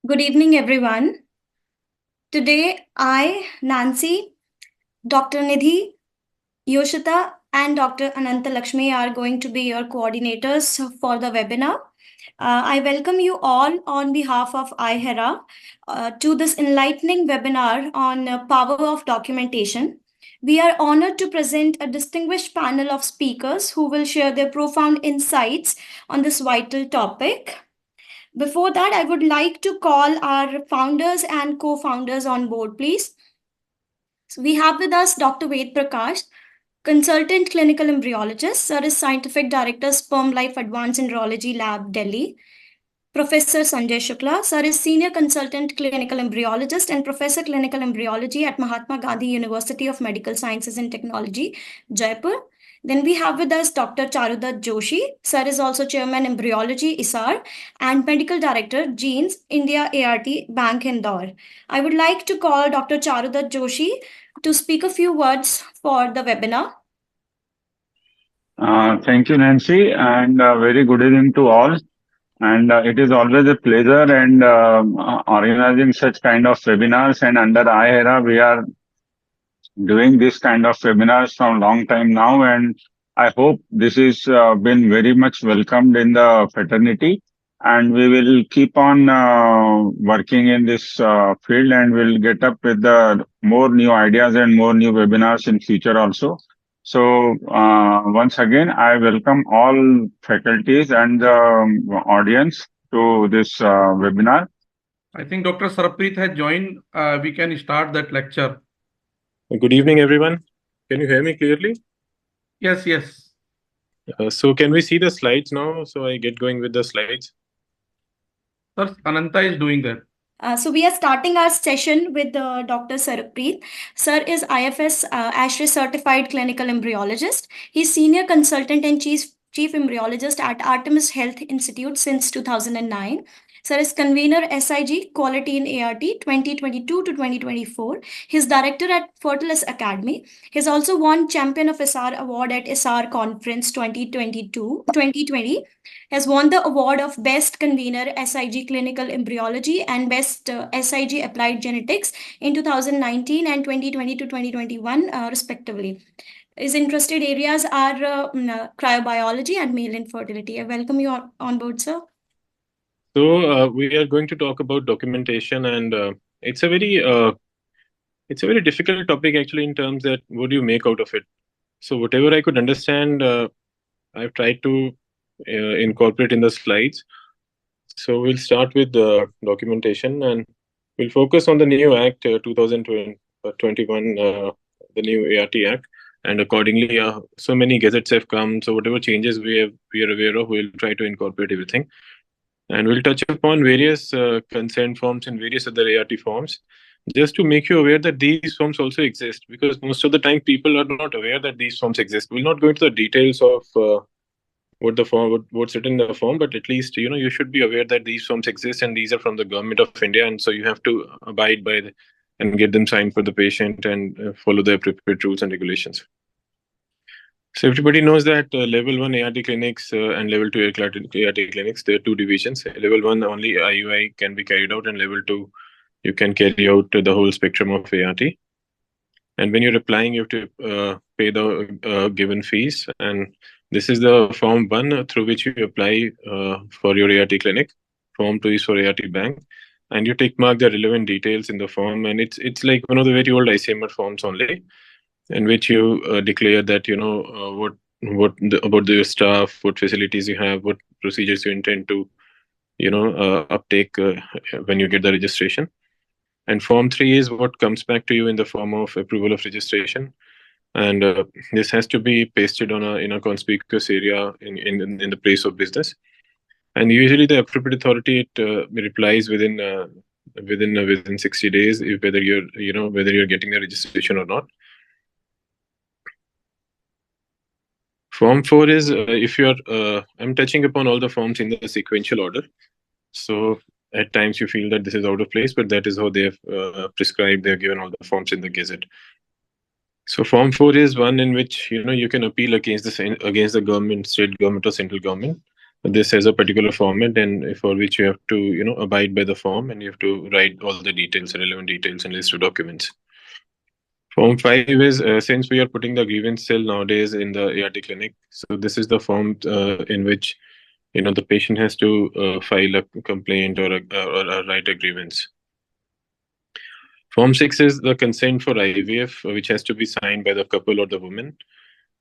Good evening, everyone. Today, I, Nancy, Dr. Nidhi, Yoshita, and Dr. Ananta Lakshmi are going to be your coordinators for the webinar. I welcome you all on behalf of iHera to this enlightening webinar on power of documentation. We are honored to present a distinguished panel of speakers who will share their profound insights on this vital topic. Before that, I would like to call our founders and co-founders on board, please. So we have with us Dr. Ved Prakash, consultant clinical embryologist, Sir is scientific director, Sperm Life Advanced Embryology Lab, Delhi. Professor Sanjay Shukla, Sir is senior consultant clinical embryologist and professor clinical embryology at Mahatma Gandhi University of Medical Sciences and Technology, Jaipur. Then we have with us Dr. Charudat Joshi. Sir is also chairman embryology ISAR and medical director Genes India ART Bank Indore. I would like to call Dr. Charudat Joshi to speak a few words for the webinar. Thank you, Nancy, and very good evening to all. And it is always a pleasure and organizing such kind of webinars. And under iHera, we are doing this kind of webinars from long time now. And I hope this is been very much welcomed in the fraternity. And we will keep on working in this field, and we'll get up with the more new ideas and more new webinars in future also. So once again, I welcome all faculties and the audience to this webinar. I think Dr. Sarpreet has joined. We can start that lecture. Good evening, everyone. Can you hear me clearly? Yes, yes. So can we see the slides now? So I get going with the slides. Sir, Ananta is doing that. So we are starting our session with Dr. Sarpreet. Sir is IFS ASHRAE certified clinical embryologist. He's senior consultant and chief embryologist at Artemis Health Institute since 2009. Sir is convener SIG Quality in ART 2022 to 2024. He's director at Fertilus Academy. He's also won Champion of SR Award at SR Conference 2020, has won the award of Best Convener SIG Clinical Embryology and Best SIG Applied Genetics in 2019 and 2020 to 2021, respectively. His interested areas are cryobiology and male infertility. I welcome you on board, sir. So we are going to talk about documentation, and it's a very difficult topic actually in terms that what do you make out of it. So whatever I could understand, I've tried to incorporate in the slides. So we'll start with the documentation, and we'll focus on the new Act 2021, the new ART Act, and accordingly, so many gazettes have come. So whatever changes we are aware of, we'll try to incorporate everything, and we'll touch upon various consent forms and various other ART forms, just to make you aware that these forms also exist. Because most of the time, people are not aware that these forms exist. We'll not go into the details of what's written in the form, but at least you should be aware that these forms exist, and these are from the government of India, and so you have to abide by and get them signed for the patient and follow the appropriate rules and regulations. So everybody knows that level 1 ART clinics and level 2 ART clinics, there are two divisions. Level 1 only IUI can be carried out, and level 2 you can carry out the whole spectrum of ART. And when you're applying, you have to pay the given fees, and this is the Form 1 through which you apply for your ART clinic. Form 2 is for ART bank, and you tick mark the relevant details in the form, and it's like one of the very old ICMR forms only, in which you declare that about your staff, what facilities you have, what procedures you intend to uptake when you get the registration. And Form 3 is what comes back to you in the form of approval of registration. And this has to be pasted on in a conspicuous area in the place of business. And usually the appropriate authority replies within 60 days whether you're getting the registration or not. Form 4 is if you're I'm touching upon all the forms in the sequential order. So at times you feel that this is out of place, but that is how they have prescribed. They have given all the forms in the Gazette. So Form 4 is one in which you can appeal against the government, state government or central government, this has a particular format, and for which you have to abide by the form, and you have to write all the details, relevant details, and list of documents. Form 5 is since we are putting the grievance cell nowadays in the ART clinic, so this is the form in which the patient has to file a complaint or write a grievance. Form 6 is the consent for IVF, which has to be signed by the couple or the woman.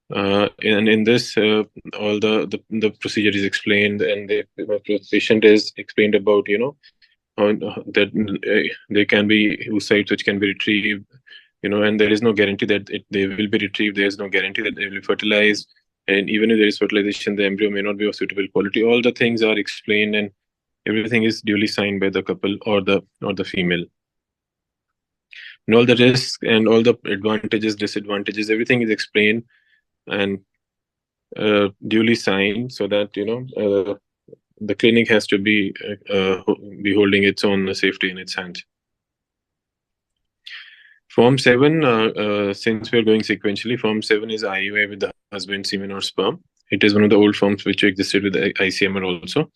And in this, all the procedure is explained, and the patient is explained about that there can be oocytes which can be retrieved, and there is no guarantee that they will be retrieved. There is no guarantee that they will be fertilized, and even if there is fertilization, the embryo may not be of suitable quality. All the things are explained, and everything is duly signed by the couple or the female. And all the risks and all the advantages, disadvantages, everything is explained and duly signed, so that the clinic has to be holding its own safety in its hands. Form 7, since we are going sequentially, Form 7 is IUI with the husband semen or sperm. It is one of the old forms which existed with the ICMR also.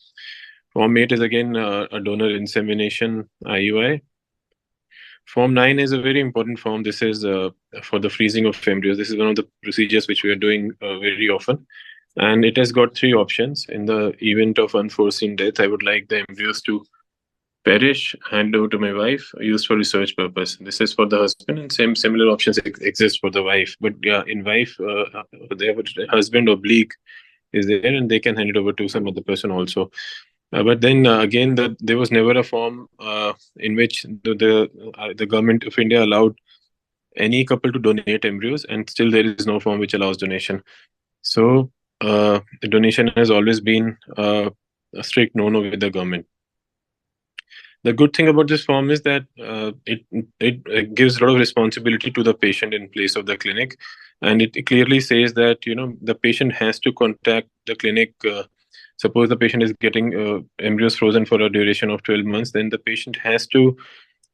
Form 8 is again a donor insemination IUI. Form 9 is a very important form. This is for the freezing of embryos. This is one of the procedures which we are doing very often. And it has got 3 options. In the event of unforeseen death, I would like the embryos to perish, hand over to my wife, used for research purpose. This is for the husband, and similar options exist for the wife. But yeah, in wife, they have a husband oblique is there, and they can hand it over to some other person also. But then again, there was never a form in which the government of India allowed any couple to donate embryos, and still there is no form which allows donation. So the donation has always been a strict no-no with the government. The good thing about this form is that it gives a lot of responsibility to the patient in place of the clinic, and it clearly says that the patient has to contact the clinic. Suppose the patient is getting embryos frozen for a duration of 12 months, then the patient has to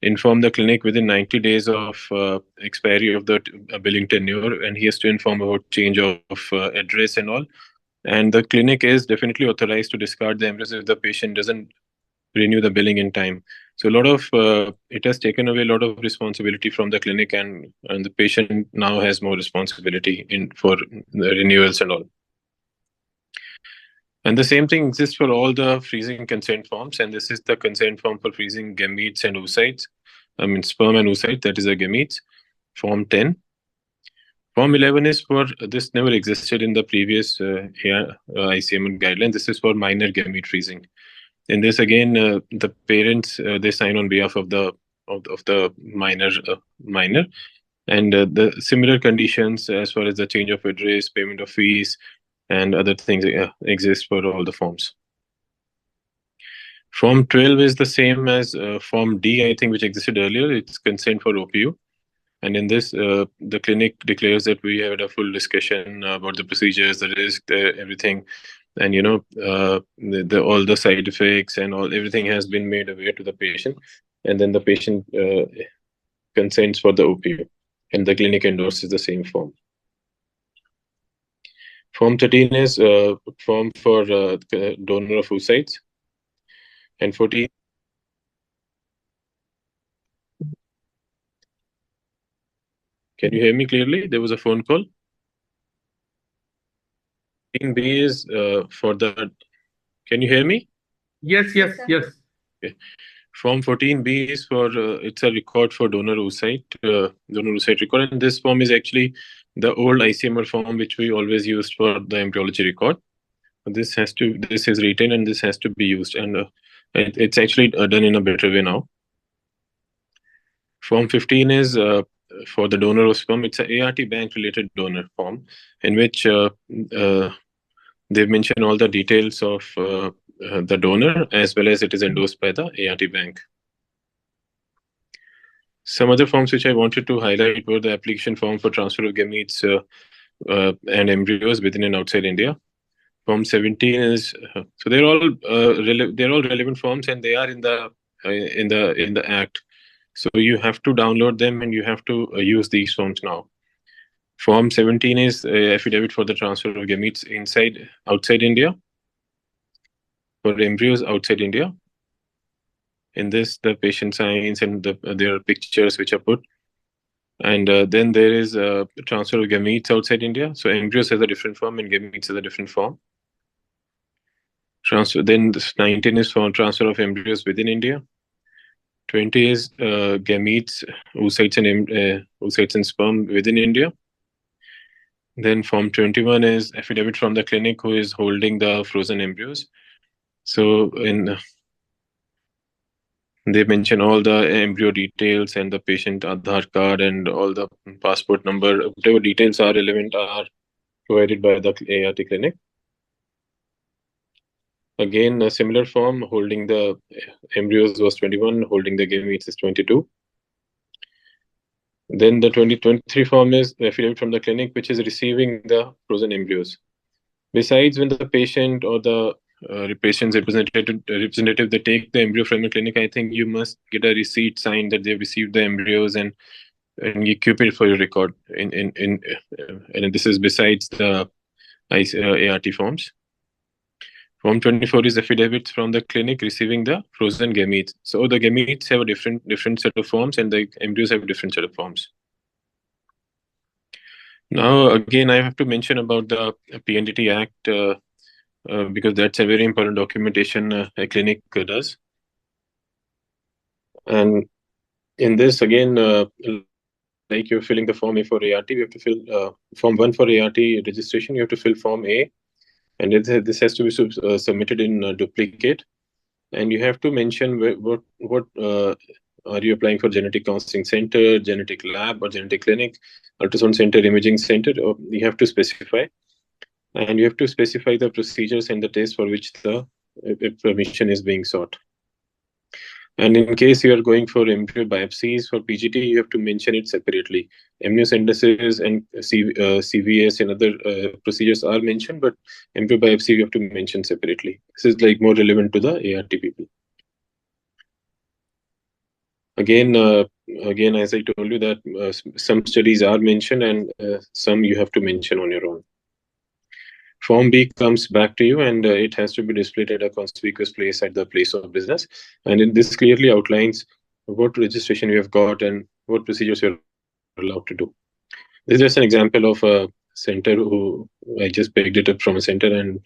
inform the clinic within 90 days of expiry of the billing tenure, and he has to inform about change of address and all. And the clinic is definitely authorized to discard the embryos if the patient doesn't renew the billing in time. So a lot of it has taken away a lot of responsibility from the clinic, and the patient now has more responsibility for the renewals and all. And the same thing exists for all the freezing consent forms, and this is the consent form for freezing gametes and oocytes. I mean sperm and oocyte, that is a gametes. Form 10. Form 11 is for, this never existed in the previous ICMR guideline. This is for minor gamete freezing. In this again, the parents they sign on behalf of the minor, and the similar conditions as far as the change of address, payment of fees, and other things exist for all the forms. Form 12 is the same as Form D, I think, which existed earlier. It's consent for OPU. And in this, the clinic declares that we had a full discussion about the procedures, the risk, everything, and all the side effects and everything has been made aware to the patient, and then the patient consents for the OPU, and the clinic endorses the same form. Form 13 is form for donor of oocytes, and 14. Can you hear me clearly? There was a phone call. 14B is for the. Can you hear me? Yes, yes, yes. Okay. Form 14B is for it's a record for donor oocyte record, and this form is actually the old ICMR form which we always used for the embryology record. This is written, and this has to be used, and it's actually done in a better way now. Form 15 is for the donor of sperm. It's a ART bank related donor form in which they've mentioned all the details of the donor, as well as it is endorsed by the ART bank. Some other forms which I wanted to highlight were the application form for transfer of gametes and embryos within and outside India. Form 17 is so they're all relevant forms, and they are in the Act. So you have to download them, and you have to use these forms now. Form 17 is affidavit for the transfer of gametes outside India. for embryos outside India. In this, the patient signs and there are pictures which are put. And then there is transfer of gametes outside India. So embryos has a different form and gametes has a different form. Transfer. Then this 19 is for transfer of embryos within India. 20 is gametes, oocytes and sperm within India. Then Form 21 is affidavit from the clinic who is holding the frozen embryos. So they mention all the embryo details and the patient Aadhaar card and all the passport number, whatever details are relevant are provided by the ART clinic. Again, a similar form, holding the embryos was 21, holding the gametes is 22. Then the 2023 form is the affidavit from the clinic, which is receiving the frozen embryos. Besides, when the patient or the patient's representative they take the embryo from the clinic, I think you must get a receipt signed that they've received the embryos and you keep it for your record. And this is besides the ART forms. Form 24 is affidavit from the clinic receiving the frozen gametes. So the gametes have a different set of forms and the embryos have a different set of forms. Now, again, I have to mention about the PNDT Act because that's a very important documentation a clinic does. And in this, again, like you're filling the Form A for ART, we have to fill Form 1 for ART registration, you have to fill Form A. And this has to be submitted in duplicate. And you have to mention what are you applying for: genetic counseling center, genetic lab, or genetic clinic, ultrasound center, imaging center. You have to specify. And you have to specify the procedures and the tests for which the permission is being sought. And in case you are going for embryo biopsies for PGT, you have to mention it separately. Amniocentesis and CVS and other procedures are mentioned, but embryo biopsy you have to mention separately. This is like more relevant to the ART people. Again, as I told you that some studies are mentioned and some you have to mention on your own. Form B comes back to you and it has to be displayed at a conspicuous place at the place of business. And this clearly outlines what registration you have got and what procedures you're allowed to do. This is just an example of a center who I just picked it up from a center and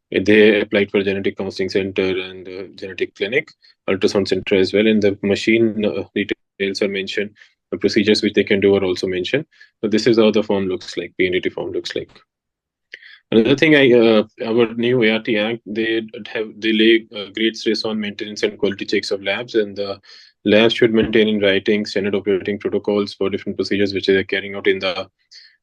they applied for genetic counseling center and genetic clinic, ultrasound center as well. And the machine details are mentioned. The procedures which they can do are also mentioned. So this is how the form looks like, PNDT form looks like. Another thing, our new ART Act, they lay great stress on maintenance and quality checks of labs, and the labs should maintain in writing standard operating protocols for different procedures which they are carrying out in the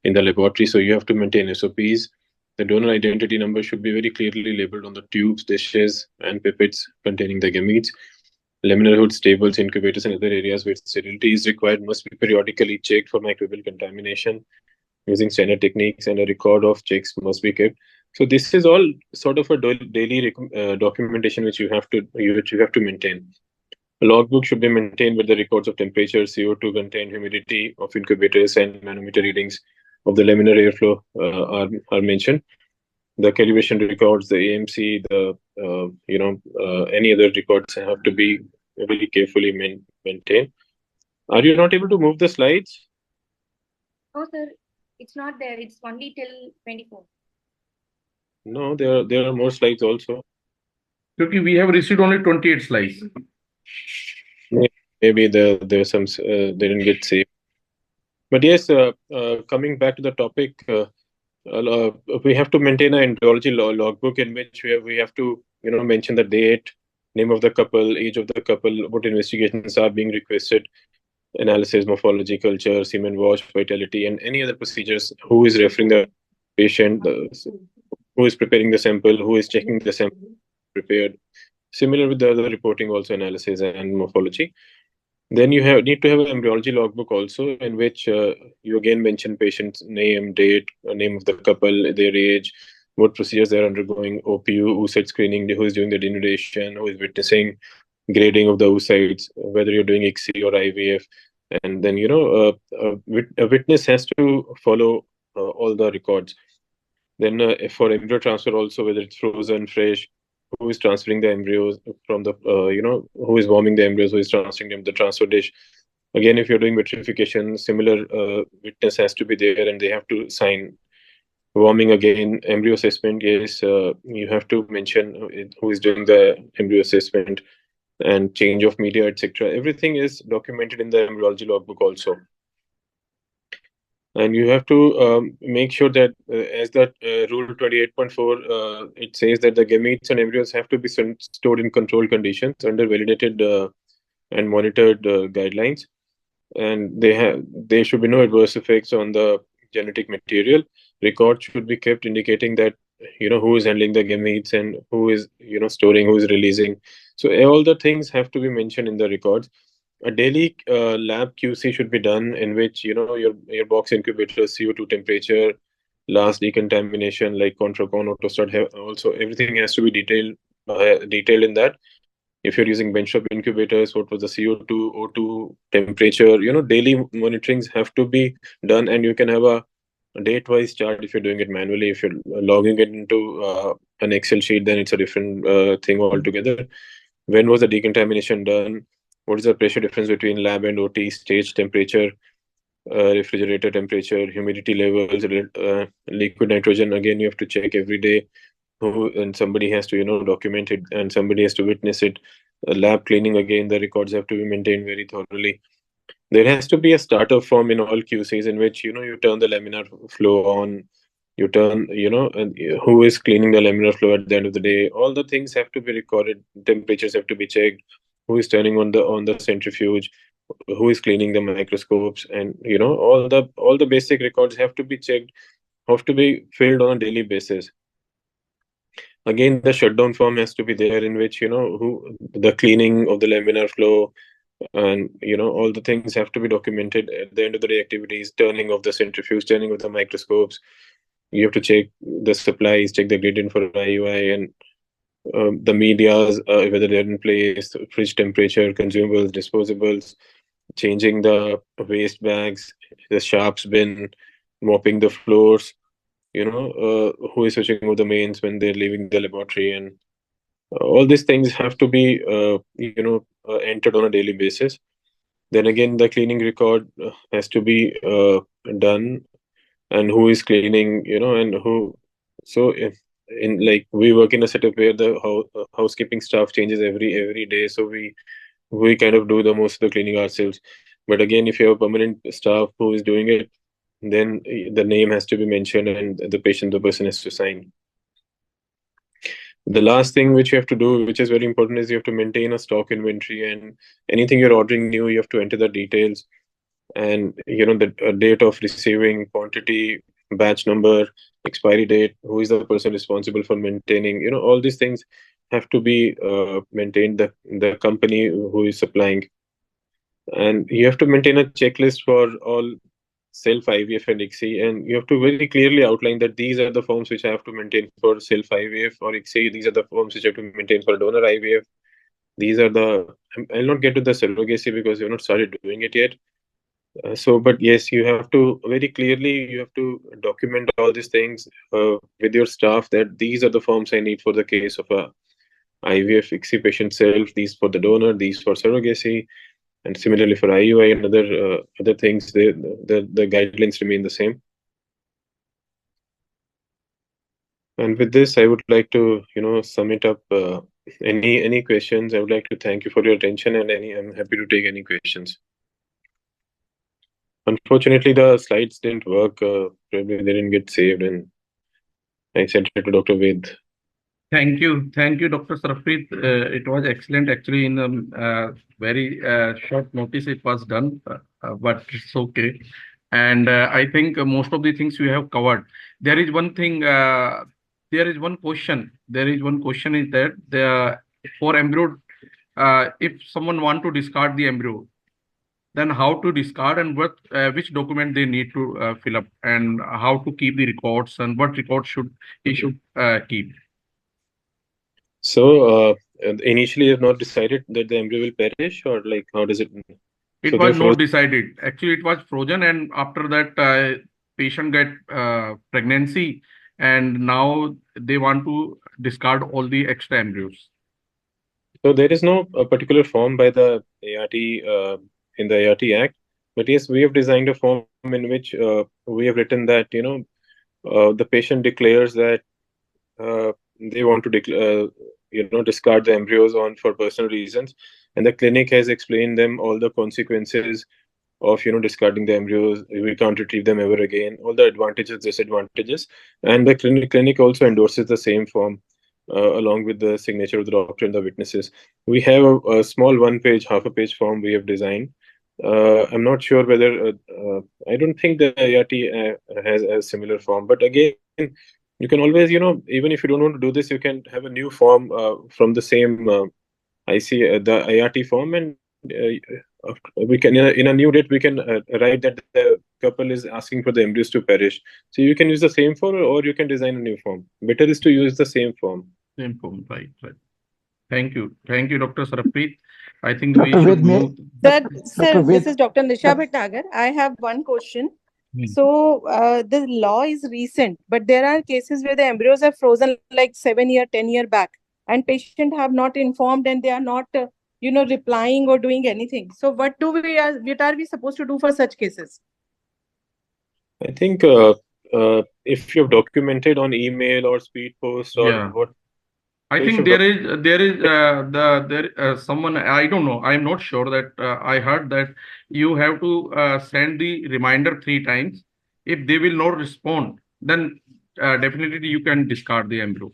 laboratory. So you have to maintain SOPs. The donor identity number should be very clearly labeled on the tubes, dishes, and pipettes containing the gametes. Laminar hoods, tables, incubators, and other areas where sterility is required must be periodically checked for microbial contamination using standard techniques, and a record of checks must be kept. So this is all sort of a daily documentation which you have to maintain. A logbook should be maintained with the records of temperature, CO2 content, humidity of incubators, and manometer readings of the laminar airflow are mentioned. The calibration records, the AMC, any other records have to be very carefully maintained. Are you not able to move the slides? No, sir. It's not there. It's only till 24. No, there are more slides also. Because we have received only 28 slides. Maybe there were some they didn't get saved. But yes, coming back to the topic, we have to maintain an embryology logbook in which we have to mention the date, name of the couple, age of the couple, what investigations are being requested, analysis, morphology, culture, semen wash, vitality, and any other procedures, who is referring the patient, who is preparing the sample, who is checking the sample prepared. Similar with the other reporting, also analysis and morphology. Then you need to have an embryology logbook also, in which you again mention patient's name, date, name of the couple, their age, what procedures they're undergoing, OPU, oocyte screening, who is doing the denudation, who is witnessing, grading of the oocytes, whether you're doing ICSI or IVF. And then, a witness has to follow all the records. Then for embryo transfer also, whether it's frozen, fresh, who is transferring the embryos from the, who is warming the embryos, who is transferring them to the transfer dish. Again, if you're doing vitrification, similar witness has to be there and they have to sign. Warming again, embryo assessment, yes, you have to mention who is doing the embryo assessment, and change of media, etc. Everything is documented in the embryology logbook also. And you have to make sure that as that rule 28.4, it says that the gametes and embryos have to be stored in controlled conditions under validated and monitored guidelines, and there should be no adverse effects on the genetic material. Record should be kept indicating that who is handling the gametes and who is storing, who is releasing. So all the things have to be mentioned in the records. A daily lab QC should be done, in which your box incubator, CO2 temperature, last decontamination like contracon, autostat, also everything has to be detailed in that. If you're using benchtop incubators, what was the CO2, O2 temperature, daily monitorings have to be done, and you can have a date-wise chart if you're doing it manually. If you're logging it into an Excel sheet, then it's a different thing altogether. When was the decontamination done? What is the pressure difference between lab and OT, stage temperature, refrigerator temperature, humidity levels, liquid nitrogen? Again, you have to check every day. And somebody has to document it, and somebody has to witness it. Lab cleaning, again, the records have to be maintained very thoroughly. There has to be a startup form in all QCs, in which you turn the laminar flow on, you turn and who is cleaning the laminar flow at the end of the day. All the things have to be recorded. Temperatures have to be checked. Who is turning on the centrifuge? Who is cleaning the microscopes? And all the basic records have to be checked, have to be filled on a daily basis. Again, the shutdown form has to be there, in which who the cleaning of the laminar flow, and all the things have to be documented. At the end of the day, activities, turning of the centrifuge, turning of the microscopes. You have to check the supplies, check the gradient for IUI, and the medias, whether they're in place, fridge temperature, consumables, disposables, changing the waste bags, the sharps bin, mopping the floors, who is switching over the mains when they're leaving the laboratory, and all these things have to be entered on a daily basis. Then again, the cleaning record has to be done, and who is cleaning, and who. So if in like we work in a setup where the housekeeping staff changes every day, so we kind of do the most of the cleaning ourselves. But again, if you have a permanent staff who is doing it, then the name has to be mentioned, and the person has to sign. The last thing which you have to do, which is very important, is you have to maintain a stock inventory, and anything you're ordering new, you have to enter the details, and the date of receiving, quantity, batch number, expiry date, who is the person responsible for maintaining. All these things have to be maintained, the company who is supplying. And you have to maintain a checklist for all self IVF and ICSI, and you have to very clearly outline that these are the forms which I have to maintain for self IVF or ICSI. These are the forms which I have to maintain for donor IVF. These are I'll not get to the surrogacy because you've not started doing it yet. But yes, you have to very clearly, you have to document all these things with your staff, that these are the forms I need for the case of a IVF ICSI patient self, these for the donor, these for surrogacy, and similarly for IUI and other things. The guidelines remain the same. And with this, I would like to sum it up. Any questions? I would like to thank you for your attention, and I'm happy to take any questions. Unfortunately, the slides didn't work. Probably they didn't get saved, and I sent it to Dr. Ved. Thank you, Dr. Sarpreet. It was excellent. Actually, in a very short notice, it was done, but it's okay. And I think most of the things we have covered. There is one thing. There is one question. There is one question is that for embryo, if someone want to discard the embryo, then how to discard, and which document they need to fill up, and how to keep the records, and what records he should keep. So initially, you have not decided that the embryo will perish, or like how does it? It So was therefore, not decided. Actually, it was frozen, and after that, patient get pregnancy, and now they want to discard all the extra embryos. So there is no particular form by the ART in the ART Act, but yes, we have designed a form in which we have written that the patient declares that they want to discard the embryos on for personal reasons, and the clinic has explained them all the consequences of discarding the embryos. We can't retrieve them ever again, all the advantages, disadvantages, and the clinic also endorses the same form along with the signature of the doctor and the witnesses. We have a small one page, half a page form we have designed. I'm not sure whether I don't think the ART has a similar form, but again, you can always, even if you don't want to do this, you can have a new form from the same the ART form, and we can in a new date we can write that the couple is asking for the embryos to perish. So you can use the same form, or you can design a new form. Better is to use the same form. Same form, right. Thank you, Dr. Sarpreet. I think we Dr. should Ved, may move. Sir, this Ved, is Dr. Nisha Bhatnagar. I have one question. So the law is recent, but there are cases where the embryos are frozen like 7 year, 10 year back, and patient have not informed, and they are not, replying or doing anything. So what are we supposed to do for such cases? I think if you've documented on email or speed post or Yeah. what, I you think should there is someone, I don't know, I'm not sure that I heard that you have to send the reminder 3 times. If they will not respond, then definitely you can discard the embryo.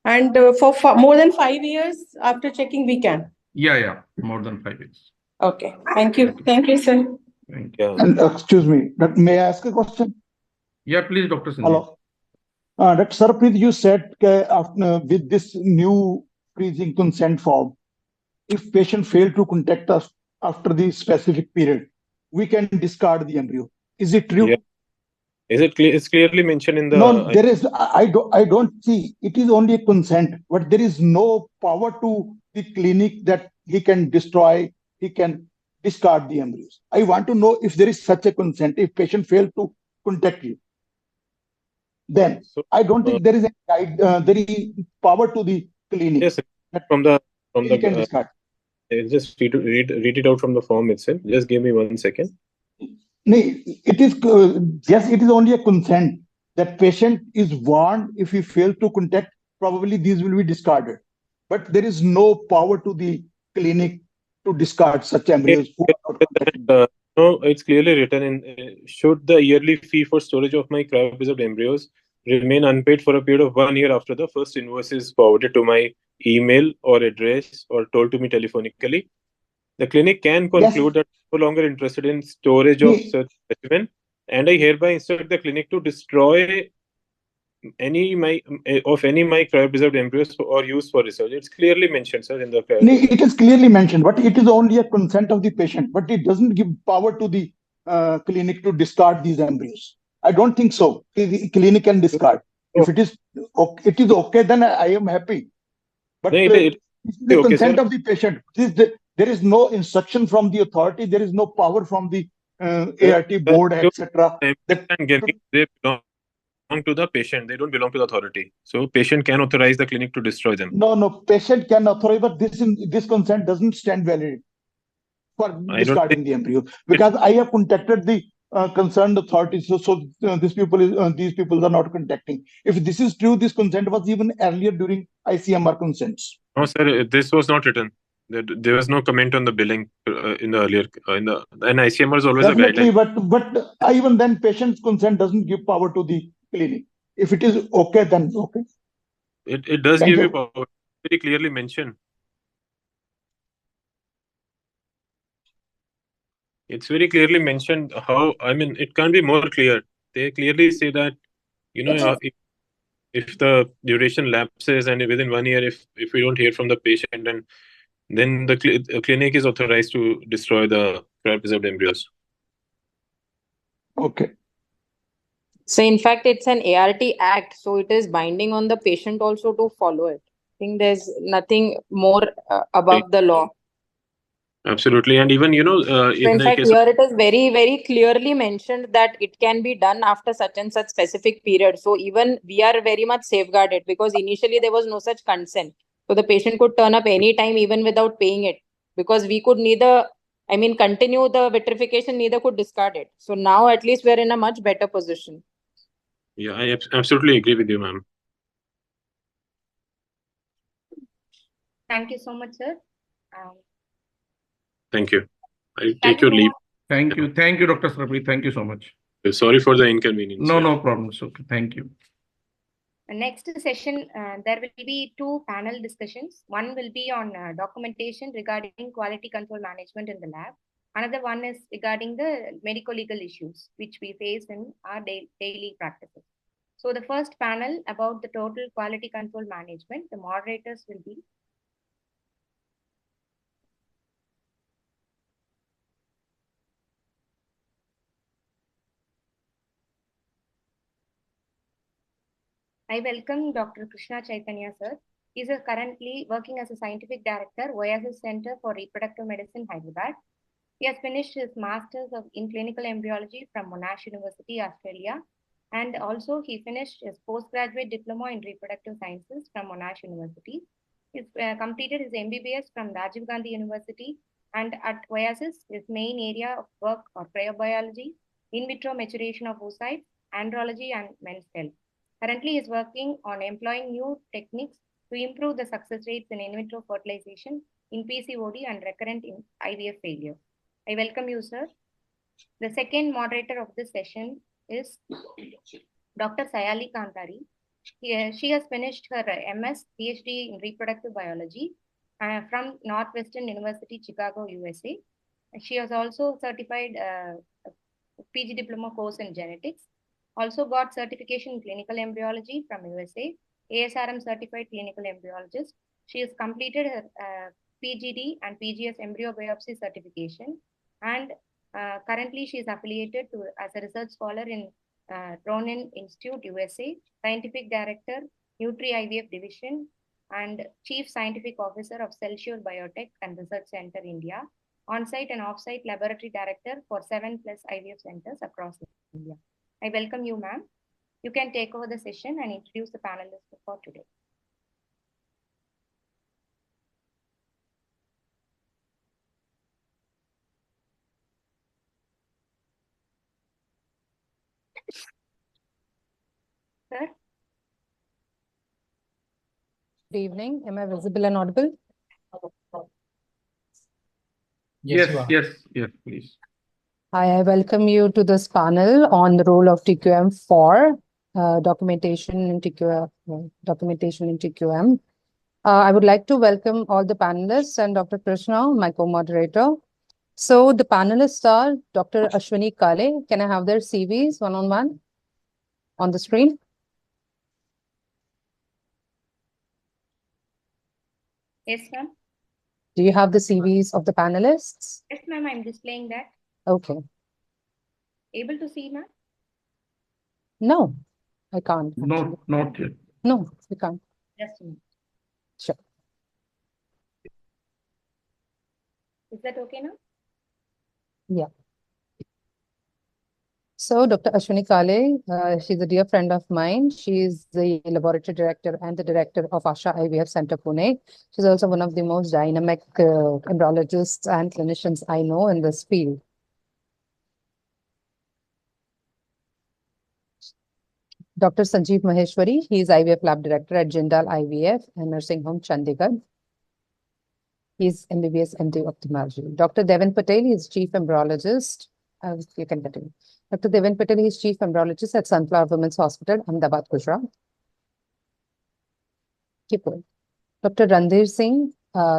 And for more than 5 years after checking, we can. Yeah, more than 5 years. Okay, thank you. Thank you, sir. Thank you. yeah. and excuse me, may I ask a question? Yeah, please, Dr. Sanjeev. Hello. Dr. Sarpreet, you said with this new freezing consent form, if patient fail to contact us after the specific period, we can discard the embryo. Is it true? Yeah. Is it clear? It's clearly mentioned in the. No, there is. I don't see. It is only a consent, but there is no power to the clinic that he can destroy. He can discard the embryos. I want to know if there is such a consent. If patient fail to contact you, then I don't think there is a there is power to the clinic. Yes, from the he can discard. Just read it out from the form itself. Just give me 1 second. No, it is yes, it is only a consent that patient is warned if he fails to contact, probably these will be discarded. But there is no power to the clinic to discard such embryos. No, it's clearly written in should the yearly fee for storage of my cryopreserved embryos remain unpaid for a period of 1 year after the first invoice is forwarded to my email or address or told to me telephonically, the clinic can conclude that I'm no longer interested in storage of such specimen, and I hereby instruct the clinic to destroy any my cryopreserved embryos or used for research. It's clearly mentioned, sir, in the. It is clearly mentioned, but it is only a consent of the patient, but it doesn't give power to the clinic to discard these embryos. I don't think so. The clinic can discard. If it is okay, then I am happy. But it is the consent of the patient. There is no instruction from the authority. There is no power from the ART board, etc. They belong to the patient. They don't belong to the authority. So patient can authorize the clinic to destroy them. No, patient can authorize, but this consent doesn't stand valid for discarding the embryo, because I have contacted the concerned authorities. So these people are not contacting. If this is true, this consent was even earlier during ICMR consents. No, sir, this was not written. There was no comment on the billing in the earlier and ICMR is always Definitely, a guideline. But even then, patient's consent doesn't give power to the clinic. If it is okay, then okay. It does give you power. Very clearly mentioned. It's very clearly mentioned how. I mean, it can't be more clear. They clearly say that if the duration lapses and within 1 year, if we don't hear from the patient, and then the clinic is authorized to destroy the cryopreserved embryos. Okay. So in fact, it's an ART act, so it is binding on the patient also to follow it. I think there's nothing more above the law. Absolutely. And even, So in in the fact, case of, here it is very, very clearly mentioned that it can be done after such and such specific period. So even we are very much safeguarded because initially there was no such consent. So the patient could turn up anytime even without paying it because we could neither, continue the vitrification, neither could discard it. So now at least we're in a much better position. yeah, I absolutely agree with you, ma'am. Thank you so much, sir. Thank you. I Shall take we your move leave. Thank you. Thank you, Dr. Sarpreet. Thank you so much. Sorry for the inconvenience. No, Yeah. no problem. It's okay. Thank you. Next session, there will be two panel discussions. One will be on documentation regarding quality control management in the lab. Another one is regarding the medico-legal issues which we face in our daily practices. So the first panel about the total quality control management, the moderators will be I welcome Dr. Krishna Chaitanya, sir. He is currently working as a scientific director, Oasis Center for Reproductive Medicine, Hyderabad. He has finished his Masters in Clinical Embryology from Monash University, Australia. And also he finished his postgraduate diploma in Reproductive Sciences from Monash University. He completed his MBBS from Rajiv Gandhi University. And at Oasis, his main area of work are cryobiology, in vitro maturation of oocytes, andrology, and men's health. Currently, he is working on employing new techniques to improve the success rates in vitro fertilization in PCOD and recurrent in IVF failure. I welcome you, sir. The second moderator of this session is Dr. Sayali Kantari. She has finished her MS, PhD in reproductive biology from Northwestern University, Chicago, USA. She has also certified PG diploma course in genetics. Also got certification in clinical embryology from USA, ASRM certified clinical embryologist. She has completed her PGD and PGS embryo biopsy certification, and currently she is affiliated as a research scholar in Ronin Institute, USA, scientific director, Nutri IVF division, and chief scientific officer of Cellsure Biotech and Research Center, India, on-site and off-site laboratory director for 7+ IVF centers across India. I welcome you, ma'am. You can take over the session and introduce the panelists for today. Sir? Good evening. Am I visible and audible? Yes, yes, please. Hi, I welcome you to this panel on the role of TQM for documentation in TQM. I would like to welcome all the panelists and Dr. Krishna, my co-moderator. So the panelists are Dr. Ashwini Kale. Can I have their CVs one-on-one on the screen? Yes, ma'am. Do you have the CVs of the panelists? Yes, ma'am, I'm displaying that. Okay. Able to see, ma'am? No, I can't. No, not yet. No, we can't. Just a minute. Sure. Is that okay now? Yeah. So Dr. Ashwini Kale, she's a dear friend of mine. She's the laboratory director and the director of Asha IVF Center, Pune. She's also one of the most dynamic embryologists and clinicians I know in this field. Dr. Sanjeev Maheshwari, he's IVF lab director at Jindal IVF and Nursing Home, Chandigarh. He's MBBS MD ophthalmology. Dr. Devin Patel, he's chief embryologist. You can continue. Dr. Devin Patel, he's chief embryologist at Sunflower Women's Hospital, Ahmedabad, Gujarat. Keep going. Dr. Randhir Singh,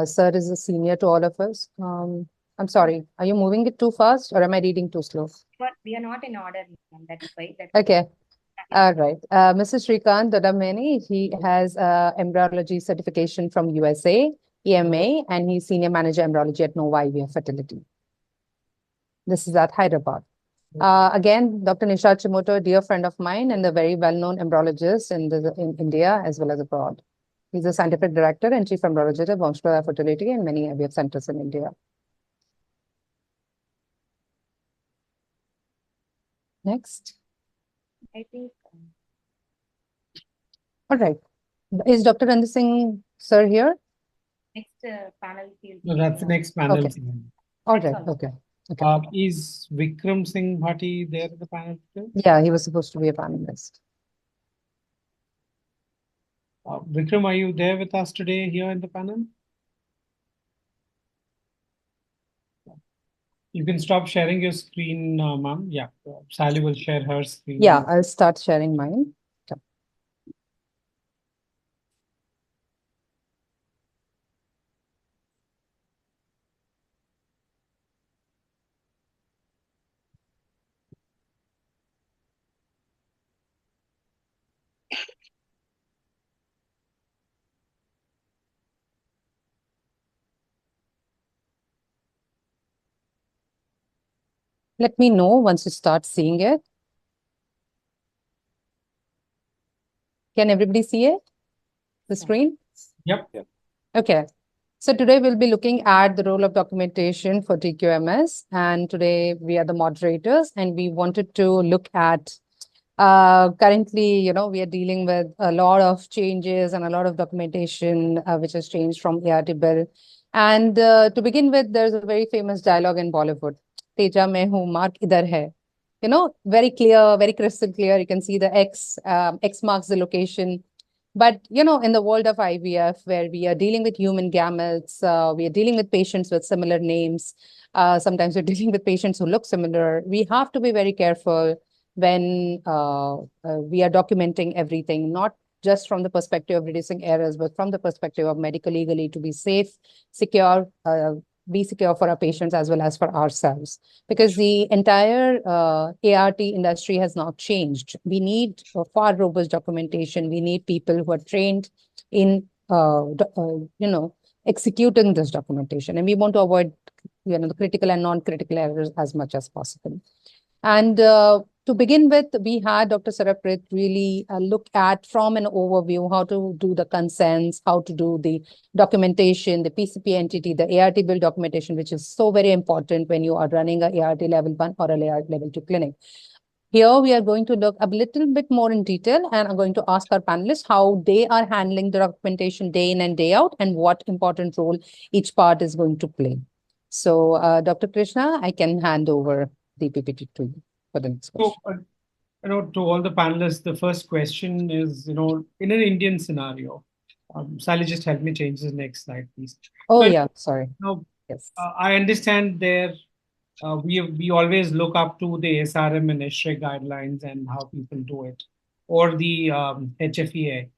sir is a senior to all of us. I'm sorry, are you moving it too fast or am I reading too slow? But we are not in order, ma'am. That's why. Okay. All right. Mr. Shrikant Dodameni, he has embryology certification from USA, EMA, and he's senior manager embryology at Nova IVF Fertility. This is at Hyderabad. Again, Dr. Nisha Chimoto, a dear friend of mine and a very well-known embryologist in India as well as abroad. He's a scientific director and chief embryologist at Vamshpara Fertility and many IVF centers in India. Next. I think All right. Is Dr. Ranjit Singh, sir, here? next panel field. No, that's the next panel. Okay. All right. That's all. Okay. Okay. Is Vikram Singh Bhatti there in the panel today? Yeah, he was supposed to be a panelist. Vikram, are you there with us today here in the panel? You can stop sharing your screen, ma'am. Yeah, Sally will share her screen. Yeah, I'll start sharing mine. Okay. Let me know once you start seeing it. Can everybody see it? The screen? Yep. Okay. So today we'll be looking at the role of documentation for TQMS. And today we are the moderators and we wanted to look at currently, we are dealing with a lot of changes and a lot of documentation which has changed from ART bill. And to begin with, there's a very famous dialogue in Bollywood. Teja mein hu, mark idhar hai. Very clear, very crystal clear. You can see the X, X marks the location. But, in the world of IVF, where we are dealing with human gametes, we are dealing with patients with similar names. Sometimes we're dealing with patients who look similar. We have to be very careful when we are documenting everything, not just from the perspective of reducing errors, but from the perspective of medical legally to be safe, secure, be secure for our patients as well as for ourselves. Because the entire ART industry has now changed. We need far robust documentation. We need people who are trained in, executing this documentation. And we want to avoid, the critical and non-critical errors as much as possible. And to begin with, we had Dr. Saraprit really look at from an overview how to do the consents, how to do the documentation, the PCP entity, the ART bill documentation, which is so very important when you are running a ART level 1 or a ART level 2 clinic. Here we are going to look a little bit more in detail and I'm going to ask our panelists how they are handling the documentation day in and day out and what important role each part is going to play. So Dr. Krishna, I can hand over the PPT to you for the next question. So, to all the panelists, the first question is, in an Indian scenario, Sally, just help me change the next slide, please. Oh, yeah, sorry. Yes. I understand we always look up to the SRM and SRE guidelines and how people do it, or the HFEA.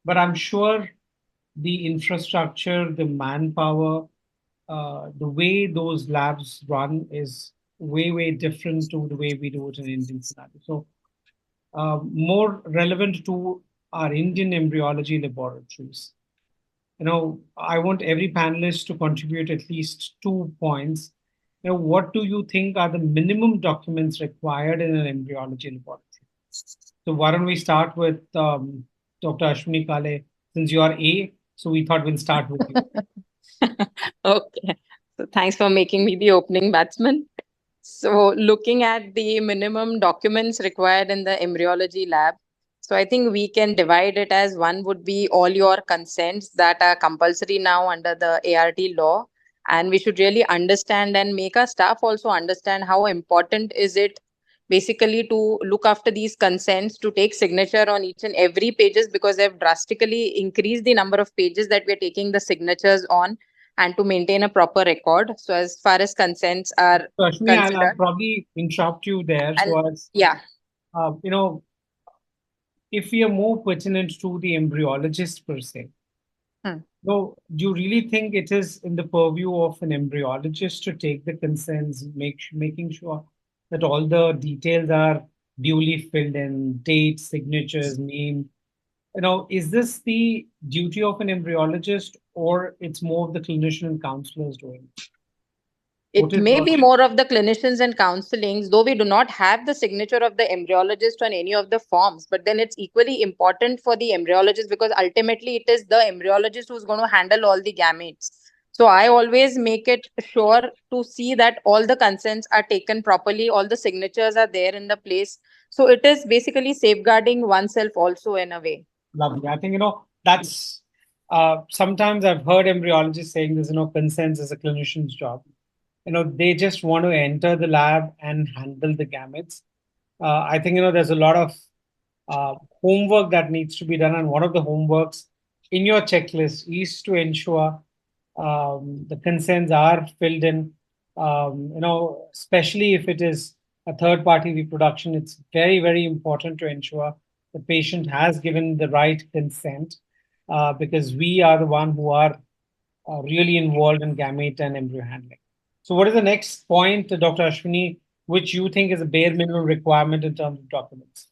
But I'm sure the infrastructure, the manpower, the way those labs run is way different to the way we do it in Indian scenario. So more relevant to our Indian embryology laboratories. I want every panelist to contribute at least 2 points. What do you think are the minimum documents required in an embryology laboratory? So why don't we start with Dr. Ashwini Kale, since you are A, so we thought we'll start with you. Okay. So thanks for making me the opening batsman. So looking at the minimum documents required in the embryology lab, so I think we can divide it as one would be all your consents that are compulsory now under the ART law. And we should really understand and make our staff also understand how important is it basically to look after these consents, to take signature on each and every pages, because they've drastically increased the number of pages that we're taking the signatures on, and to maintain a proper record. So as far as consents are Ashwini, I'll considered, probably interrupt you there. yeah. If we are more pertinent to the embryologist per se, so do you really think it is in the purview of an embryologist to take the consents, making sure that all the details are duly filled in, dates, signatures, name? Is this the duty of an embryologist, or it's more of the clinician and counselors doing it? It may be more of the clinicians and counselings, though we do not have the signature of the embryologist on any of the forms, but then it's equally important for the embryologist, because ultimately it is the embryologist who's going to handle all the gametes. So I always make it sure to see that all the consents are taken properly, all the signatures are there in the place. So it is basically safeguarding oneself also in a way. Lovely. I think, that's sometimes I've heard embryologists saying this, consents is a clinician's job. They just want to enter the lab and handle the gametes. I think, there's a lot of homework that needs to be done. And one of the homeworks in your checklist is to ensure the consents are filled in, especially if it is a third party reproduction. It's very, very important to ensure the patient has given the right consent because we are the one who are really involved in gamete and embryo handling. So what is the next point, Dr. Ashwini, which you think is a bare minimum requirement in terms of documents?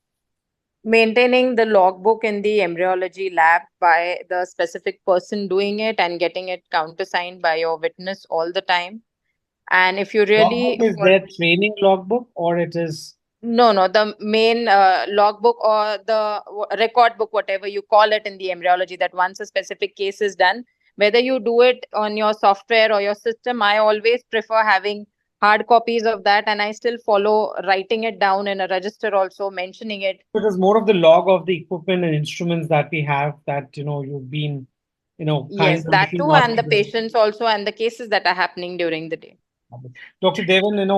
Maintaining the logbook in the embryology lab by the specific person doing it and getting it countersigned by your witness all the time. And if you really... Logbook, is there training logbook or it is... No, the main logbook or the record book, whatever you call it in the embryology, that once a specific case is done, whether you do it on your software or your system, I always prefer having hard copies of that, and I still follow writing it down in a register also, mentioning it. It is more of the log of the equipment and instruments that we have that, you've been, Yes, that too, and the patients also, and the cases that are happening during the day. Dr. Devan,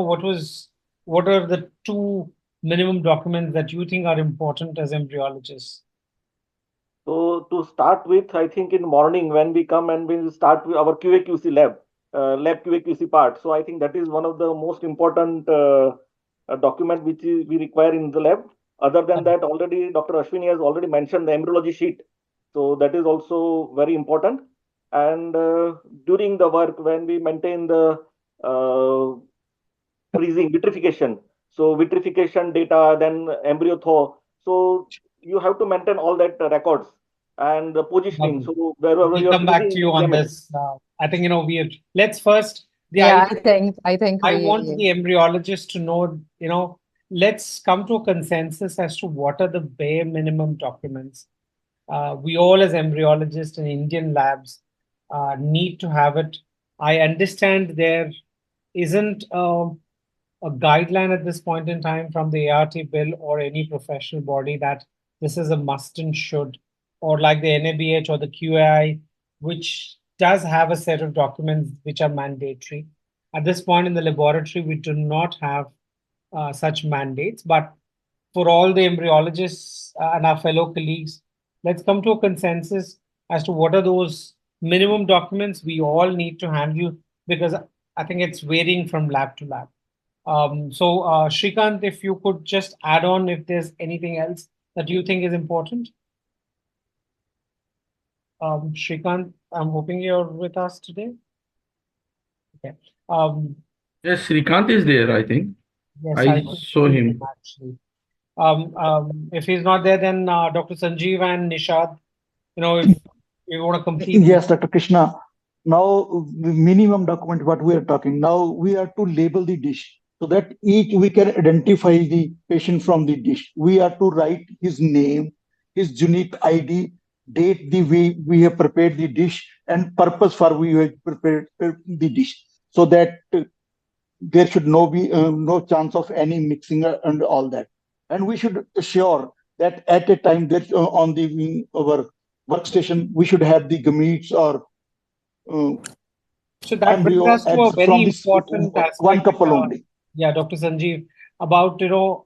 what are the two minimum documents that you think are important as embryologists? So to start with, I think in morning when we come and we start with our QA/QC lab QA/QC part. So I think that is one of the most important document which we require in the lab. Other than that, already Dr. Ashwini has already mentioned the embryology sheet. So that is also very important. And during the work, when we maintain the freezing, vitrification. So vitrification data, then embryo thaw. So you have to maintain all that records and the positioning. So wherever we'll you're come back to you on this. I think let's first. I think I want the embryologist to know. Let's come to a consensus as to what are the bare minimum documents. We all, as embryologists in Indian labs, need to have it. I understand there isn't a guideline at this point in time from the ART bill or any professional body that this is a must and should, or like the NABH or the QAI, which does have a set of documents which are mandatory. At this point in the laboratory, we do not have such mandates, but for all the embryologists and our fellow colleagues, let's come to a consensus as to what are those minimum documents we all need to handle, because I think it's varying from lab to lab. So Shrikant, if you could just add on if there's anything else that you think is important. Shrikant, I'm hoping you're with us today. Okay. Yes, Shrikant is there, I think. Yes, I saw him. Actually. If he's not there, then Dr. Sanjeev and Nishad, if you want to complete. Yes, Dr. Krishna. Now, minimum document, what we are talking. Now we are to label the dish so that each we can identify the patient from the dish. We are to write his name, his unique ID, date the way we have prepared the dish, and purpose for we have prepared the dish, so that there should be no chance of any mixing and all that. And we should assure that at a time that on the our workstation we should have the gametes or so that brings us to a very important aspect. One couple only. Yeah, Dr. Sanjeev, about do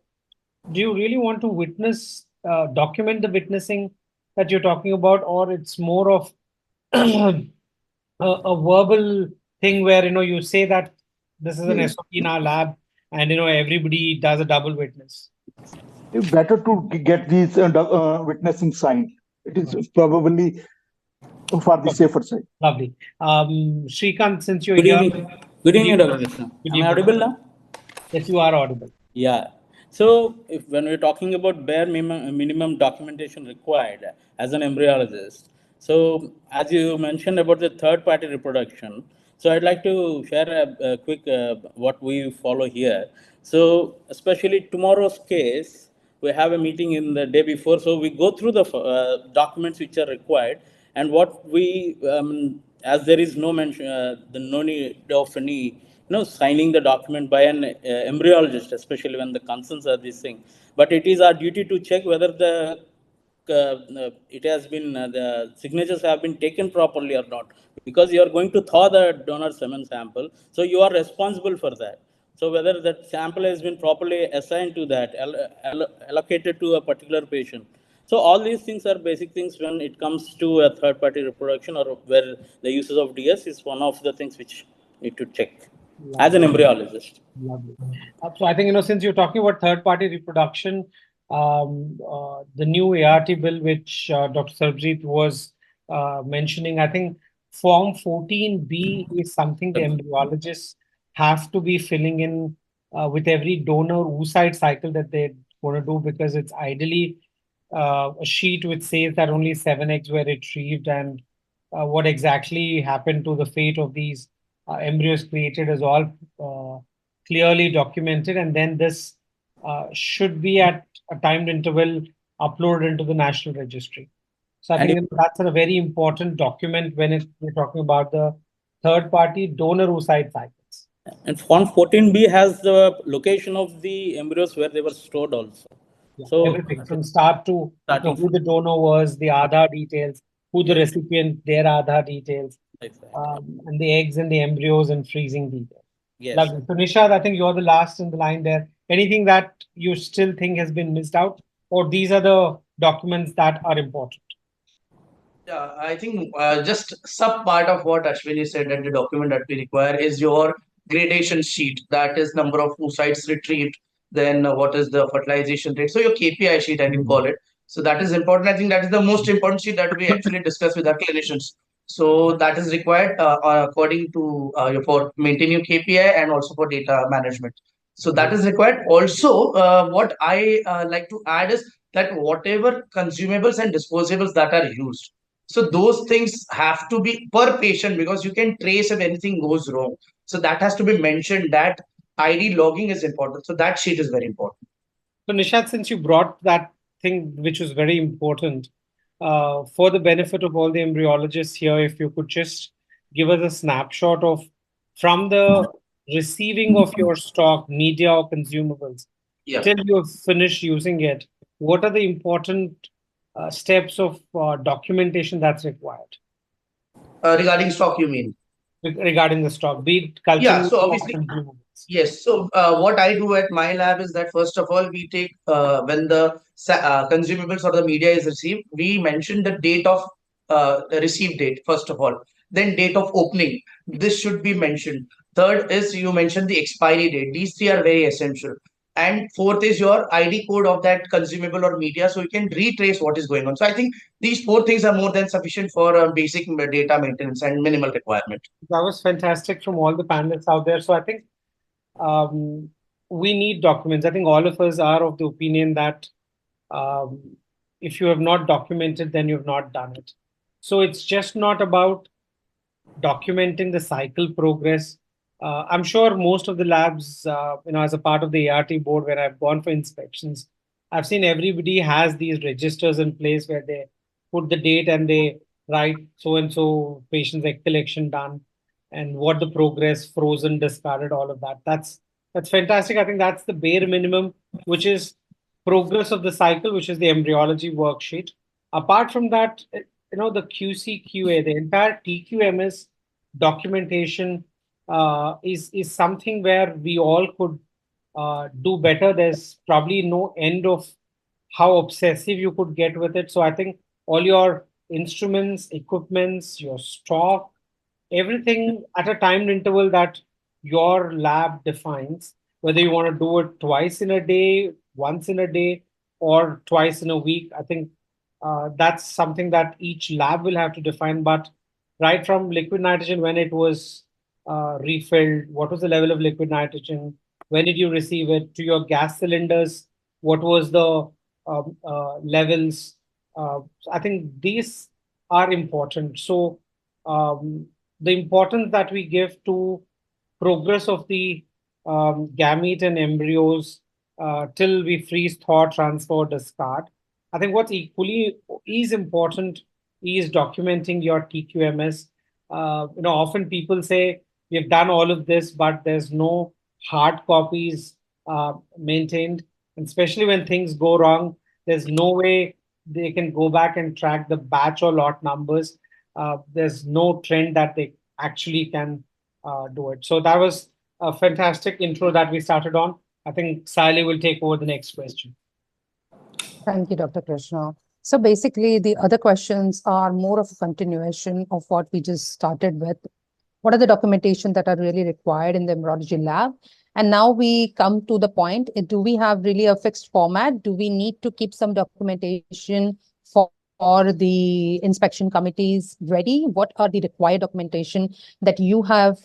you really want to witness, document the witnessing that you're talking about, or it's more of a verbal thing where you say that this is an SOP in our lab, and everybody does a double witness? It's better to get these witnessing signed. It is probably for the safer side. Lovely. Shrikant, since you're here. Good evening, Dr. Krishna. Am I audible now? Yes, you are audible. Yeah. So when we're talking about bare minimum documentation required as an embryologist, so as you mentioned about the third party reproduction, so I'd like to share a quick what we follow here. So especially tomorrow's case, we have a meeting in the day before, so we go through the documents which are required, And what we, as there is no mention, no need of any, signing the document by an embryologist, especially when the concerns are this thing. But it is our duty to check whether it has been the signatures have been taken properly or not, because you are going to thaw the donor semen sample, so you are responsible for that. So whether that sample has been properly assigned to that, allocated to a particular patient. So all these things are basic things when it comes to a third-party reproduction, or where the uses of DS is one of the things which need to check as an embryologist. Lovely. So I think, since you're talking about third-party reproduction, the new ART bill, which Dr. Sarjeet was mentioning, I think Form 14B is something the embryologists have to be filling in with every donor oocyte cycle that they want to do, because it's ideally a sheet which says that only 7 eggs were retrieved, and what exactly happened to the fate of these embryos created is all clearly documented, and then this should be at a timed interval uploaded into the national registry. So I think that's a very important document when we're talking about the third-party donor oocyte cycles. And Form 14B has the location of the embryos where they were stored also. Yeah, so everything from start to who the donor was, the Aadhaar details, who the recipient, their Aadhaar details, and the eggs and the embryos and freezing details. Yes. Lovely. So Nishad, I think you're the last in the line there. Anything that you still think has been missed out, or these are the documents that are important? Yeah, I think just sub part of what Ashwini said, that the document that we require is your gradation sheet. That is number of oocytes retrieved, then what is the fertilization rate. So your KPI sheet, I can call it. So that is important. I think that is the most important sheet that we actually discuss with our clinicians. So that is required according to for maintaining KPI and also for data management. So that is required. Also, what I like to add is that whatever consumables and disposables that are used, so those things have to be per patient, because you can trace if anything goes wrong. So that has to be mentioned, that ID logging is important. So that sheet is very important. So Nishad, since you brought that thing, which was very important, for the benefit of all the embryologists here, if you could just give us a snapshot of from the receiving of your stock, media or consumables, till you've finished using it, what are the important steps of documentation that's required? Regarding stock, you mean? Regarding the stock, be it culture. Yeah, so obviously, yes. So what I do at my lab is that first of all, we take when the consumables or the media is received, we mention the date of receive date first of all, then date of opening. This should be mentioned. Third is you mentioned the expiry date. These three are very essential. And fourth is your ID code of that consumable or media, so you can retrace what is going on. So I think these four things are more than sufficient for basic data maintenance and minimal requirement. That was fantastic from all the panelists out there. So I think we need documents. I think all of us are of the opinion that if you have not documented, then you've not done it. So it's just not about documenting the cycle progress. I'm sure most of the labs, as a part of the ART board where I've gone for inspections, I've seen everybody has these registers in place where they put the date and they write so-and-so patient's egg collection done and what the progress, frozen, discarded, all of that. That's fantastic. I think that's the bare minimum, which is progress of the cycle, which is the embryology worksheet. Apart from that, the QC, QA, the entire TQMS documentation is something where we all could do better. There's probably no end of how obsessive you could get with it. So I think all your instruments, equipments, your stock, everything at a timed interval that your lab defines, whether you want to do it twice in a day, once in a day, or twice in a week. I think that's something that each lab will have to define. But right from liquid nitrogen, when it was refilled, what was the level of liquid nitrogen, when did you receive it, to your gas cylinders, what was the levels. I think these are important. So the importance that we give to progress of the gamete and embryos till we freeze, thaw, transfer, discard. I think what's equally is important is documenting your TQMS. Often people say we've done all of this, but there's no hard copies maintained. And especially when things go wrong, there's no way they can go back and track the batch or lot numbers. There's no trend that they actually can do it. So that was a fantastic intro that we started on. I think Sally will take over the next question. Thank you, Dr. Krishna. So basically, the other questions are more of a continuation of what we just started with. What are the documentation that are really required in the embryology lab? And now we come to the point, do we have really a fixed format? Do we need to keep some documentation for the inspection committees ready? What are the required documentation that you have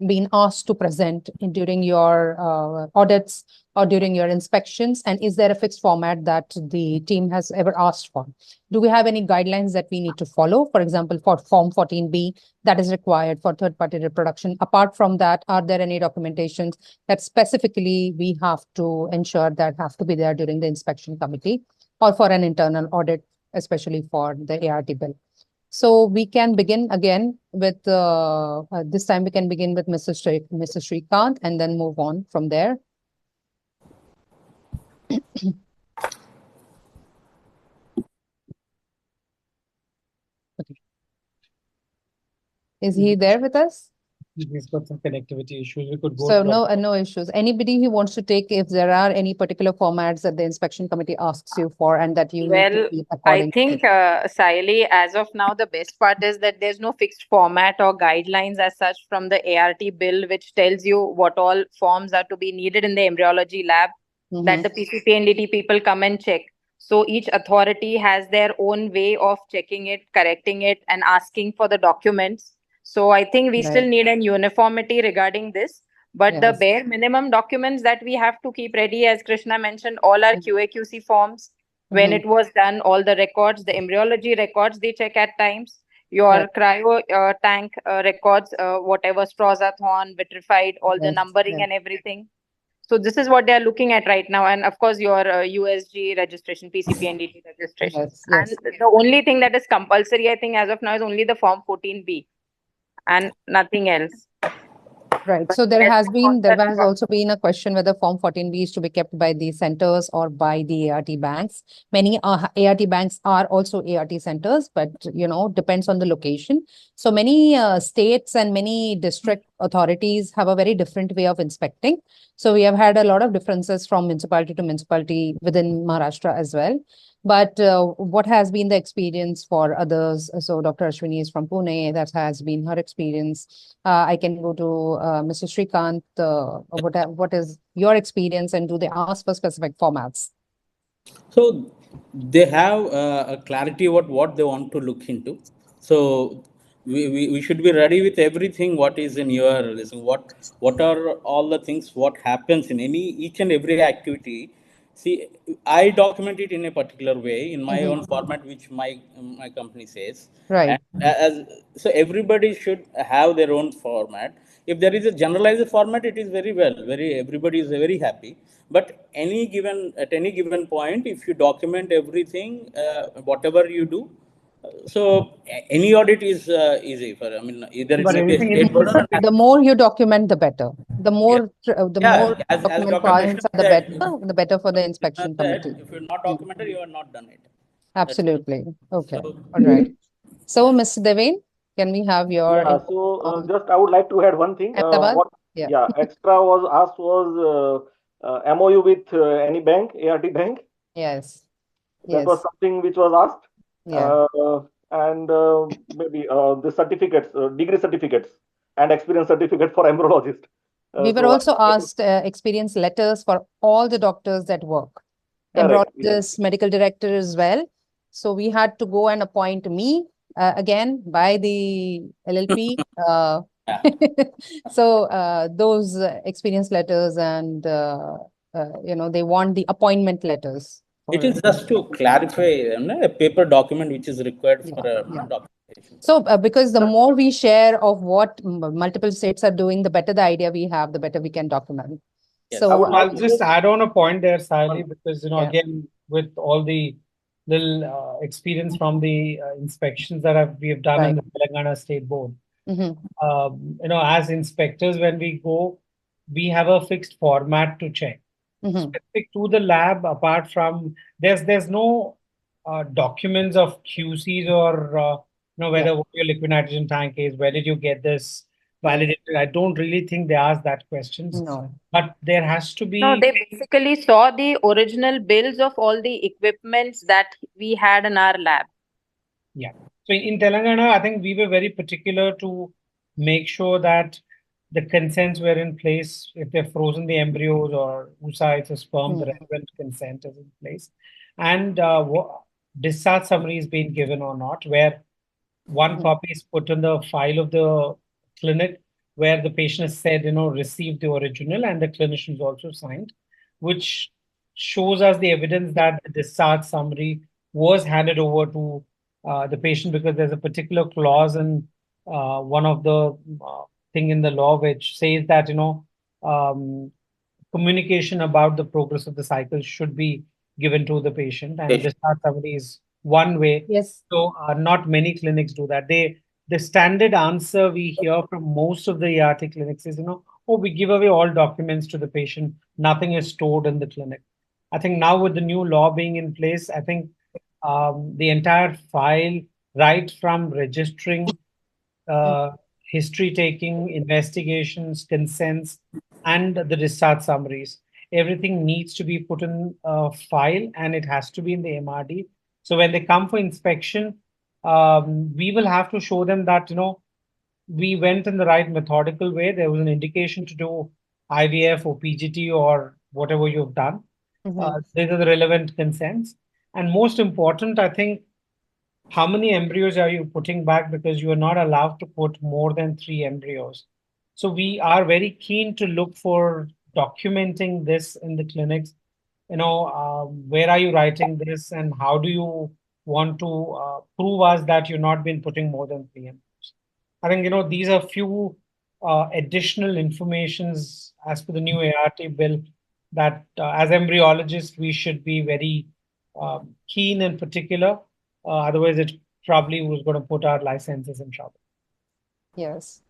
been asked to present during your audits or during your inspections? And is there a fixed format that the team has ever asked for? Do we have any guidelines that we need to follow? For example, for Form 14B that is required for third-party reproduction. Apart from that, are there any documentations that specifically we have to ensure that have to be there during the inspection committee or for an internal audit, especially for the ART bill? So we can begin again with, this time we can begin with Mr. Srikanth and then move on from there. Okay. Is he there with us? He's got some connectivity issues. We could go. So no issues. Anybody who wants to take, if there are any particular formats that the inspection committee asks you for and that you need to keep I according think, Saili, as of now, the best part is that there's no fixed format or guidelines as such from the ART bill, which tells you what all forms are to be needed in the embryology lab that the PCP and DT people come and check. So each authority has their own way of checking it, correcting it, and asking for the documents. So I think we still need an uniformity regarding this. But the bare minimum documents that we have to keep ready, as Krishna mentioned, all our QA/QC forms. When it was done, all the records, the embryology records, they check at times. Your cryo tank records, whatever straws are thawed, vitrified, all the numbering and everything. So this is what they are looking at right now. And of course, your USG registration, PCP and DT registration. And the only thing that is compulsory, I think, as of now is only the Form 14B and nothing else. Right. So there has also been a question whether Form 14B is to be kept by the centers or by the ART banks. Many ART banks are also ART centers, but depends on the location. So many states and many district authorities have a very different way of inspecting. So we have had a lot of differences from municipality to municipality within Maharashtra as well. But what has been the experience for others? So Dr. Ashwini is from Pune. That has been her experience. I can go to Mr. Srikanth. What is your experience, and do they ask for specific formats? So they have a clarity about what they want to look into. So we should be ready with everything. What is in your listen? What are all the things? What happens in each and every activity? See, I document it in a particular way in my own format, which my company says. Right. And so everybody should have their own format. If there is a generalized format, it is very well. Everybody is very happy. But at any given point, if you document everything, whatever you do, so any audit is easy for. I mean, either it's a state board or the more you document, the better. The more document points are the better for the inspection committee. If you're not documented, you are not done it. Absolutely. Okay. All right. So, Mr. Devin, can we have your? So just I would like to add one thing. Extra was asked was MOU with any bank, ART bank. Yes. That was something which was asked. Yeah. And maybe the certificates, degree certificates and experience certificate for embryologist. We were also asked experience letters for all the doctors that work. Embryologists, medical director as well. So we had to go and appoint me again by the LLP. So those experience letters and, they want the appointment letters. It is just to clarify a paper document which is required for documentation. So because the more we share of what multiple states are doing, the better the idea we have, the better we can document. Yes. So I'll just add on a point there, Sally, because again, with all the little experience from the inspections that we have done in the Telangana State Board. As inspectors, when we go, we have a fixed format to check. Specific to the lab, apart from there's no documents of QCs or whether what your liquid nitrogen tank is, where did you get this validated. I don't really think they ask that questions. No. But there has to be. No, they basically saw the original bills of all the equipments that we had in our lab. Yeah. So in Telangana, I think we were very particular to make sure that the consents were in place. If they've frozen the embryos or oocytes or sperm, the relevant consent is in place. And discharge summary is being given or not, where one copy is put in the file of the clinic where the patient has said, received the original, and the clinician is also signed, which shows us the evidence that the discharge summary was handed over to the patient, because there's a particular clause in one of the thing in the law which says that communication about the progress of the cycle should be given to the patient, and discharge summary is one way. Yes. So not many clinics do that. The standard answer we hear from most of the ERT clinics is, we give away all documents to the patient. Nothing is stored in the clinic. I think now with the new law being in place, I think the entire file, right from registering, history taking, investigations, consents, and the discharge summaries, everything needs to be put in a file, and it has to be in the MRD. So when they come for inspection, we will have to show them that, we went in the right methodical way. There was an indication to do IVF or PGT or whatever you've done. These are the relevant consents. And most important, I think, how many embryos are you putting back? Because you are not allowed to put more than 3 embryos. So we are very keen to look for documenting this in the clinics. Where are you writing this, and how do you want to prove us that you've not been putting more than 3 embryos? I think, these are few additional informations as per the new ART bill that as embryologists, we should be very keen and particular. Otherwise, it probably was going to put our licenses in trouble. Yes.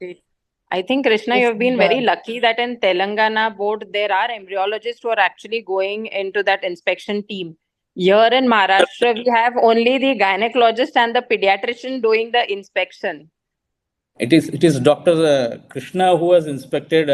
I think, Krishna, Yes, you've been very lucky that in Telangana board, there are embryologists who are actually going into that inspection team. Here in Maharashtra, we have only the gynecologist and the pediatrician doing the inspection. It is Dr. Krishna who has inspected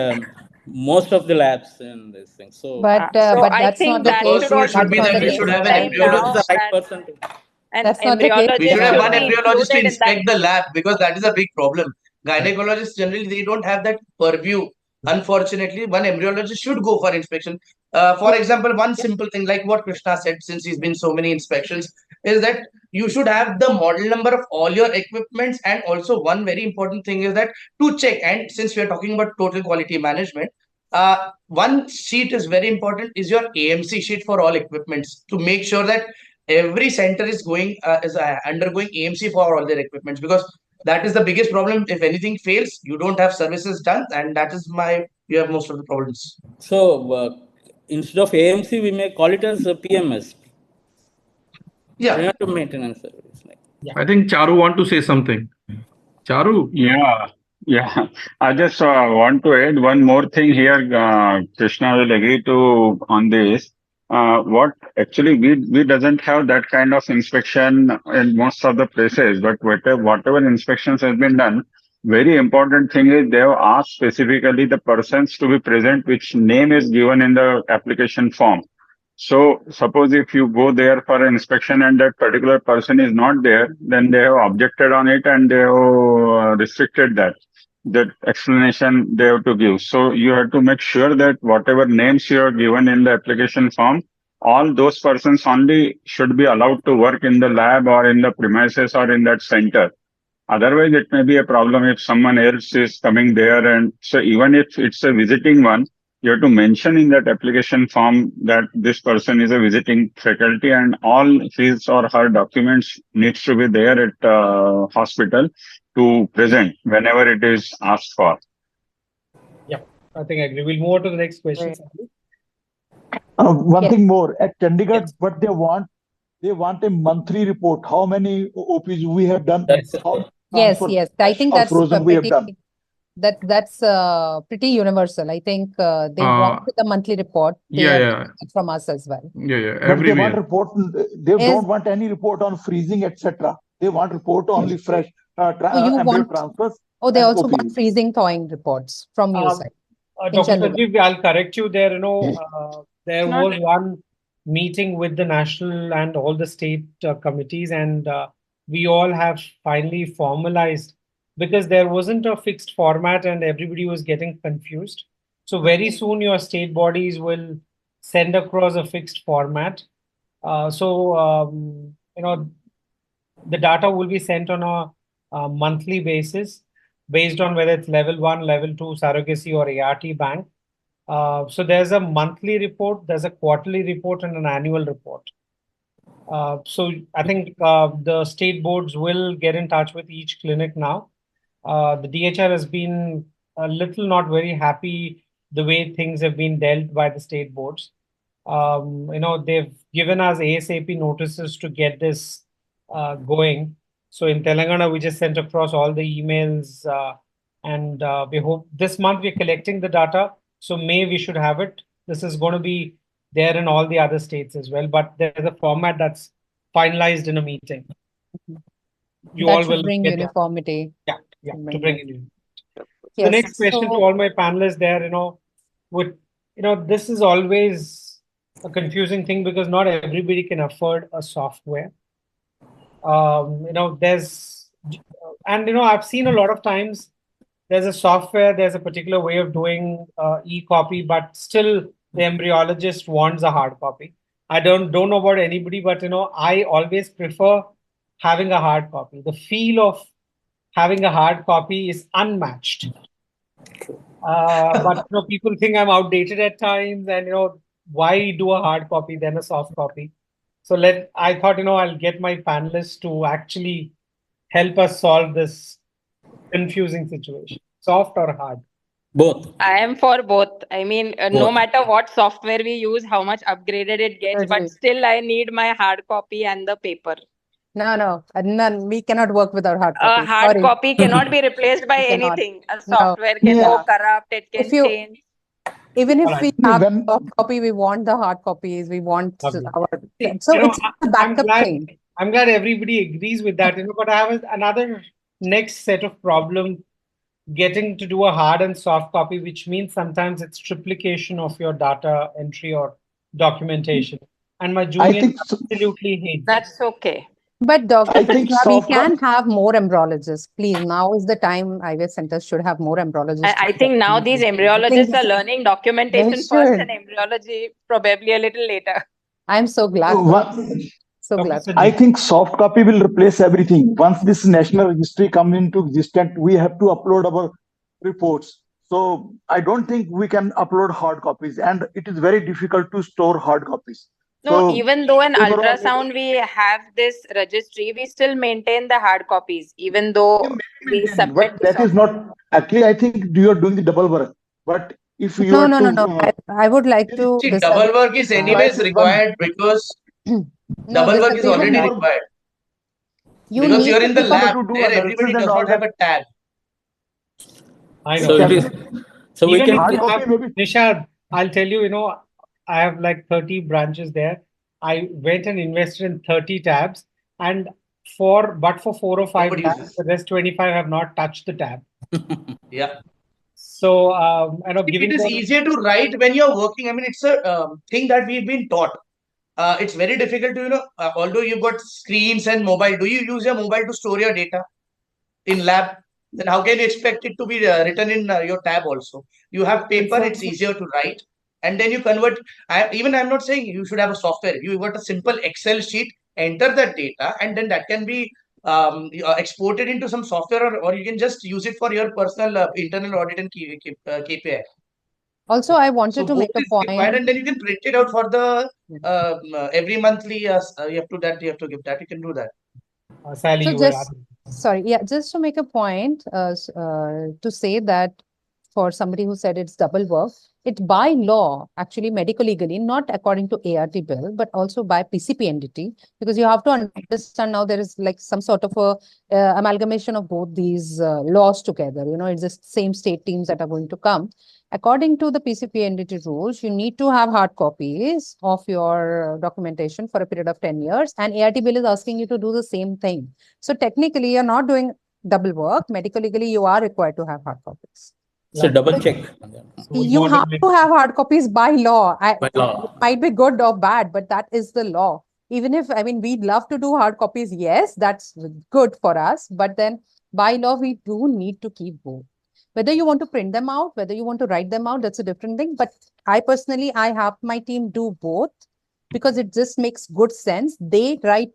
most of the labs in this thing. So, but I that's think not the that case. should also should be that we be should have an time now embryologist. that an That's not the case. We should embryologist have should one be embryologist to included in that. inspect the lab, because that is a big problem. Gynecologists generally they don't have that purview. Unfortunately, one embryologist should go for inspection. For example, one simple thing like what Krishna said, since he's been so many inspections, is that you should have the model number of all your equipments, and also one very important thing is that to check. And since we are talking about total quality management, one sheet is very important, is your AMC sheet for all equipments, to make sure that every center is going undergoing AMC for all their equipments, because that is the biggest problem. If anything fails, you don't have services done, and that is you have most of the problems. So instead of AMC, we may call it as a PMS. Yeah. Preventive maintenance service. I think Charu want to say something. Charu? Yeah. I just want to add one more thing here. Krishna will agree to on this. What actually we doesn't have that kind of inspection in most of the places, but whatever inspections has been done, very important thing is they have asked specifically the persons to be present, which name is given in the application form. So suppose if you go there for an inspection and that particular person is not there, then they have objected on it and they have restricted that explanation they have to give. So you have to make sure that whatever names you are given in the application form, all those persons only should be allowed to work in the lab or in the premises or in that center. Otherwise, it may be a problem if someone else is coming there. And so even if it's a visiting one, you have to mention in that application form that this person is a visiting faculty and all his or her documents needs to be there at hospital to present whenever it is asked for. Yeah, I think I agree. We'll move on to the next question. One thing more at Chandigarh, what they want They want a monthly report. How many OPs we have done? How Yes, transfer yes. I think or that's frozen we have done. that's pretty universal. I think they want the monthly report. They Yeah, are yeah. getting it from us as well. Yeah, yeah. But they want Everywhere. report. They don't want any report on freezing, etc. They want report only fresh you embryo want- transfers. Oh, they and also want OPs. freezing thawing reports from your side. in Dr. general. Sanjeev, I'll correct you there. There not- was one meeting with the national and all the state committees, and we all have finally formalized because there wasn't a fixed format and everybody was getting confused. So very soon your state bodies will send across a fixed format. The data will be sent on a monthly basis based on whether it's level 1, level 2 surrogacy or ART bank. So there's a monthly report, there's a quarterly report, and an annual report. So I think the state boards will get in touch with each clinic now. The DHR has been a little not very happy the way things have been dealt by the state boards. They've given us ASAP notices to get this going. So in Telangana, we just sent across all the emails, and we hope this month we're collecting the data. So May we should have it. This is going to be there in all the other states as well, but there's a format that's finalized in a meeting. You That all should will bring get that. uniformity. Yeah, to bring it in. The Yes, next question to so- all my panelists there, this is always a confusing thing because not everybody can afford a software. I've seen a lot of times there's a software, there's a particular way of doing e-copy, but still the embryologist wants a hard copy. I don't know about anybody, but I always prefer having a hard copy. The feel of having a hard copy is unmatched. But people think I'm outdated at times, and why do a hard copy then a soft copy? So I thought I'll get my panelists to actually help us solve this confusing situation. Soft or hard? Both. I am for both. I mean, no Both. matter what software we use, how much upgraded it gets, Totally. but still I need my hard copy and the paper. No, none. We cannot work without hard A copy. hard Sorry. copy cannot be replaced by We cannot. anything. A No. software can Yeah. go corrupt, it can If you- change. Even if we have When- soft copy, we want the hard copies. We want Lovely. our. See, So it's a backup thing. I'm glad everybody agrees with that, but I have another next set of problem getting to do a hard and soft copy, which means sometimes it's triplication of your data entry or documentation. And my juniors think so- absolutely hate that. That's okay. But Dr. I think Krishna, we soft can have more embryologists. Please, now is the time IVF centers should have more embryologists. I think now these embryologists are learning documentation They first should. and embryology probably a little later. I'm so glad. So glad. I think soft copy will replace everything. Once this national registry comes into existence, we have to upload our reports. So I don't think we can upload hard copies, and it is very difficult to store hard copies. No, So even though in overall- ultrasound we have this registry, we still maintain the hard copies, even though we submit But the that is not actually. I think you are doing the double work. But if you No, are no, to, no, no. I would like to. See, double work is anyways required because double work is already required. Because need you're in the to- lab, to do there analysis everybody and does all not have a tag. I know. So it is. So we Even can. if you Hard have, copy maybe- Nishad, I'll tell you, I have like 30 branches there. I went and invested in 30 tabs, and for 4 or 5 Nobody tabs, uses. the rest 25 have not touched the tab. Yeah. So, giving It is them- easier to write when you're working. I mean, it's a thing that we've been taught. It's very difficult to, although you've got screens and mobile, do you use your mobile to store your data in lab? Then how can you expect it to be written in your tab also? You have paper, it's easier to write. And then you convert. I'm not saying you should have a software. You got a simple Excel sheet, enter that data, and then that can be exported into some software, or you can just use it for your personal internal audit and KPI. Also, I wanted to make a both is required, point. and then you can print it out for the every monthly. You have to give that. You can do that. Sally, So you were just, sorry, just to make a point, to say that for somebody who said it's double work, it by law, actually medico-legally, not according to ART bill, but also by PCPNDT, because you have to understand now there is like some sort of a amalgamation of both these laws together. You know, it's the same state teams that are going to come. According to the PCPNDT rules, you need to have hard copies of your documentation for a period of 10 years, and ART bill is asking you to do the same thing. So technically, you're not doing double work. Medico-legally, you are required to have hard copies. So double check. You have to have hard copies by law. By law. It might be good or bad, but that is the law. Even if, I mean, we'd love to do hard copies. Yes, that's good for us. But then by law, we do need to keep both. Whether you want to print them out, whether you want to write them out, that's a different thing. But I personally, I have my team do both because it just makes good sense. They write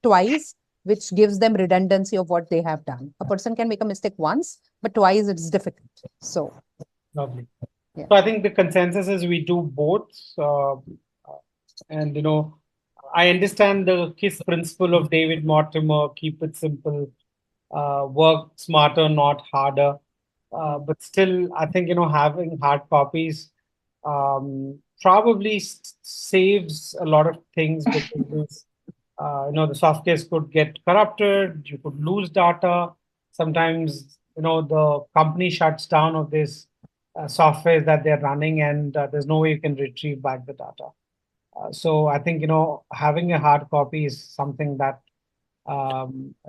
twice, which gives them redundancy of what they have done. A person can make a mistake once, but twice it's difficult. So. Lovely. Yeah. So I think the consensus is we do both. And, you know, I understand the KISS principle of David Mortimer, keep it simple, work smarter, not harder. But still, I think, you know, having hard copies probably saves a lot of things because you know, the softwares could get corrupted, you could lose data. Sometimes, you know, the company shuts down of this software that they're running and there's no way you can retrieve back the data. So I think, you know, having a hard copy is something that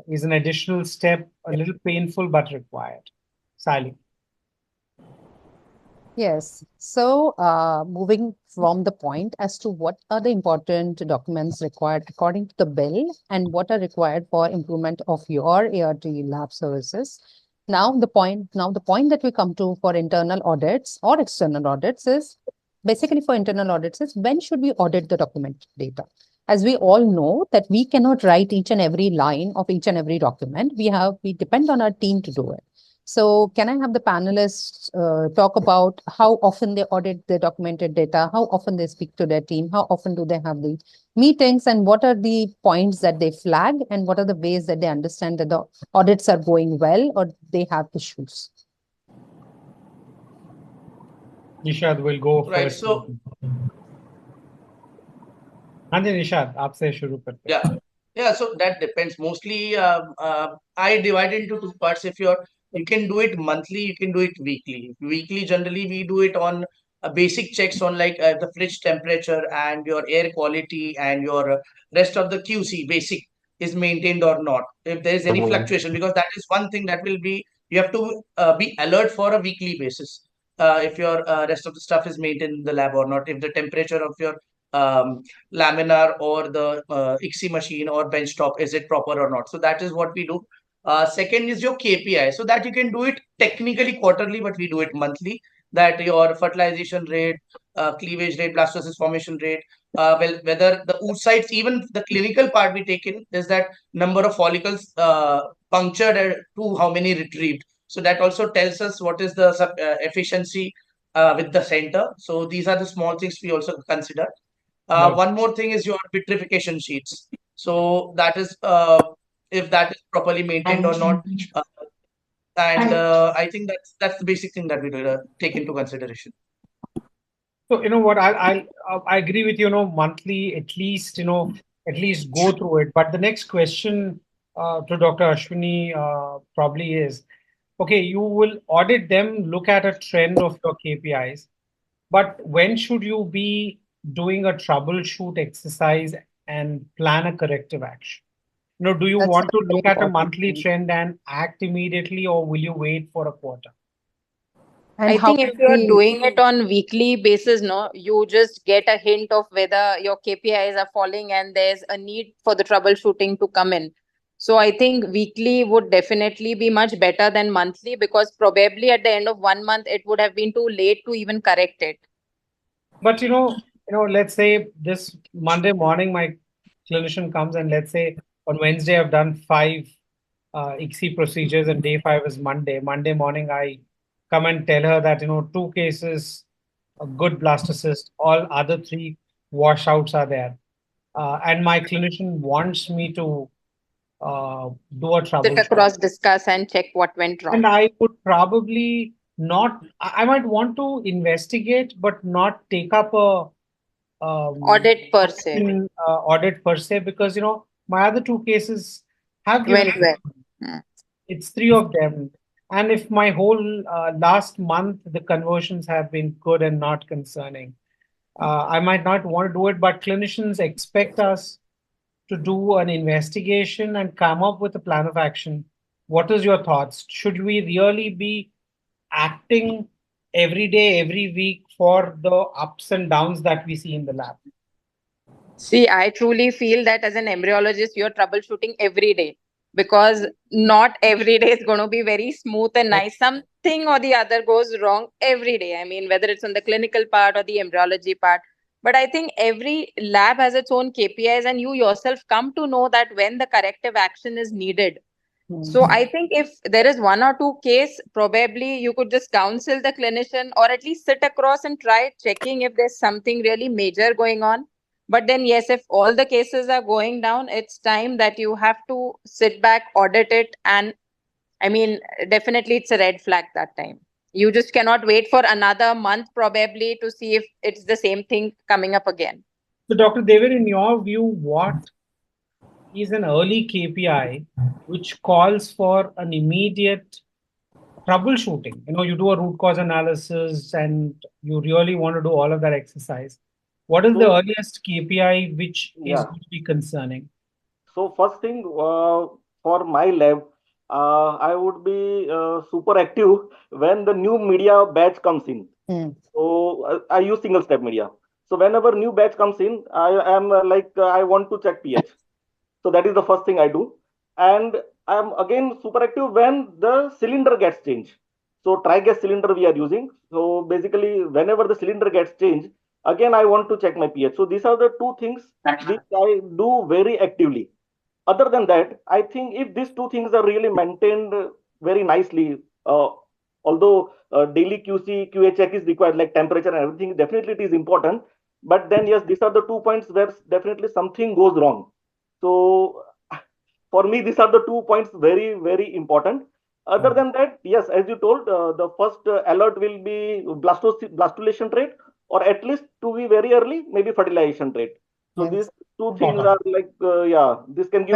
is an additional step, a little painful, but required. Sally. Yes. So moving from the point as to what are the important documents required according to the bill and what are required for improvement of your ART lab services. Now the point that we come to for internal audits or external audits is basically for internal audits is when should we audit the document data? As we all know that we cannot write each and every line of each and every document. We depend on our team to do it. So can I have the panelists talk about how often they audit their documented data, how often they speak to their team, how often do they have the meetings, and what are the points that they flag, and what are the ways that they understand that the audits are going well or they have issues? Nishad will go Right. first. So, Nishad, आपसे शुरू करते हैं. yeah. Yeah, so that depends. Mostly, I divide into two parts. If you can do it monthly, you can do it weekly. Weekly, generally, we do it on basic checks on like the fridge temperature and your air quality and your rest of the QC basic is maintained or not. If there is any fluctuation, because that is one thing that will be, you have to be alert for a weekly basis. If your rest of the stuff is maintained in the lab or not, if the temperature of your laminar or the ICSI machine or benchtop, is it proper or not? So that is what we do. Second is your KPI. So that you can do it technically quarterly, but we do it monthly. That your fertilization rate, cleavage rate, blastocyst formation rate, whether the oocytes, even the clinical part we take in is that number of follicles punctured to how many retrieved. So that also tells us what is the efficiency with the center. So these are the small things we also consider. One more thing is your vitrification sheets. So that is if that is properly maintained or not. I think that's the basic thing that we do take into consideration. So you know what, I agree with you. You know, monthly at least, you know, at least go through it. But the next question to Dr. Ashwini probably is, okay, you will audit them, look at a trend of your KPIs, but when should you be doing a troubleshoot exercise and plan a corrective action? You know, do you want to look at a monthly trend and act immediately, or will you wait for a quarter? And I think if you're doing it on weekly basis, no, you just get a hint of whether your KPIs are falling and there's a need for the troubleshooting to come in. So I think weekly would definitely be much better than monthly, because probably at the end of 1 month, it would have been too late to even correct it. But you know, let's say this Monday morning, my clinician comes and let's say on Wednesday, I've done 5 ICSI procedures and day 5 is Monday. Monday morning, I come and tell her that, you know, 2 cases, a good blastocyst, all other 3 washouts are there. And my clinician wants me to do a troubleshoot. Sit across, discuss and check what went wrong. And I would probably I might want to investigate, but not take up a Audit per se. audit per se, because my other two cases have given. Went well. It's three of them, and if my whole last month the conversions have been good and not concerning, I might not want to do it. But clinicians expect us to do an investigation and come up with a plan of action. What is your thoughts? Should we really be acting every day, every week for the ups and downs that we see in the lab? See, I truly feel that as an embryologist, you're troubleshooting every day, because not every day is going to be very smooth and nice. Something or the other goes wrong every day. I mean, whether it's on the clinical part or the embryology part. But I think every lab has its own KPIs, and you yourself come to know that when the corrective action is needed. So I think if there is one or two case, probably you could just counsel the clinician, or at least sit across and try checking if there's something really major going on. But then, yes, if all the cases are going down, it's time that you have to sit back, audit it. And I mean, definitely it's a red flag that time. You just cannot wait for another month probably to see if it's the same thing coming up again. So, Dr. Devan, in your view, what is an early KPI which calls for an immediate troubleshooting? You do a root cause analysis and you really want to do all of that exercise. What is the earliest KPI which is going to be concerning? So first thing, for my lab, I would be super active when the new media batch comes in. So I use single step media. So whenever new batch comes in, I am I want to check pH. So that is the first thing I do. And I am again super active when the cylinder gets changed. So tri-gas cylinder we are using. So basically, whenever the cylinder gets changed, again I want to check my pH. So these are the two things which I do very actively. Other than that, I think if these two things are really maintained very nicely, although daily QC, QA check is required, like temperature and everything, definitely it is important. But then, yes, these are the 2 points where definitely something goes wrong. So for me, these are the 2 points very, very important. Other than that, yes, as you told, the first alert will be blastulation rate, or at least to be very early, maybe fertilization rate. So these two things are this can give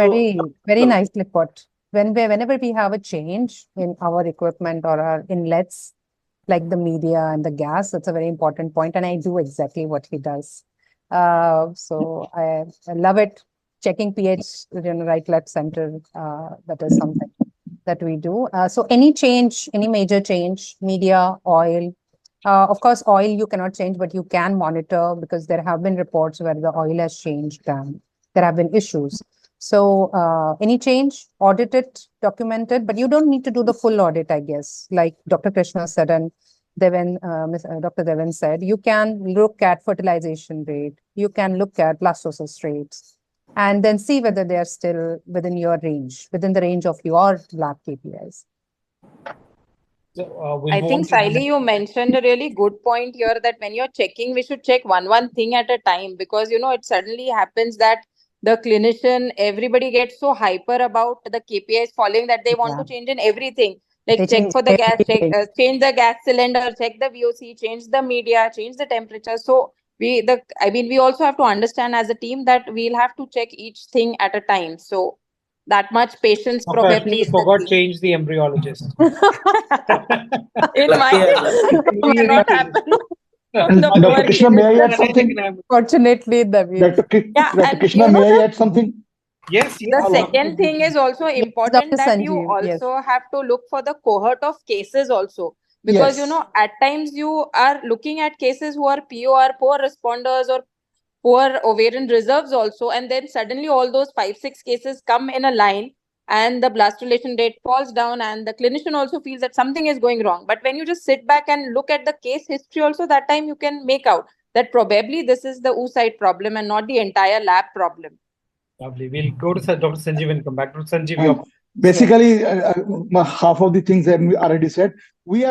very nicely put. Whenever we have a change in our equipment or our inlets, like the media and the gas, that's a very important point, and I do exactly what he does. So I love it. Checking pH, right, left, center. That is something that we do. So any change, any major change, media, oil. Of course, oil you cannot change, but you can monitor, because there have been reports where the oil has changed and there have been issues. So any change, audit it, document it, but you don't need to do the full audit, I guess. Like Dr. Krishna said and Dr. Devan said, you can look at fertilization rate, you can look at blastocyst rates, and then see whether they are still within your range, within the range of your lab KPIs. So, I think, Saili, you mentioned a really good point here, that when you're checking, we should check one thing at a time, because, it suddenly happens that the clinician, everybody gets so hyper about the KPIs following that they want to change in everything. Like They check change for the gas, everything. change the gas cylinder, check the VOC, change the media, change the temperature. So we also have to understand as a team that we'll have to check each thing at a time. So that much patience probably is the forgot key. change the embryologist. In my case, may not happen. Dr. Krishna, may I add something? Fortunately, Dr. and Krishna, may I add something? Yes. The second thing is also important, Dr. that you Sanjeev, yes. also have to look for the cohort of cases also. Because, Yes. at times you are looking at cases who are POR, poor responders, or poor ovarian reserves also. And then suddenly all those 5-6 cases come in a line, and the blastulation rate falls down, and the clinician also feels that something is going wrong. But when you just sit back and look at the case history also, that time you can make out that probably this is the oocyte problem and not the entire lab problem. Lovely. We'll go to Dr. Sanjeev and come back. Dr. Sanjeev, basically, half of the things that we already said. We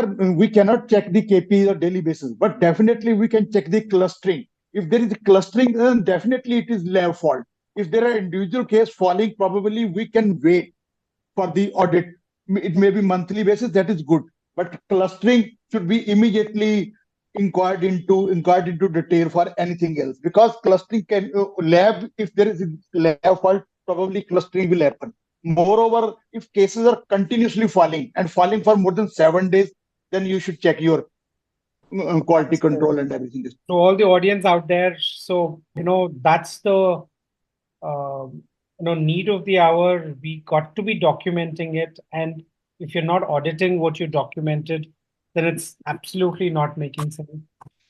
cannot check the KPIs on daily basis, but definitely we can check the clustering. If there is a clustering, then definitely it is lab fault. If there are individual case falling, probably we can wait for the audit. It may be monthly basis, that is good. but clustering should be immediately inquired into detail for anything else, because clustering can lab, if there is a lab fault, probably clustering will happen. Moreover, if cases are continuously falling and falling for more than 7 days, then you should check your quality control and everything. To all the audience out there, so that's the need of the hour. We got to be documenting it, and if you're not auditing what you documented, then it's absolutely not making sense.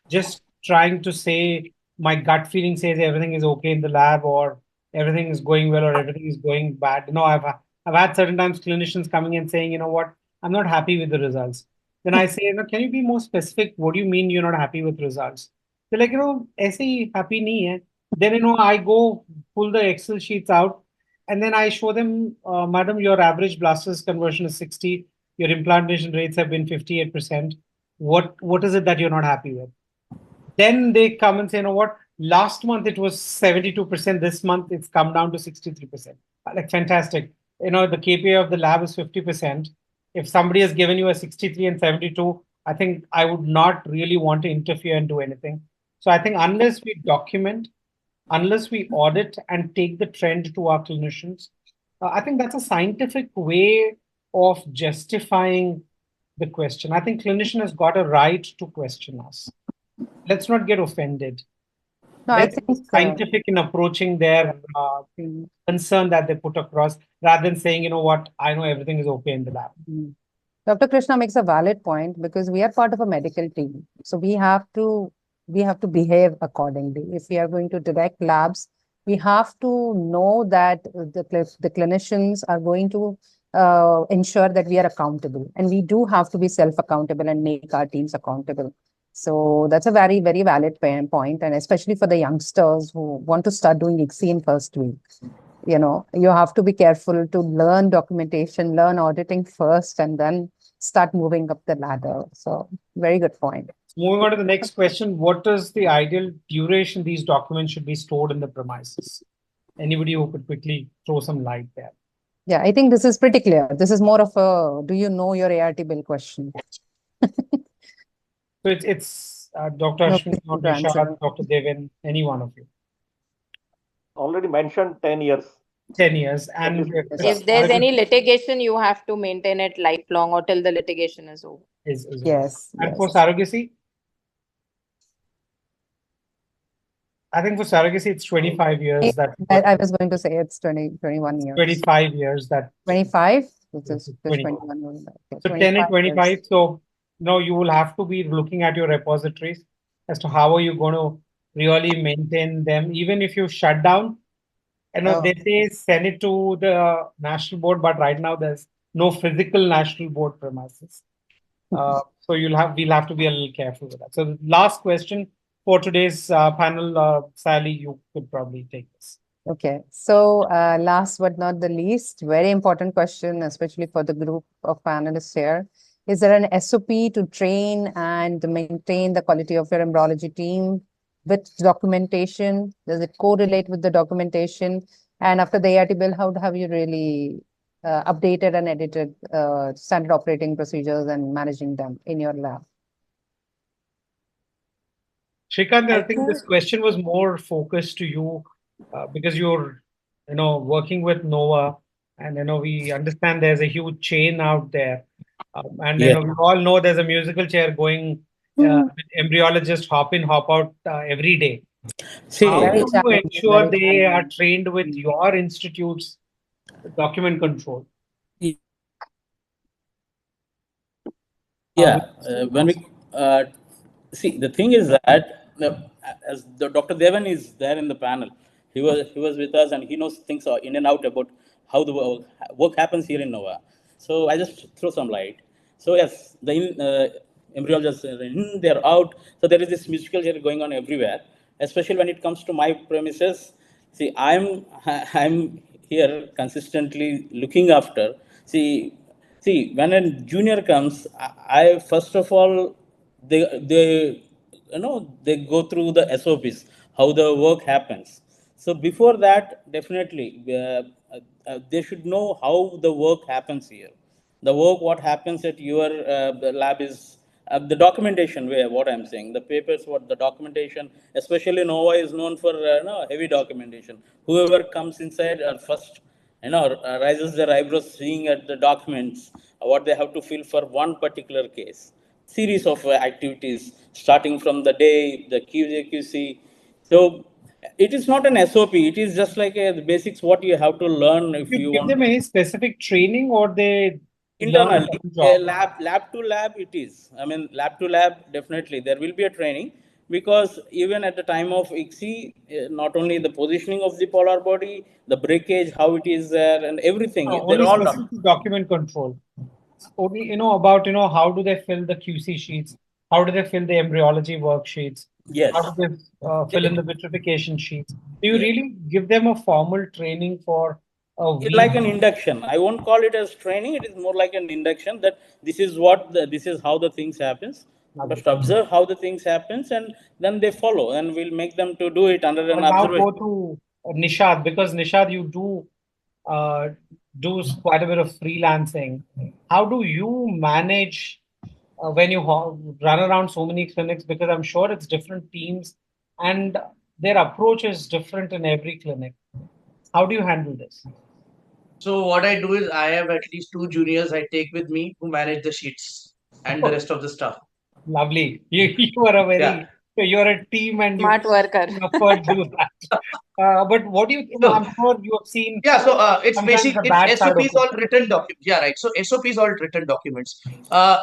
Just trying to say my gut feeling says everything is okay in the lab, or everything is going well, or everything is going bad. I've had certain times clinicians coming and saying, you know what, I'm not happy with the results. Then I say, can you be more specific? What do you mean you're not happy with results? They're like, ऐसे ही happy नहीं है. Then I go pull the Excel sheets out, and then I show them, madam, your average blasters conversion is 60. Your implantation rates have been 58%. What is it that you're not happy with? Then they come and say, what? Last month it was 72%. This month it's come down to 63%. Like, fantastic. The KPI of the lab is 50%. If somebody has given you a 63 and 72, I think I would not really want to interfere and do anything. So I think unless we document, unless we audit and take the trend to our clinicians, I think that's a scientific way of justifying the question. I think clinician has got a right to question us. Let's not get offended. No, Let's I be think scientific in approaching their concern that they put across, rather than saying, what, I know everything is okay in the lab. Dr. Krishna makes a valid point, because we are part of a medical team. So we have to behave accordingly. If we are going to direct labs, we have to know that the clinicians are going to ensure that we are accountable, and we do have to be self-accountable and make our teams accountable. So that's a very, very valid point, and especially for the youngsters who want to start doing ICSI in first week. You have to be careful to learn documentation, learn auditing first, and then start moving up the ladder. So very good point. Moving on to the next question, what is the ideal duration these documents should be stored in the premises? Anybody who could quickly throw some light there? Yeah, I think this is pretty clear. This is more of a, do you know your ART bill question? So it's Dr. Ashwin, Nishad, Dr. Devin, any one of you. Already mentioned 10 years. 10 years. And if there's any litigation, you have to maintain it lifelong or till the litigation is over. Yes. And for surrogacy? I think for surrogacy, it's 25 years. I was going to say it's 21 years. 25 years. 25? Which is 21 years. Okay, so 10 and 25. Years. So, you will have to be looking at your repositories as to how are you going to really maintain them. Even if you shut down, they say send it to the national board, but right now there's no physical national board premises. So we'll have to be a little careful with that. So the last question for today's panel, Sally, you could probably take this. Okay. So last but not the least, very important question, especially for the group of panelists here. Is there an SOP to train and maintain the quality of your embryology team with documentation? Does it correlate with the documentation? And after the ART bill, how have you really updated and edited standard operating procedures and managing them in your lab? Shrikant, I think this question was more focused to you because you're, working with NOVA, and we understand there's a huge chain out there, and we all know there's a musical chair going. Embryologists hop in, hop out every day. How do you ensure they are trained with your institute's document control? Yeah, when we see, the thing is that as the Dr. Devan is there in the panel, he was with us, and he knows things in and out about how the work happens here in NOVA. So I just throw some light. So yes, the embryologists are in, they're out. So there is this musical chair going on everywhere, especially when it comes to my premises. See, I'm here consistently looking after. See, when a junior comes, I first of all, they go through the SOPs, how the work happens. So before that, definitely they should know how the work happens here. The work what happens at your the lab is the documentation where what I'm saying, the papers, what the documentation, especially Nova is known for heavy documentation. Whoever comes inside first, raises their eyebrows seeing at the documents, what they have to fill for one particular case. Series of activities starting from the day, the QC. So it is not an SOP. It is just like the basics what you have to learn if You you give want. them any specific training, or they learn Internally, on the job? lab to lab it is. I mean, lab to lab, definitely there will be a training, because even at the time of ICSI, not only the positioning of the polar body, the breakage, how it is there, and everything, they're Only all done. specific to document control. Only about how do they fill the QC sheets? How do they fill the embryology worksheets? Yes. How do they fill in the vitrification sheets? Do you Yes. really give them a formal training for a It's week? like an induction. I won't call it as training. It is more like an induction, that this is what this is how the things happens. Just observe how the things happens, and then they follow, and we'll make them to do it under an But now observation. go to Nishad, because Nishad, you do quite a bit of freelancing. How do you manage when you run around so many clinics? Because I'm sure it's different teams and their approach is different in every clinic. How do you handle this? So what I do is I have at least 2 juniors I take with me who manage the sheets and the rest of the stuff. Lovely. You are a very you're a team and Smart worker. afford do that. But what do you think? I'm sure you have seen. Yeah, so it's sometimes basic. the bad It's side of SOPs it. all written documents. Yeah, right. So SOPs all written documents.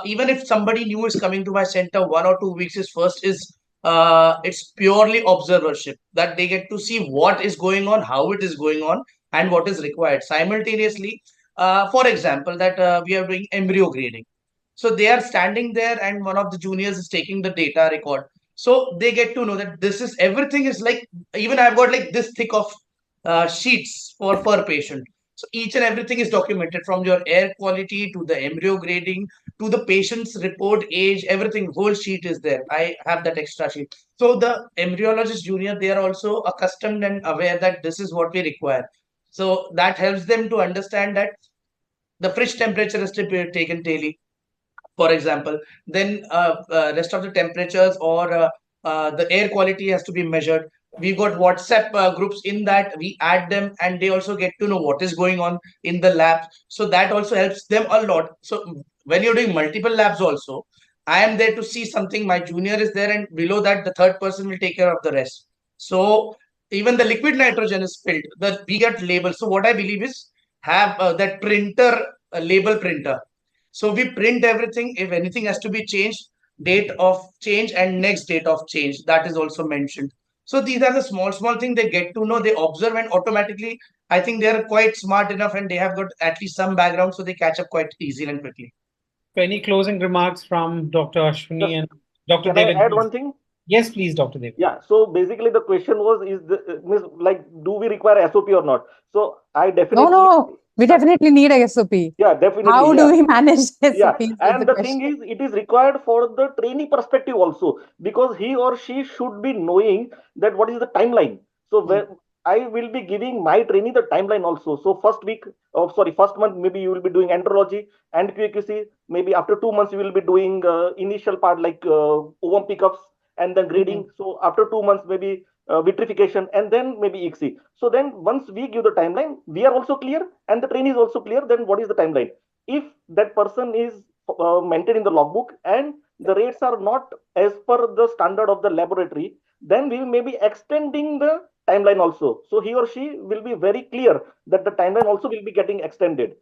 Even if somebody new is coming to my center, 1 or 2 weeks is first is it's purely observership, that they get to see what is going on, how it is going on, and what is required simultaneously. For example, that we are doing embryo grading. So they are standing there, and one of the juniors is taking the data record. So they get to know that this is everything is like, even I've got like this thick of sheets for per patient. So each and everything is documented, from your air quality to the embryo grading to the patient's report, age, everything. Whole sheet is there. I have that extra sheet. So the embryologist junior, they are also accustomed and aware that this is what we require. So that helps them to understand that the fridge temperature is to be taken daily, for example. Then rest of the temperatures, or the air quality has to be measured. We've got WhatsApp groups in that we add them, and they also get to know what is going on in the labs. So that also helps them a lot. So when you're doing multiple labs also, I am there to see something, my junior is there, and below that the third person will take care of the rest. So even the liquid nitrogen is filled, that we get labels. So what I believe is, have that printer, label printer. So we print everything. If anything has to be changed, date of change and next date of change, that is also mentioned. So these are the small things they get to know. They observe, and automatically, I think they are quite smart enough, and they have got at least some background, so they catch up quite easily and quickly. Any closing remarks from Dr. Ashwini and Dr. Can I David? add one thing? Yes, please, Dr. David. Yeah. So basically, the question was, do we require SOP or not? So I definitely. No, we definitely need a SOP. Yeah, definitely. How do we manage SOPs? Yeah, is and the the thing question. is, it is required for the trainee perspective also, because he or she should be knowing that what is the timeline. So where I will be giving my trainee the timeline also. So first month, maybe you will be doing andrology and QAQC. Maybe after 2 months, you will be doing initial part like ovum pickups and then grading. So after 2 months, maybe vitrification, and then maybe ICSI. So then once we give the timeline, we are also clear, and the trainee is also clear. Then what is the timeline? If that person is maintained in the logbook and the rates are not as per the standard of the laboratory, then we may be extending the timeline also. So he or she will be very clear that the timeline also will be getting extended.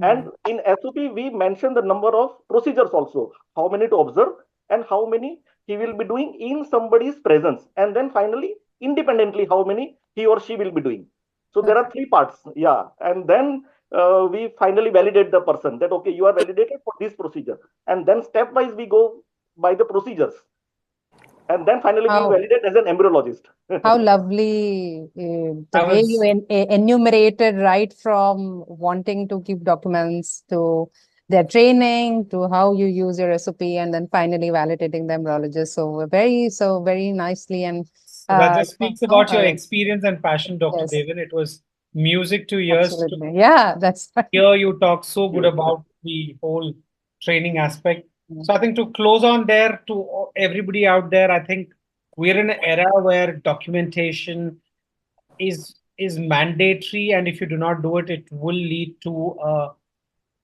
And in SOP, we mention the number of procedures also, how many to observe and how many he will be doing in somebody's presence. And then finally, independently, how many he or she will be doing. So there are 3 parts. Yeah. And then we finally validate the person that, okay, you are validated for this procedure. And then stepwise, we go by the procedures. And then finally, we validate as an embryologist. How lovely the way you enumerated, right from wanting to keep documents to their training to how you use your SOP, and then finally validating the embryologist. So very nicely. And that just speaks about your experience and passion, Dr. Yes. David. It was music to ears. Absolutely. Yeah, that's right. Here you talk so good about the whole training aspect. So I think to close on there, to everybody out there, I think we're in an era where documentation is mandatory, and if you do not do it, it will lead to a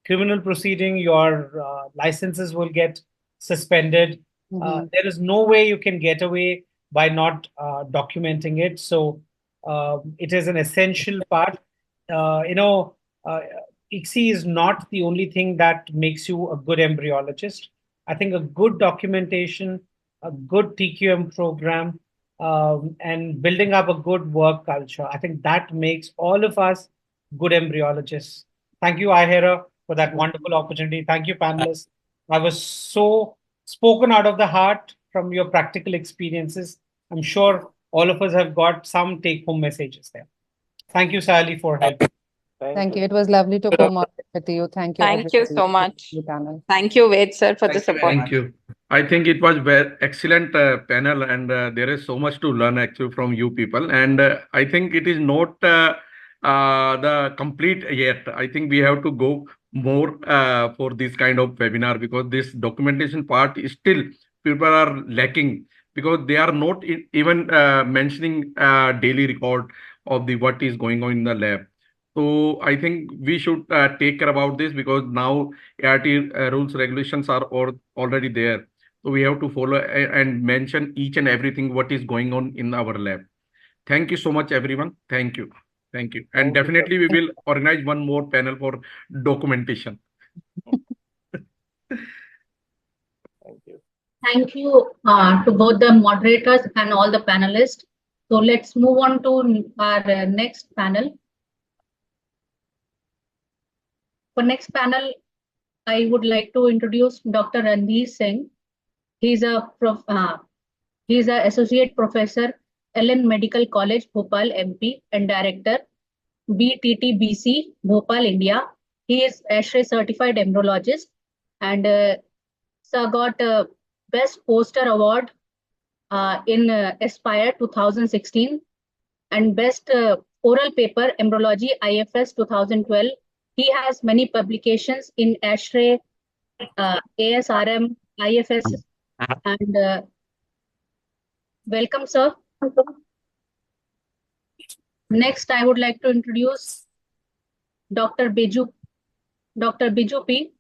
criminal proceeding. Your licenses will get suspended. There is no way you can get away by not documenting it. So it is an essential part. You know, ICSI is not the only thing that makes you a good embryologist. I think a good documentation, a good TQM program, and building up a good work culture, I think that makes all of us good embryologists. Thank you, Ihera, for that wonderful opportunity. Thank you, panelists. I was so spoken out of the heart from your practical experiences. I'm sure all of us have got some take-home messages there. Thank you, Sally, for helping. Thank you. It was lovely to co-moderate with you. Thank you. Thank you everybody. so much. The panel. Thank you, Ved sir, for the Thank you very support. Thank you. I think it was very excellent panel, and there is so much to learn actually from you people. And I think it is not the complete yet. I think we have to go more for this kind of webinar, because this documentation part is still people are lacking, because they are not even mentioning daily record of the what is going on in the lab. So I think we should take care about this, because now ART rules regulations are already there. So we have to follow and mention each and everything what is going on in our lab. Thank you so much, everyone. Thank you. Thank you. And Thank you, definitely we will organize one more panel for documentation. Thank you. Thank you to both the moderators and all the panelists. So let's move on to our next panel. For next panel, I would like to introduce Dr. Ranveer Singh. He's a associate professor, Ellen Medical College, Bhopal, MP, and director, BTTBC, Bhopal, India. He is ASHRAE certified embryologist, and got Best Poster Award in Aspire 2016 and Best Oral Paper Embryology IFS 2012. He has many publications in ASHRAE, ASRM, IFS, and welcome, sir. Next, I would like to introduce Dr. Biju P.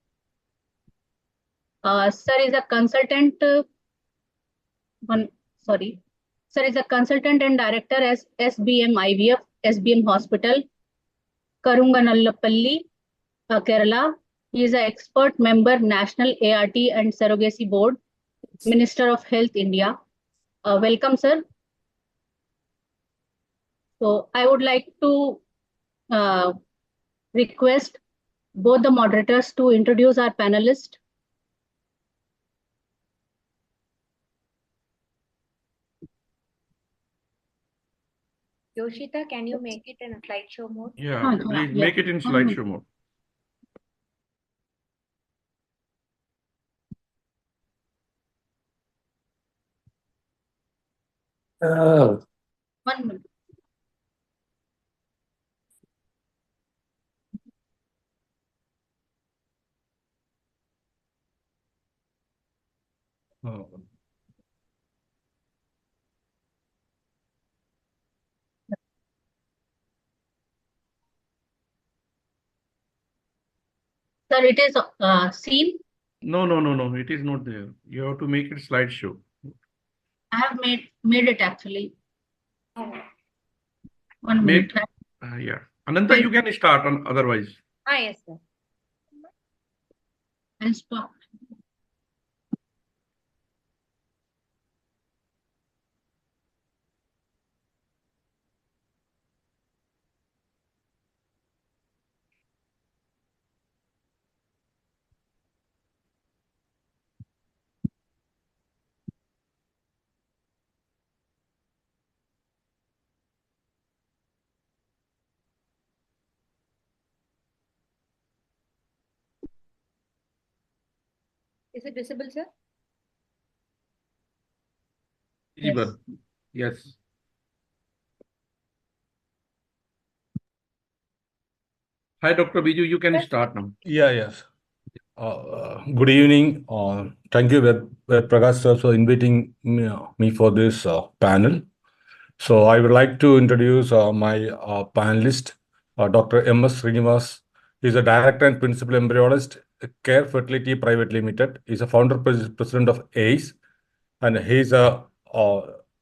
Sir is a consultant. Sir is a consultant and director as SBM IVF, SBM Hospital, Karunganallapalli, Kerala. He is an expert member, National ART and Surrogacy Board, Minister of Health, India. Welcome, sir. So I would like to request both the moderators to introduce our panelists. Yoshita, can you make it in a slideshow mode? Yeah, please make it in slideshow mode. One minute. Oh. Sir, it is seen. No, it is not there. You have to make it slideshow. I have made it actually. 1 minute. Yeah. Ananta, you can start on otherwise. Yes, sir. And stop. Is it visible, sir? Visible. Yes. Hi, Dr. Biju, you can start now. Yes. Good evening. Thank you, Prakash sir, for inviting me for this panel. So I would like to introduce my panelist, Dr. M.S. Srinivas. He's a director and principal embryologist, Care Fertility Private Limited. He's a founder president of ACE, and he's a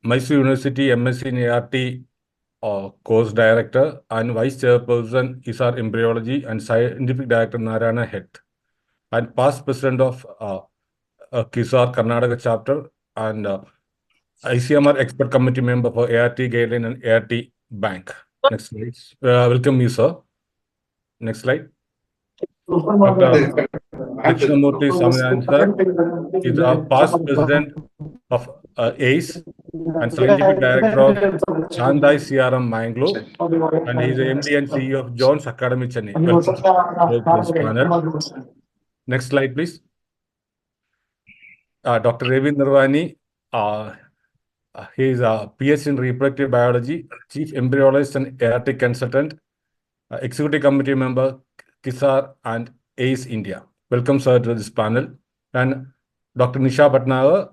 Mysore University MSc in ART course director and vice chairperson is our embryology and scientific director Narayana Health, and past president of KISAR Karnataka chapter and ICMR expert committee member for ART guideline and ART bank. Next slide. Welcome you, sir. Next slide. Dr. Krishnamurthy Swaminathan sir is a past president of ACE and scientific director of Chandai CRM Mangalore, and he is the MD and CEO of Jones Academy Chennai. Welcome to this panel. Next slide, please. Dr. Ravi Nirvani, he is a PhD in reproductive biology, chief embryologist and ART consultant, executive committee member, KISAR and ACE India. Welcome, sir, to this panel. And Dr. Nisha Bhatnagar,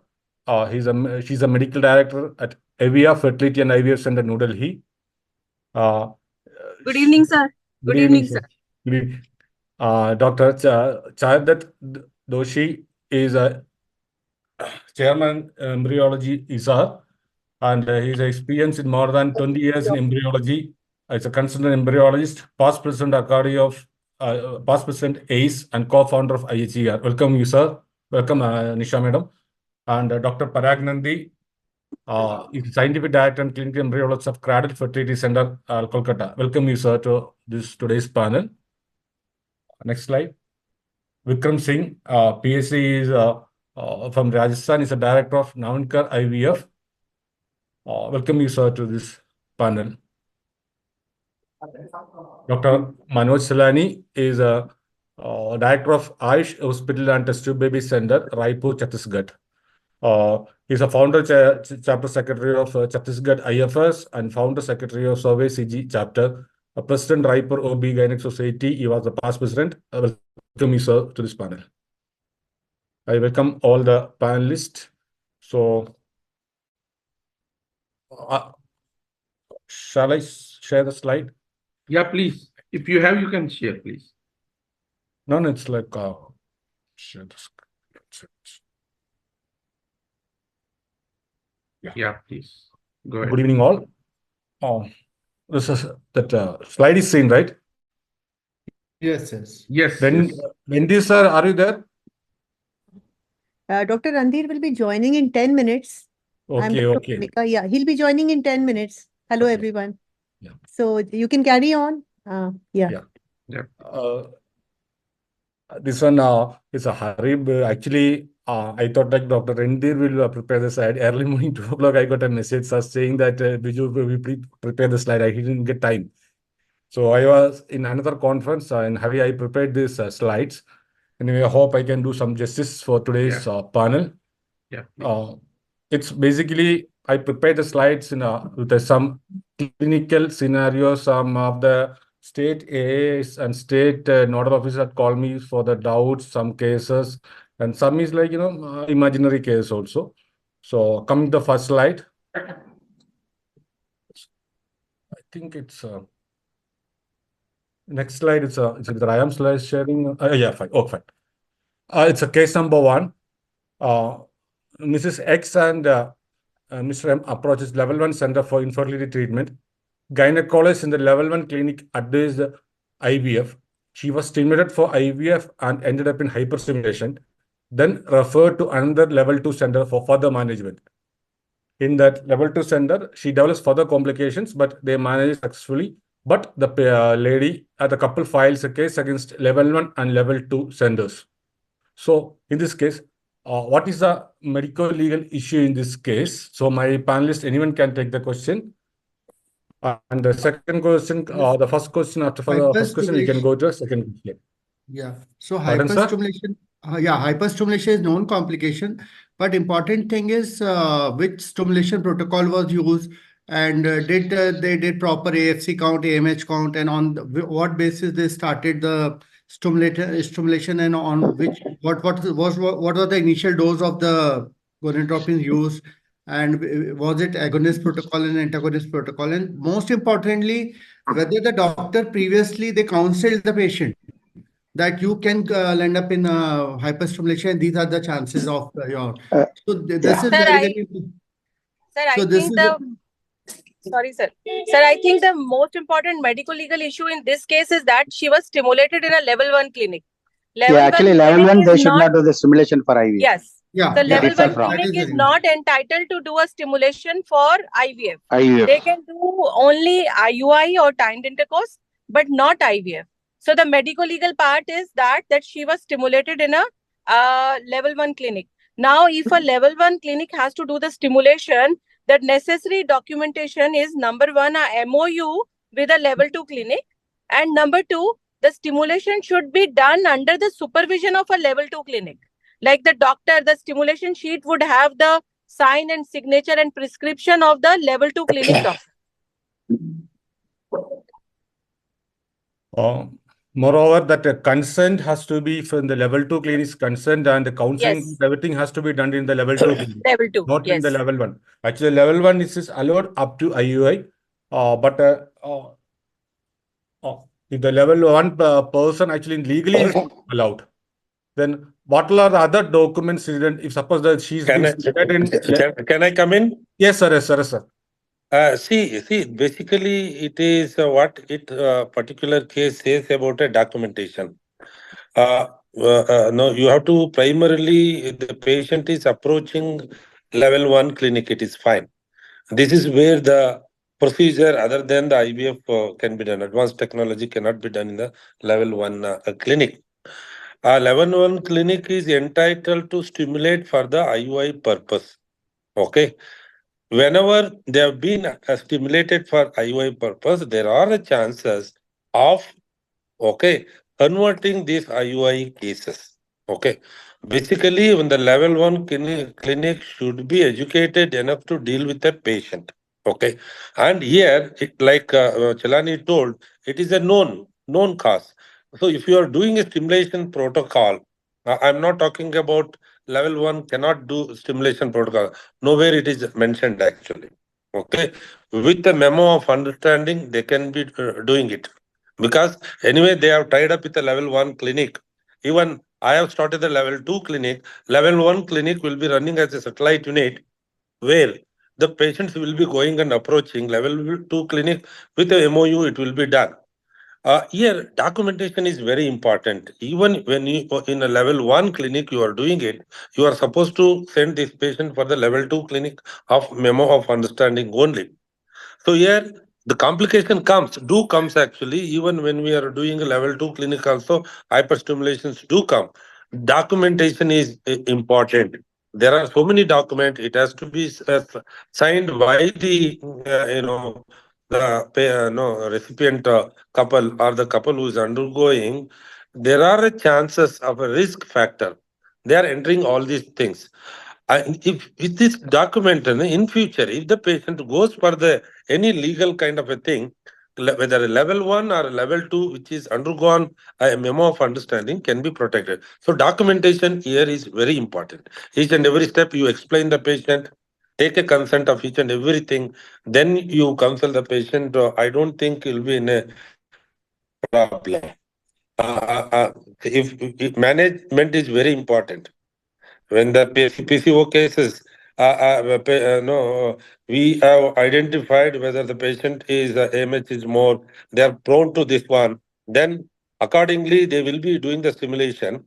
she's a medical director at Evia Fertility and IVF Center, New Delhi. Good evening, sir. Good evening, sir. Good evening. Dr. Chayadat Doshi is a chairman embryology ISAR, and he's experienced in more than 20 years in embryology. As a consultant embryologist, past president past president ACE, and co-founder of IHER. Welcome you, sir. Welcome, Nisha madam. And Dr. Parag Nandi is scientific director and clinical embryologist of Cradle Fertility Center, Kolkata. Welcome you, sir, to today's panel. Next slide. Vikram Singh, PhD is from Rajasthan, is a director of Navankar IVF. Welcome you, sir, to this panel. Dr. Manoj Salani is a director of Ayush Hospital and Test Tube Baby Center, Raipur, Chhattisgarh. He's a founder, chapter secretary of Chhattisgarh IFS and founder secretary of Survey CG chapter. President Raipur OB Gynec Society. He was the past president. Welcome you, sir, to this panel. I welcome all the panelists. So, shall I share the slide? Yeah, please. If you have, you can share, please. No, it's like share the screen. Yeah, please. Go ahead. Good evening, all. This is that slide is seen, right? Yes. Wendy, sir, are you there? Dr. Randhir will be joining in 10 minutes. Okay. Yeah, he'll be joining in 10 minutes. Hello, everyone. Yeah. So you can carry on. Yeah. This one is a hurry. Actually, I thought like Dr. Randhir will prepare the slide. Early morning, 2 o'clock, I got a message saying that Biju will prepare the slide. I didn't get time. So I was in another conference in Hari. I prepared these slides. Anyway, I hope I can do some justice for today's panel. Yeah. It's basically, I prepared the slides with some clinical scenarios. Some of the state AAs and state nodal officers had called me for the doubts, some cases, and some is like, imaginary case also. So coming to the first slide. I think it's next slide. It's I am slide sharing. Yeah, fine. Oh, fine. It's a case number 1. Mrs. X and Mr. M approaches level 1 center for infertility treatment. Gynecologist in the level 1 clinic advised IVF. She was stimulated for IVF and ended up in hyperstimulation, then referred to another level 2 center for further management. In that level 2 center, she develops further complications, but they manage successfully. But the the couple files a case against level 1 and level 2 centers. So in this case, what is the medical legal issue in this case? So my panelists, anyone can take the question. And the second question, the first question, after the first question, we can go to a second question. Yeah. So Pardon, sir? hyperstimulation, hyperstimulation is known complication, but important thing is which stimulation protocol was used, and they did proper AFC count, AMH count, and on what basis they started the stimulation and on which what was the initial dose of the gonadotropin used, and was it agonist protocol and antagonist protocol, and most importantly, whether the doctor previously they counseled the patient that you can land up in hyperstimulation, and these are the chances of your. So this is Sir, very, very. Sir, So I this think is. the sorry, sir. Sir, I think the most important medical legal issue in this case is that she was stimulated in a level 1 clinic. Level Yeah, actually, 1 level clinic 1, is they should not, not do the stimulation for IVF. yes. Yeah, So yeah, level differ 1 from. clinic is not entitled to do a stimulation for IVF. IVF. They can do only IUI or timed intercourse, but not IVF. So the medical legal part is that she was stimulated in a level 1 clinic. Now, if a level 1 clinic has to do the stimulation, the necessary documentation is number 1, a MOU with a level 2 clinic, and number 2, the stimulation should be done under the supervision of a level 2 clinic. Like the doctor, the stimulation sheet would have the sign and signature and prescription of the level 2 clinic doctor. Moreover, that consent has to be from the level 2 clinic's consent, and the counseling, Yes. everything has to be done in the level 2 clinic, Level 2, not in the yes. level 1. Actually, level 1 is allowed up to IUI, but if the level 1 person actually legally is allowed, then what are the other documents needed if suppose that she's been Can I come in? Yes, sir. Yes, sir. Yes, sir. See, basically, it is what it particular case says about a documentation. No, you have to primarily, the patient is approaching level 1 clinic, it is fine. This is where the procedure other than the IVF can be done. Advanced technology cannot be done in the level 1 clinic. Level 1 clinic is entitled to stimulate for the IUI purpose. Okay. Whenever they have been stimulated for IUI purpose, there are chances of converting these IUI cases. Okay. Basically, when the level 1 clinic should be educated enough to deal with the patient. Okay. And here, like Chelani told, it is a known cause. So if you are doing a stimulation protocol, I'm not talking about level 1 cannot do stimulation protocol. Nowhere it is mentioned actually. Okay. With the memo of understanding, they can be doing it. Because anyway, they have tied up with the level 1 clinic. Even I have started the level 2 clinic. Level 1 clinic will be running as a satellite unit where the patients will be going and approaching level 2 clinic with a MOU, it will be done. Here, documentation is very important. Even when you in a level 1 clinic, you are doing it, you are supposed to send this patient for the level 2 clinic of memo of understanding only. So here the complication comes actually, even when we are doing a level 2 clinic also, hyperstimulations do come. Documentation is important. There are so many documents, it has to be signed by the, the recipient couple or the couple who is undergoing. There are chances of a risk factor. They are entering all these things. If this document in future, if the patient goes for the any legal kind of a thing, whether a level 1 or a level 2, which is undergone a memo of understanding, can be protected. So documentation here is very important. Each and every step you explain the patient, take a consent of each and everything, then you counsel the patient. I don't think you'll be in a problem. If management is very important. When the PCO cases, we have identified whether the patient is AMH is more, they are prone to this one. Then accordingly, they will be doing the stimulation.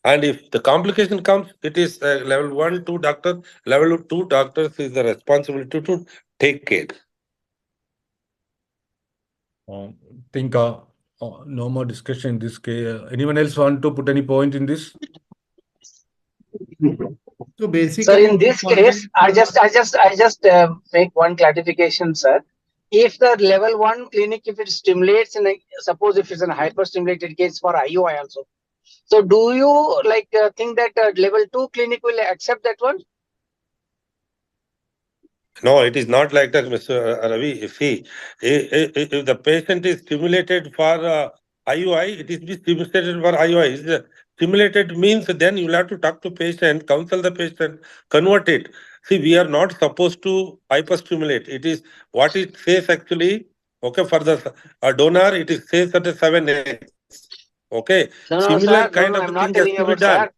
And if the complication comes, it is level 1, 2 doctor. Level 2 doctors is the responsibility to take care. Think no more discussion in this case. Anyone else want to put any point in this? So basically, sir, in this case, I just make one clarification, sir. If the level 1 clinic, if it stimulates suppose if it's a hyper-stimulated case for IUI also. So do you think that level 2 clinic will accept that one? No, it is not like that, Mr. Ravi. If the patient is stimulated for IUI, it is be stimulated for IUI. Stimulated means then you will have to talk to patient, counsel the patient, convert it. See, we are not supposed to hyperstimulate. It is what it says actually. Okay, for the donor, it is says at 7x. Okay, No, similar sir. kind No, of I'm thing not has telling to be about, done. sir.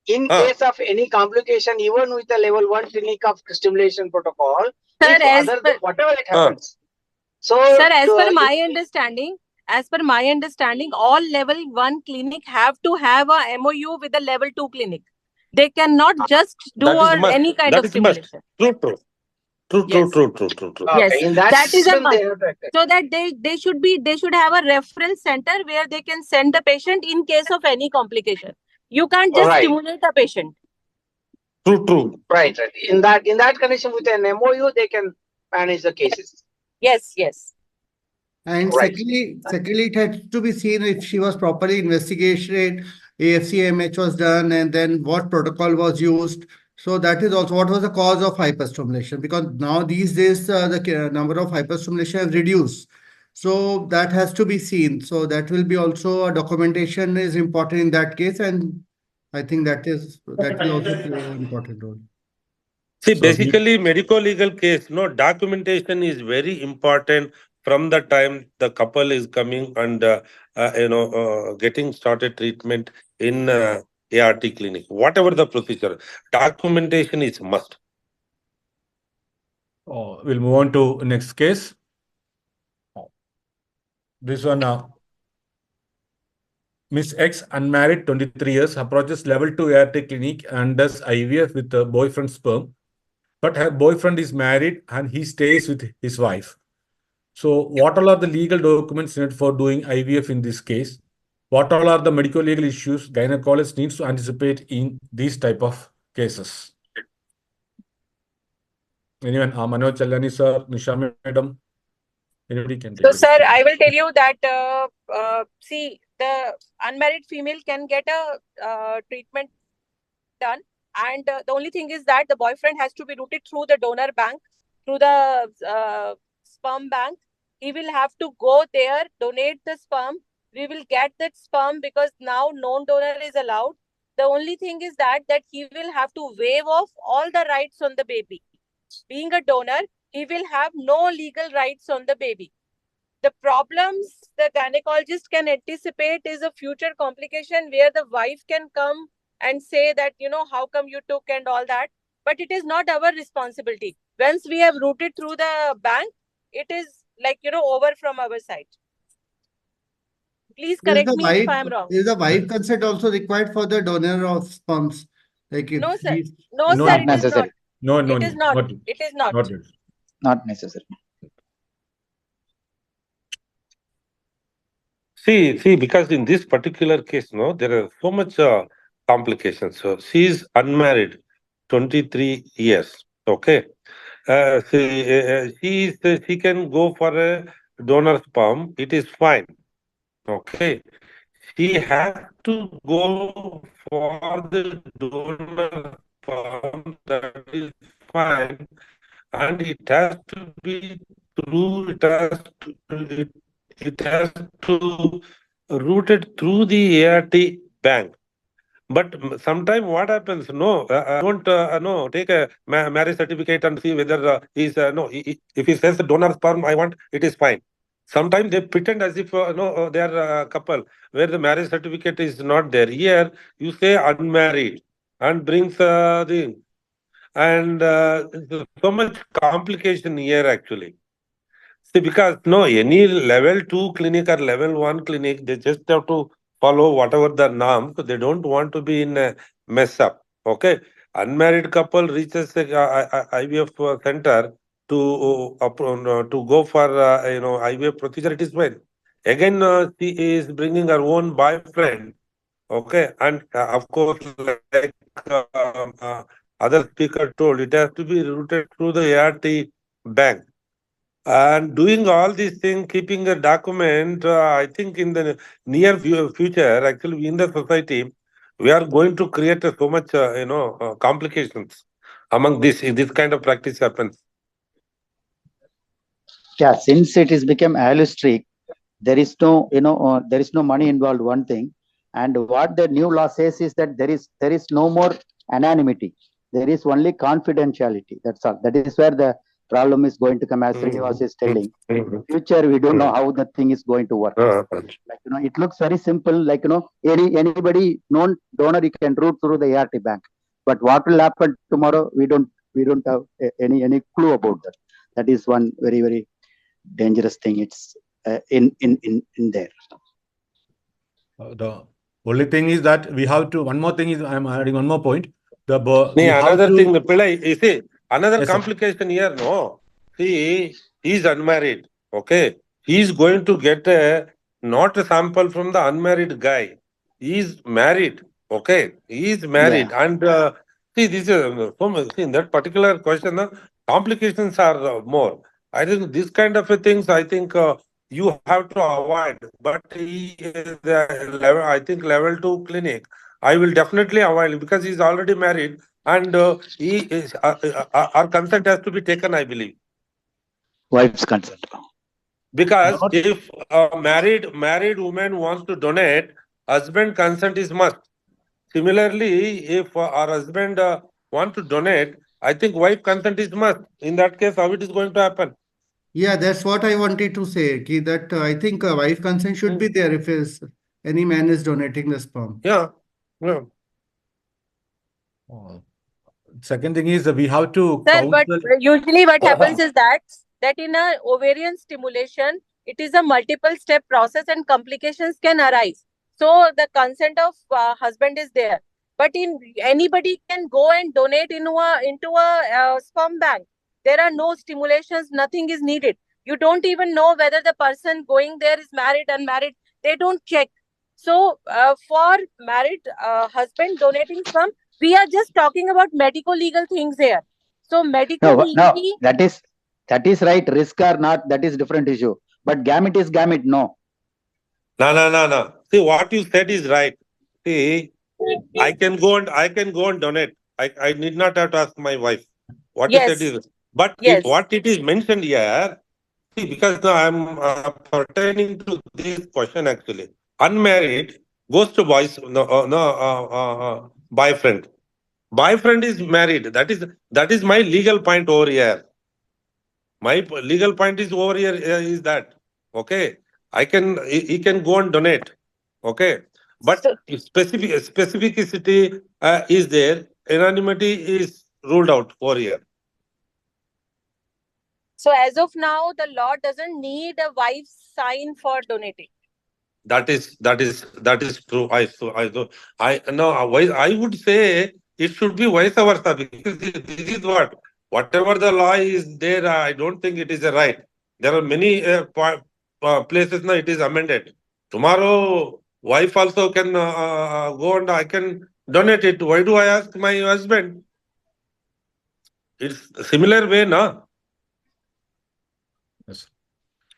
In case of any complication, even with the level 1 clinic of stimulation protocol, Sir, if whatever it happens. So, sir, as per my understanding, all level 1 clinic have to have a MOU with the level 2 clinic. They cannot just do any kind of stimulation. True. Yes, in that is a system, must. they have to accept. So that they should have a reference center where they can send the patient in case of any complication. You can't just stimulate a patient. True. Right. In that condition, with an MOU, they can manage the cases. Yes. And Right. secondly, it had to be seen if she was properly investigated, AFCMH was done, and then what protocol was used. So that is also what was the cause of hyperstimulation, because now these days the number of hyperstimulation has reduced. So that has to be seen. So that will be also a documentation is important in that case, and I think that will also play an important role. See, basically, medico-legal case, documentation is very important from the time the couple is coming and getting started treatment in ART clinic. Whatever the procedure, documentation is must. We'll move on to next case. This one, Miss X, unmarried, 23 years, approaches level 2 ART clinic and does IVF with a boyfriend's sperm. But her boyfriend is married and he stays with his wife. So what all are the legal documents needed for doing IVF in this case? What all are the medical legal issues gynecologist needs to anticipate in these type of cases? Anyone? Manoj Chalani sir, Nisha madam? Anybody can take So, it. sir, I will tell you that, see, the unmarried female can get a treatment done. And the only thing is that the boyfriend has to be routed through the donor bank, through the sperm bank. He will have to go there, donate the sperm. We will get that sperm because now known donor is allowed. The only thing is that he will have to waive off all the rights on the baby. Being a donor, he will have no legal rights on the baby. The problems the gynecologist can anticipate is a future complication where the wife can come and say that, how come you took and all that. But it is not our responsibility. Once we have routed through the bank, it is over from our side. Please correct me if I am wrong. Is the wife consent also required for the donor of sperms? Like if No, sir. he's No, sir, it is not. No, It is not. It is not. Not necessary. See, because in this particular case, there are so much complications. So she is unmarried, 23 years. Okay, she can go for a donor sperm. It is fine. Okay, she has to go for the donor sperm. That is fine, and it has to be through. It has to routed through the ART bank. But sometimes what happens? No, don't take a marriage certificate and see whether he's if he says donor sperm, I want, it is fine. Sometimes they pretend as if they are a couple where the marriage certificate is not there. Here you say unmarried and brings the and so much complication here actually. See, because any level 2 clinic or level 1 clinic, they just have to follow whatever the norm. So they don't want to be in a mess up. Okay. Unmarried couple reaches the IVF center to go for IVF procedure. It is fine. Again, she is bringing her own boyfriend. Okay, and of course, like other speaker told, it has to be routed through the ART bank. And doing all these things, keeping a document, I think in the near future, actually in the society, we are going to create so much, complications among this, if this kind of practice happens. Yeah, since it is become holistic, there is no, there is no money involved, one thing. And what the new law says is that there is no more anonymity. There is only confidentiality. That's all. That is where the problem is going to come, as Srinivas is telling. Future, we don't know how the thing is going to work. Like, it looks very simple. Like, anybody known donor, you can route through the ART bank. But what will happen tomorrow? We don't have any clue about that. That is one very, very dangerous thing. It's in there. The only thing is that we have to. One more thing is, I'm adding one more point. Another thing, Pillai, you see, another Yes, complication here, no. See, he's unmarried, okay? He's going to get not a sample from the unmarried guy. He's married, okay? He's married. And see, this is, see, in that particular question, complications are more. I think this kind of things, I think you have to avoid. But I think level 2 clinic, I will definitely avoid because he's already married and he is, our consent has to be taken, I believe. Wife's consent. Because if a married woman wants to donate, husband consent is must. Similarly, if our husband want to donate, I think wife consent is must. In that case, how it is going to happen? Yeah, that's what I wanted to say. That I think wife consent should be there if any man is donating the sperm. Yeah. Second thing is we have to Sir, but counsel. usually what happens is that in a ovarian stimulation, it is a multiple step process and complications can arise. So the consent of husband is there. But anybody can go and donate into a sperm bank. There are no stimulations, nothing is needed. You don't even know whether the person going there is married, unmarried. They don't check. So for married husband donating sperm, we are just talking about medico-legal things here. So medico-legally... No, that is right. Risk or not, that is different issue. But gamete is gamete, no. No. See, what you said is right. See, I can go and donate. I need not have to ask my wife. What you said is, but what it is mentioned here, see, because now I'm pertaining to this question actually. Unmarried goes to boyfriend. Boyfriend is married. That is my legal point over here. My legal point is over here is that, okay, he can go and donate, okay, but specificity is there, anonymity is ruled out over here. So as of now, the law doesn't need a wife's sign for donating. That is true. I would say it should be vice versa, because this is whatever the law is there, I don't think it is a right. There are many places now it is amended. Tomorrow, wife also can go and I can donate it. Why do I ask my husband? It's a similar way, no? Yes.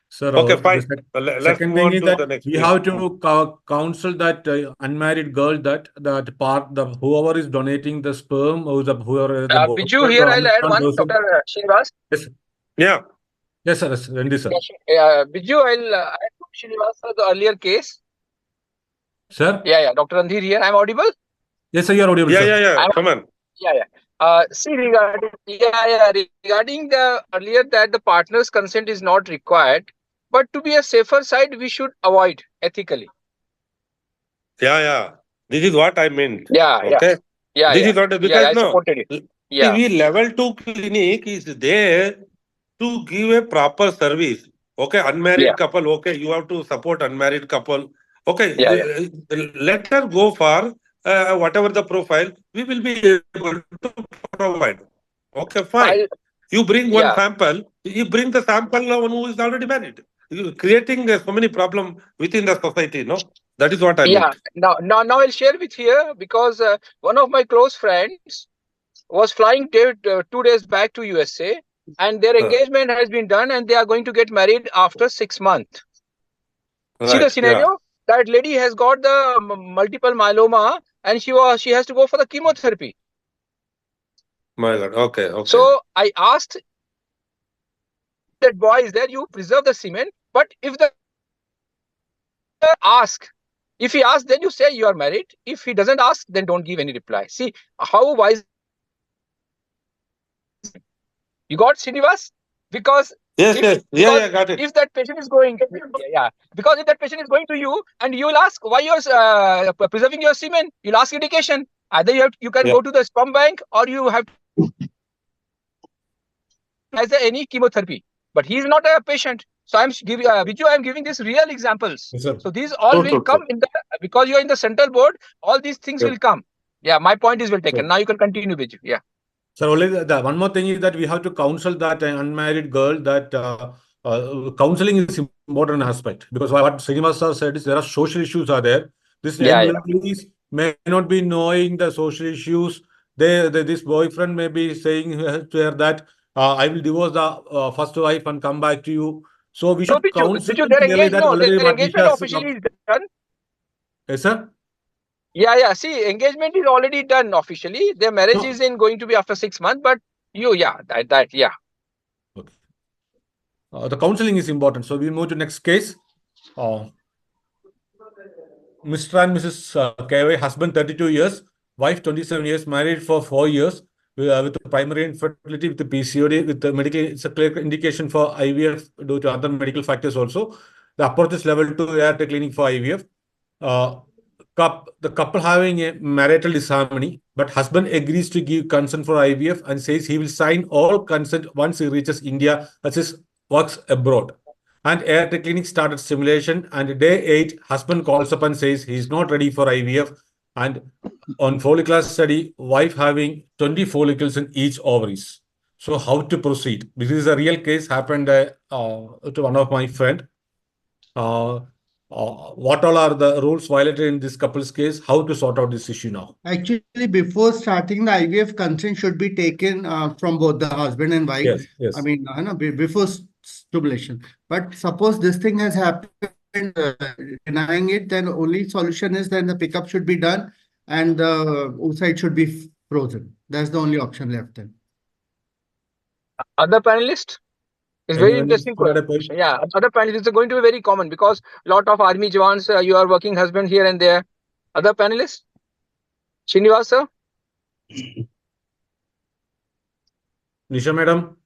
Sir, okay, fine. Let's second move thing on is to that the next. we have to counsel that unmarried girl that whoever is donating the sperm, whoever the Biju, here I'll add one, Dr. Srinivas. Yes. Yeah. Yes, sir. Yes, Randy, sir. Biju, I'll add Srinivas for the earlier case. Sir? Yeah. Dr. Randhir here. I'm audible? Yes, sir. You are audible, sir. Yeah. Come on. Yeah. See, regarding the earlier that the partner's consent is not required, but to be a safer side, we should avoid ethically. Yeah. This is what I meant. Okay. This is what, because I supported it. See, level 2 clinic is there to give a proper service. Okay, unmarried couple. Okay, you have to support unmarried couple. Okay, let her go for whatever the profile. We will be able to provide. Okay, fine. You bring one sample. You bring the sample of one who is already married. You creating so many problems within the society. No, that is what I meant. Now I'll share with here, because one of my close friends was flying 2 days back to USA, and their engagement has been done, and they are going to get married after 6 months. See the scenario? That lady has got the multiple myeloma, and she has to go for the chemotherapy. My God. Okay. So I asked that boy, is there, you preserve the semen, but if the ask. If he asks, then you say you are married. If he doesn't ask, then don't give any reply. See how wise you got, Srinivas? Because Yes, yes. Yeah, got it. if that patient is going, because if that patient is going to you and you will ask why you're preserving your semen, you'll ask indication. Either you can go to the sperm bank or you have any chemotherapy. But he is not a patient. So I'm giving Viju, I'm giving these real examples. Yes, sir. So these all will come in the, because you're in the central board, all these things will come. Yeah, my point is well taken. Now you can continue, Viju. Yeah. So only one more thing is that we have to counsel that unmarried girl that counseling is important aspect, because what Srinivas said is there are social issues are there. This young ladies may not be knowing the social issues. This boyfriend may be saying to her that I will divorce the first wife and come back to you. So we should counsel Viju, them clearly that already their what we engagement have. officially is done. Yes, sir. Yeah. See, engagement is already done officially. Their marriage is going to be after 6 months. But yeah. Okay. The counseling is important. So we move to next case. Mr. and Mrs. KY, husband 32 years, wife 27 years, married for 4 years, with primary infertility, with the PCOD, with the medical, it's a clear indication for IVF due to other medical factors also. The approach is level 2 ART clinic for IVF. The couple having a marital disharmony, but husband agrees to give consent for IVF and says he will sign all consent once he reaches India as his works abroad. And ART clinic started stimulation, and day 8, husband calls up and says he is not ready for IVF. And on follicular study, wife having 20 follicles in each ovaries. So how to proceed? This is a real case happened to one of my friend. What all are the rules violated in this couple's case? How to sort out this issue now? Actually, before starting the IVF, consent should be taken from both the husband and wife. Yes. I mean, before stimulation. But suppose this thing has happened, denying it, then only solution is then the pickup should be done and the oocyte should be frozen. That's the only option left then. Other panelists? It's very interesting question. Yeah, other panelists are going to be very common because a lot of army jawans, you are working husband here and there. Other panelists? Srinivas, sir? Nisha, madam?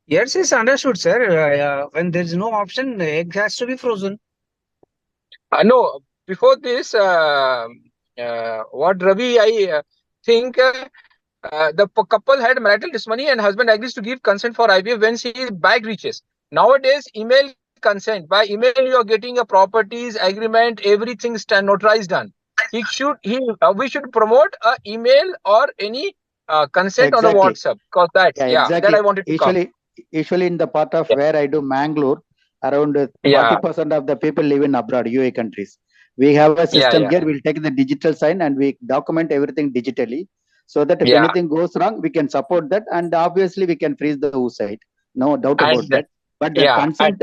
Yes, it's understood, sir. When there is no option, the egg has to be frozen. No, before this, what Ravi, I think the couple had marital disharmony and husband agrees to give consent for IVF when his bag reaches. Nowadays, email consent. By email, you are getting a properties agreement, everything notarized done. We should promote a email or any consent on the WhatsApp. Because that, that I wanted to Usually in the part of where I do Mangalore, around 40% of the people live in abroad, UAE countries. We have a system here, we'll take the digital sign and we document everything digitally. So that if anything goes wrong, we can support that, and obviously we can freeze the oocyte. No doubt about that. But the consent,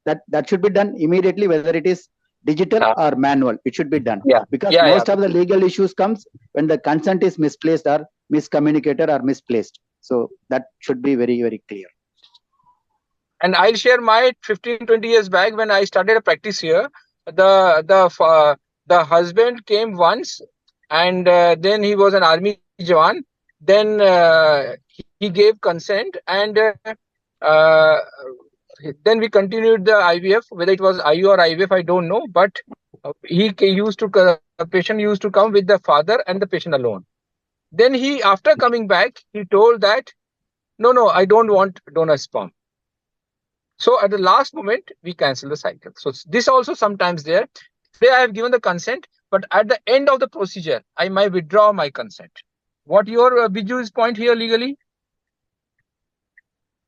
that should be done immediately, whether it is digital or manual. It should be done because most of the legal issues comes when the consent is misplaced or miscommunicated or misplaced. So that should be very, very clear. And I'll share my 15-20 years back when I started a practice here. The husband came once, and then he was an army Jawan. Then he gave consent, and then we continued the IVF. Whether it was IU or IVF, I don't know. But the patient used to come with the father and the patient alone. Then after coming back, he told that, no, I don't want donor sperm. So at the last moment, we cancel the cycle. So this also sometimes there. Today I have given the consent, but at the end of the procedure, I might withdraw my consent. What your Biju's point here legally?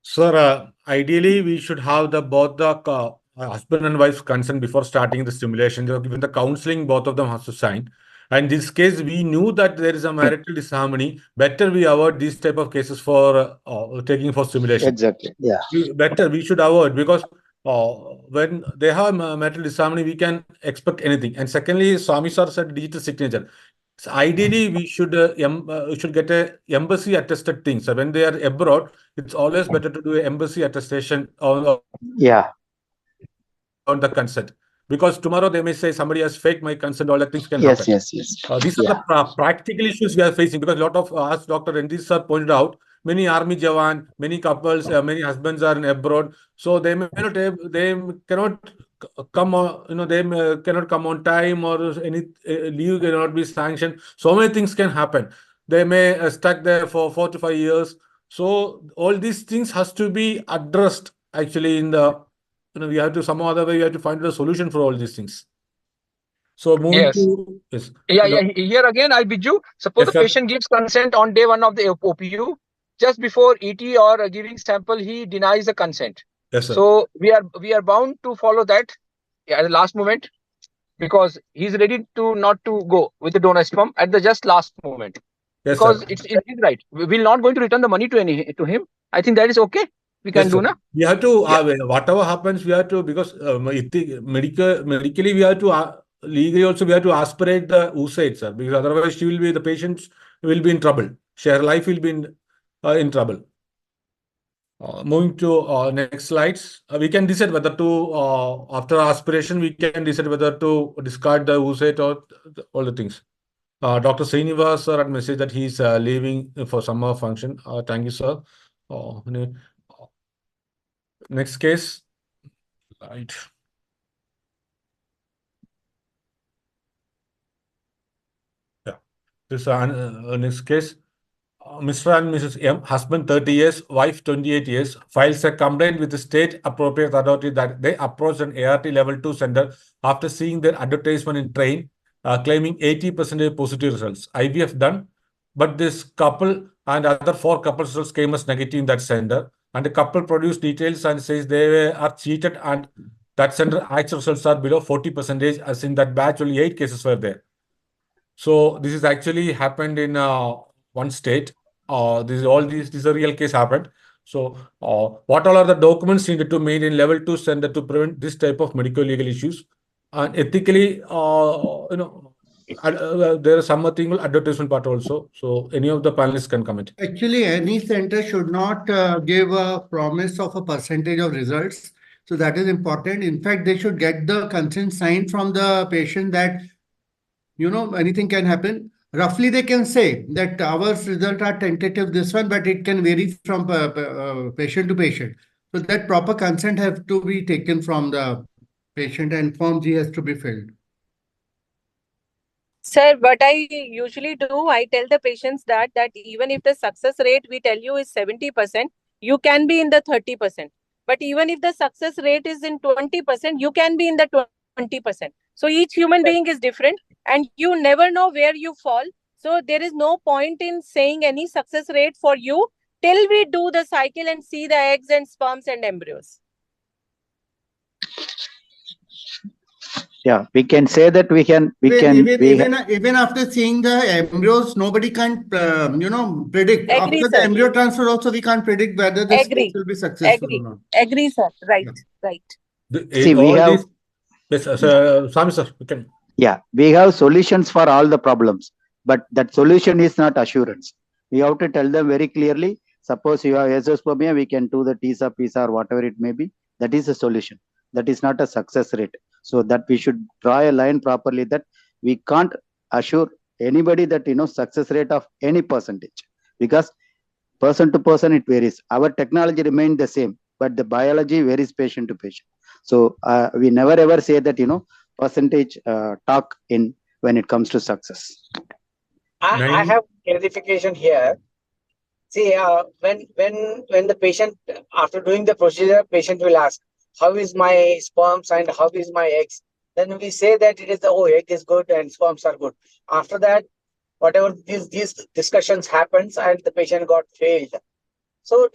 Sir, ideally we should have both the husband and wife's consent before starting the stimulation. Given the counseling, both of them has to sign. And in this case, we knew that there is a marital disharmony. Better we avoid these type of cases for taking for stimulation. Exactly. Yeah. We should avoid, because when they have marital disharmony, we can expect anything. And secondly, Swami sir said digital signature. So ideally, we should get a embassy attested thing. So when they are abroad, it's always better to do an embassy attestation on the consent. because tomorrow they may say somebody has faked my consent, all that things can Yes, happen. yes, yes. These are the practical issues we are facing, because a lot of, as Dr. Rendis sir pointed out, many army jawan, many couples, many husbands are in abroad, so they may not they cannot come on, they cannot come on time, or any leave cannot be sanctioned. So many things can happen. They may stuck there for 4 to 5 years. So all these things has to be addressed actually in the, we have to somehow other way, we have to find a solution for all these things. So moving Yes. to yes. Yeah. Here again, I Biju. Suppose Yes, the sir. patient gives consent on day 1 of the OPU. Just before ET or giving sample, he denies the consent. Yes, sir. So we are bound to follow that at the last moment, because he's ready to not to go with the donor sperm at the just last moment. Yes, Because sir. it is right. We're not going to return the money to him. I think that is okay. We can Yes, do sir. now. We have to whatever happens, we have to, because medically we have to legally also we have to aspirate the oocyte, sir, because otherwise the patient will be in trouble. Her life will be in trouble. Moving to next slides, we can decide whether to after aspiration we can decide whether to discard the oocyte or all the things. Dr. Srinivas sir had messaged that he's leaving for summer function. Thank you, sir. Next case. Right. Yeah. This next case. Mr. and Mrs. M, husband 30 years, wife 28 years, files a complaint with the state appropriate authority that they approached an ART level 2 center after seeing their advertisement in train, claiming 80% positive results. IVF done, but this couple and other 4 couple results came as negative in that center. And the couple produced details and says they are cheated, and that center actual results are below 40%, as in that batch only 8 cases were there. So this is actually happened in one state. This is a real case happened. So what all are the documents needed to made in level 2 center to prevent this type of medical legal issues? And ethically, there is something advertisement part also. So any of the panelists can comment. Actually, any center should not give a promise of a percentage of results. So that is important. In fact, they should get the consent signed from the patient that, anything can happen. Roughly, they can say that our results are tentative, this one, but it can vary from patient to patient. So that proper consent has to be taken from the patient, and Form G has to be filled. Sir, what I usually do, I tell the patients that even if the success rate we tell you is 70%, you can be in the 30%. But even if the success rate is in 20%, you can be in the 20%. So each human being is different, and you never know where you fall. So there is no point in saying any success rate for you till we do the cycle and see the eggs and sperms and embryos. Yeah, we can say that even after seeing the embryos, nobody can predict. Agree, After sir. the embryo transfer also, we can't predict whether the case will be successful or not. Agree, sir. Right, right. See, we have Swami sir, we can. Yeah, we have solutions for all the problems, but that solution is not assurance. We have to tell them very clearly. Suppose you have azoospermia, we can do the TISA, PISA, or whatever it may be. That is a solution. That is not a success rate. So that we should draw a line properly, that we can't assure anybody that success rate of any percentage, because person to person it varies. Our technology remains the same, but the biology varies patient to patient. So we never ever say that percentage talk in when it comes to success. I have clarification here. See, when the patient, after doing the procedure, patient will ask, how is my sperms and how is my eggs? Then we say that it is egg is good and sperms are good. After that, whatever these discussions happens and the patient got failed. So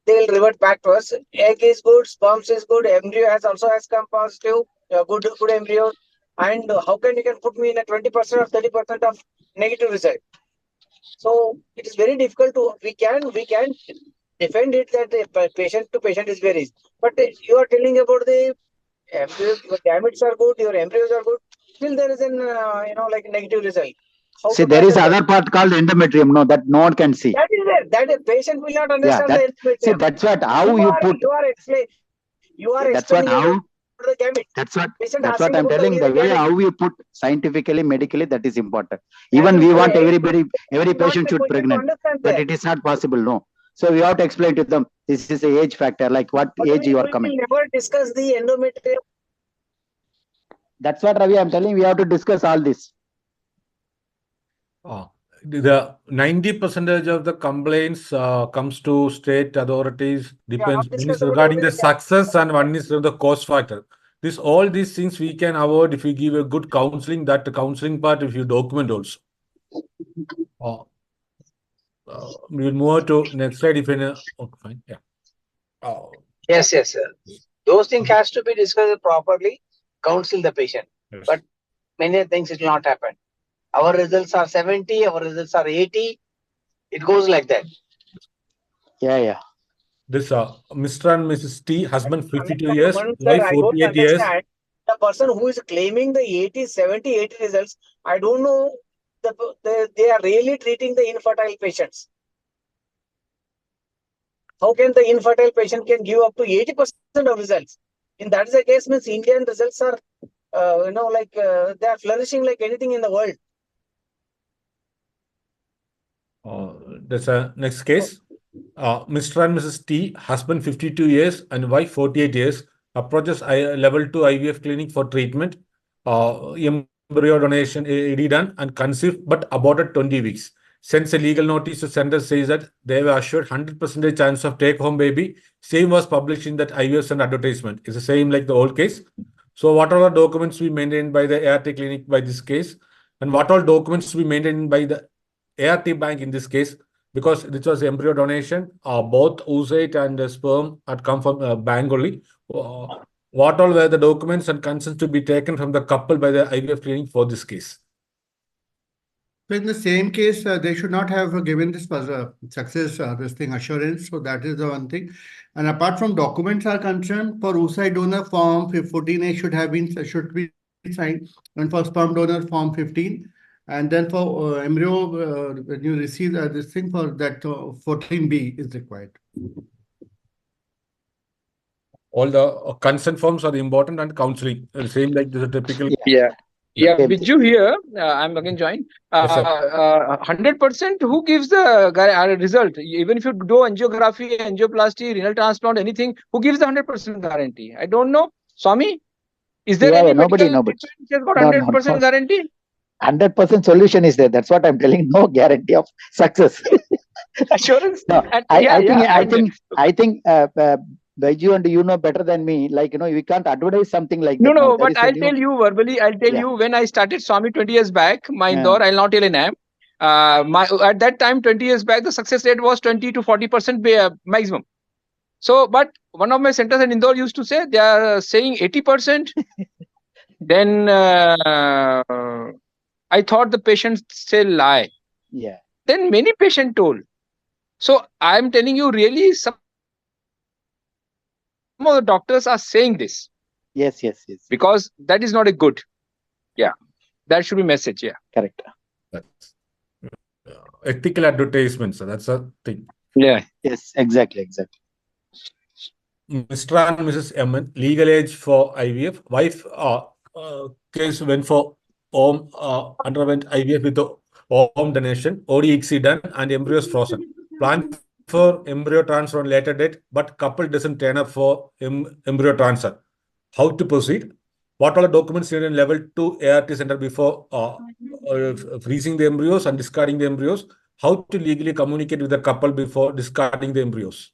they'll revert back to us. Egg is good, sperms is good, embryo has come positive, good embryo. And how you can put me in a 20% or 30% of negative result? So it is very difficult to, we can defend it that patient to patient is varies. But you are telling about the embryo, your gametes are good, your embryos are good, still there is an like negative result. See, there is other part called endometrium, that no one can see. That is there. That a patient will not understand the endometrium. See, that's what how you put. You are explaining. You are That's what explaining how. about the gamete. That's what Patient that's what asking I'm about telling. only The the way gamete. how you put scientifically, medically, that is important. Even we want every patient should pregnant, but it is not possible. No. So we have to explain to them. This is a age factor. Like what age you are We coming. will never discuss the endometrium. That's what Ravi. I'm telling. We have to discuss all this. The 90% of the complaints comes to state authorities depends. One is regarding the success and one is the cost factor. All these things we can avoid if we give a good counseling. That the counseling part, if you document also. We will move to next slide. If any, okay, fine, yeah. Yes, sir. Those things has to be discussed properly. Counsel the patient, but many things it will not happen. Our results are 70. Our results are 80. It goes like that. Yeah. This Mr. and Mrs. T, husband 52 years, wife I 48 don't years. understand the person who is claiming the 80, 70, 80 results. I don't know they are really treating the infertile patients. How can the infertile patient can give up to 80% of results? In that is the case, means Indian results are, they are flourishing like anything in the world. That's a next case. Mr. and Mrs. T, husband 52 years and wife 48 years, approaches level 2 IVF clinic for treatment. Embryo donation AD done and conceived but aborted 20 weeks. Sends a legal notice to center, says that they were assured 100% chance of take home baby. Same was published in that IVF and advertisement. It's the same like the old case. So what are the documents we maintained by the ART clinic by this case? And what all documents we maintained by the ART bank in this case? Because this was embryo donation, both oocyte and sperm had come from bank only. What all were the documents and consents to be taken from the couple by the IVF clinic for this case? So in the same case, they should not have given this success, this thing assurance. So that is the one thing. And apart from documents are concerned, for oocyte donor form 14A should be signed, and for sperm donor form 15. And then for embryo, when you receive this thing for that 14B is required. All the consent forms are important and counseling. Same like the typical. Yeah. Biju here. I'm again joined. 100% who gives the result? Even if you do angiography, angioplasty, renal transplant, anything, who gives the 100% guarantee? I don't know. Swami, is there any nobody. which has got 100% guarantee? 100% solution is there. That's what I'm telling. No guarantee of success. Assurance. No, I think Baiju and you know better than me. Like we can't advertise something like that. No, but I'll tell you verbally. I'll tell you when I started Swami 20 years back. My Indore, I'll not tell a name. At that time, 20 years back, the success rate was 20 to 40% maximum. So, but one of my centers in Indore used to say they are saying 80%. Then I thought the patients say lie. Yeah. Then many patients told. So I'm telling you, really, some of the doctors are saying this. Yes. Because that is not a good. Yeah. That should be message. Yeah. Correct. That's ethical advertisements. So that's a thing. Yeah. Yes, exactly. Mr. and Mrs. M, legal age for IVF. Wife case went for underwent IVF with the home donation, ODXC done, and embryos frozen. Plan for embryo transfer on later date, but couple doesn't turn up for embryo transfer. How to proceed? What are the documents needed in level 2 ART center before freezing the embryos and discarding the embryos? How to legally communicate with the couple before discarding the embryos?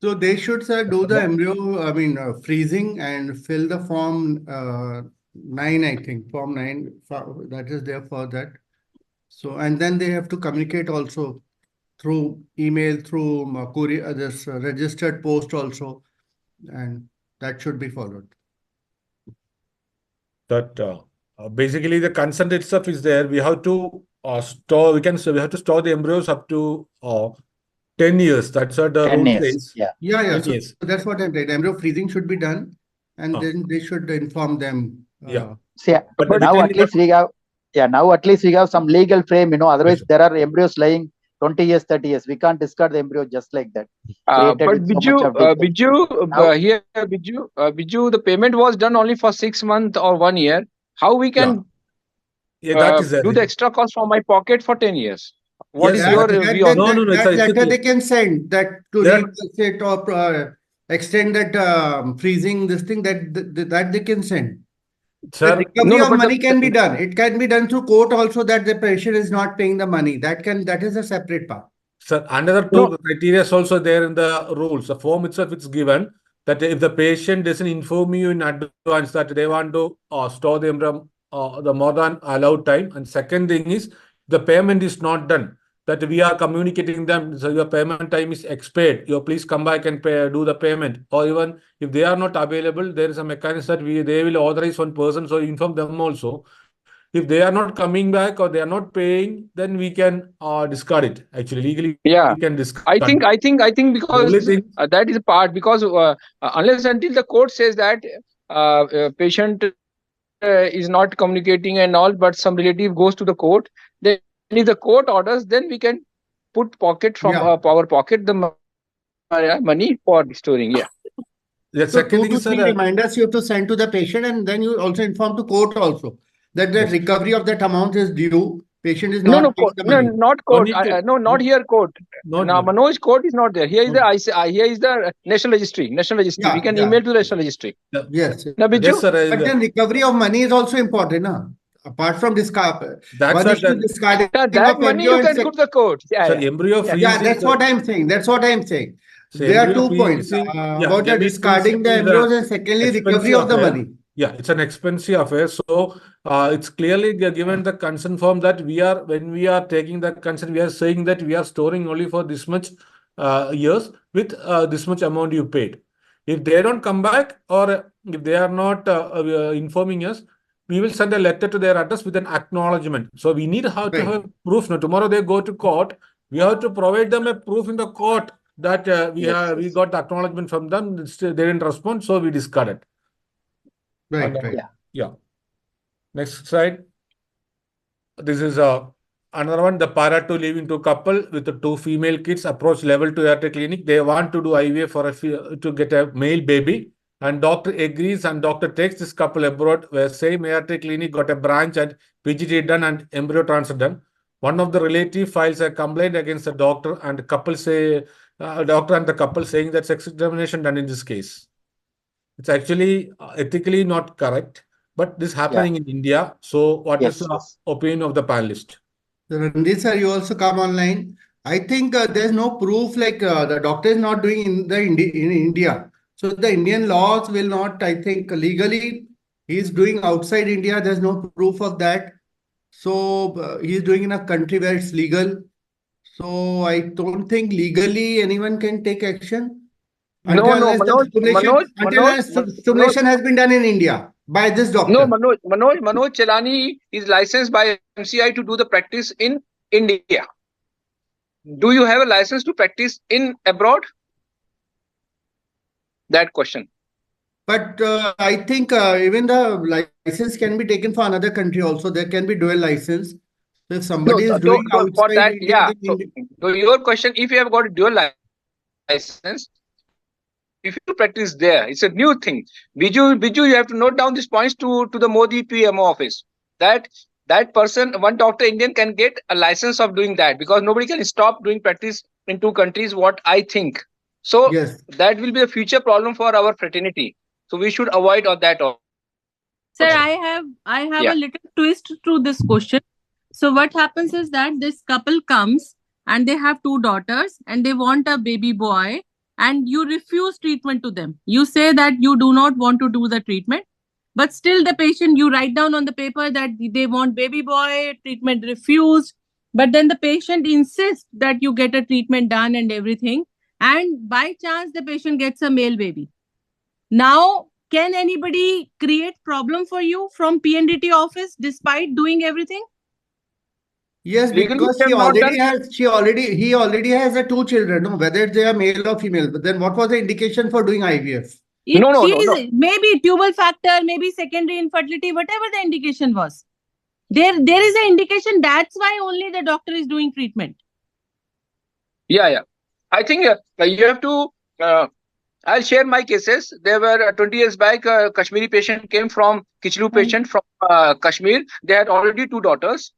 So they should do the embryo, freezing and fill the form 9, I think, form 9, that is there for that. So, and then they have to communicate also through email, through courier, this registered post also, and that should be followed. That basically the consent itself is there. We have to store. We have to store the embryos up to 10 years. That's what the rule says. Yeah. So that's what I'm saying. Embryo freezing should be done, and then they should inform them. But now at least we have. Yeah, now at least we have some legal frame. Otherwise there are embryos lying 20 years, 30 years. We can't discard the embryo just like that. Created But with so much of detail. Biju, the payment was done only for 6 months or 1 year. How we can that is do the extra cost from my pocket for 10 years? What is That- your that- view on that- that? that letter they can send that to There- renegotiate or extend that freezing this thing that they can send. Sir, The recovery No, of but money can be done. It can be done through court also, that the patient is not paying the money. That is a separate part. Sir, another two criteria is also there in the rules. The form itself it's given that if the patient doesn't inform you in advance that they want to store the embryo the more than allowed time, and second thing is the payment is not done, that we are communicating them, so your payment time is expired, you please come back and do the payment, or even if they are not available, there is a mechanism that they will authorize one person, so inform them also. If they are not coming back or they are not paying, then we can discard it. Actually, legally, Yeah, we can discard. I think because only thing, that is a part, because unless until the court says that patient is not communicating and all, but some relative goes to the court, then if the court orders, then we can put pocket from our pocket the money for restoring. Yeah. The So second 2 thing to is 3 reminders you have to send to the patient, and then you also inform to court also that the recovery of that amount is due. Patient is No, not paying the money. not court. No, not here court. Not Now, Manoj, court is not there. Here is here is the national registry. National registry. We can email to the national registry. Yes. Now, Biju? Yes, sir. But then recovery of money is also important, na? Apart from discard. That's One what issue is discarding that of money embryo you and can go to the court. Sir, embryo Yeah, freezing. that's what I'm saying. That's what I'm saying. So There are embryo 2 points freezing, about the discarding the embryos and secondly recovery of the money. Yeah, it's an expensive affair. So it's clearly given the consent form that when we are taking the consent, we are saying that we are storing only for this much years with this much amount you paid. If they don't come back or if they are not informing us, we will send a letter to their address with an acknowledgement. So we need to have proof. Now, tomorrow they go to court, we have to provide them a proof in the court that we got the acknowledgement from them. Still, they didn't respond, so we discarded. Right. Yeah. Next slide. This is another one. The para to live into couple with the 2 female kids approach level 2 ART clinic. They want to do IVF to get a male baby. And doctor agrees and doctor takes this couple abroad where same ART clinic got a branch and PGT done and embryo transfer done. One of the relative files a complaint against the doctor and the couple doctor and the couple saying that sex discrimination done in this case. It's actually ethically not correct, but this happening in India. So what is the opinion of the panelist? Ranjit sir, you also come online. I think there's no proof like the doctor is not doing in India. So the Indian laws will not, I think legally he's doing outside India. There's no proof of that. So he's doing in a country where it's legal. So I don't think legally anyone can take action. Until stimulation has been done in India by this doctor. No, Manoj Chelani is licensed by MCI to do the practice in India. Do you have a license to practice in abroad? That question. But I think even the license can be taken for another country also. There can be dual license. So if somebody is doing outside for that, India, so your question, if you have got a dual license, if you practice there, it's a new thing. Biju, you have to note down these points to the Modi PMO office. That person, one doctor Indian can get a license of doing that because nobody can stop doing practice in 2 countries, what I think. So that will be a future problem for our fraternity. So we should avoid all that. Sir, I have a little twist to this question. So what happens is that this couple comes and they have 2 daughters and they want a baby boy and you refuse treatment to them. You say that you do not want to do the treatment, but still the patient, you write down on the paper that they want baby boy, treatment refused. But then the patient insists that you get a treatment done and everything. And by chance, the patient gets a male baby. Now, can anybody create problem for you from PNDT office despite doing everything? Yes, because he already has 2 children, no? Whether they are male or female. But then what was the indication for doing IVF? Maybe tubal factor, maybe secondary infertility, whatever the indication was. There is an indication. That's why only the doctor is doing treatment. Yeah. I think you have to. I'll share my cases. There were 20 years back, a Kashmiri patient came from Kichlu patient from Kashmir. They had already 2 daughters.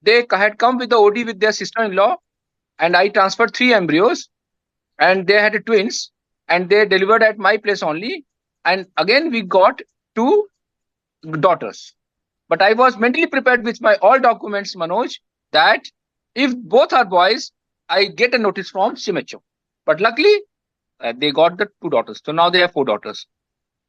They had come with the OD with their sister-in-law, and I transferred 3 embryos, and they had twins, and they delivered at my place only. And again, we got 2 daughters. But I was mentally prepared with my all documents, Manoj, that if both are boys, I get a notice from CMHO. But luckily, they got the 2 daughters. So now they have 4 daughters.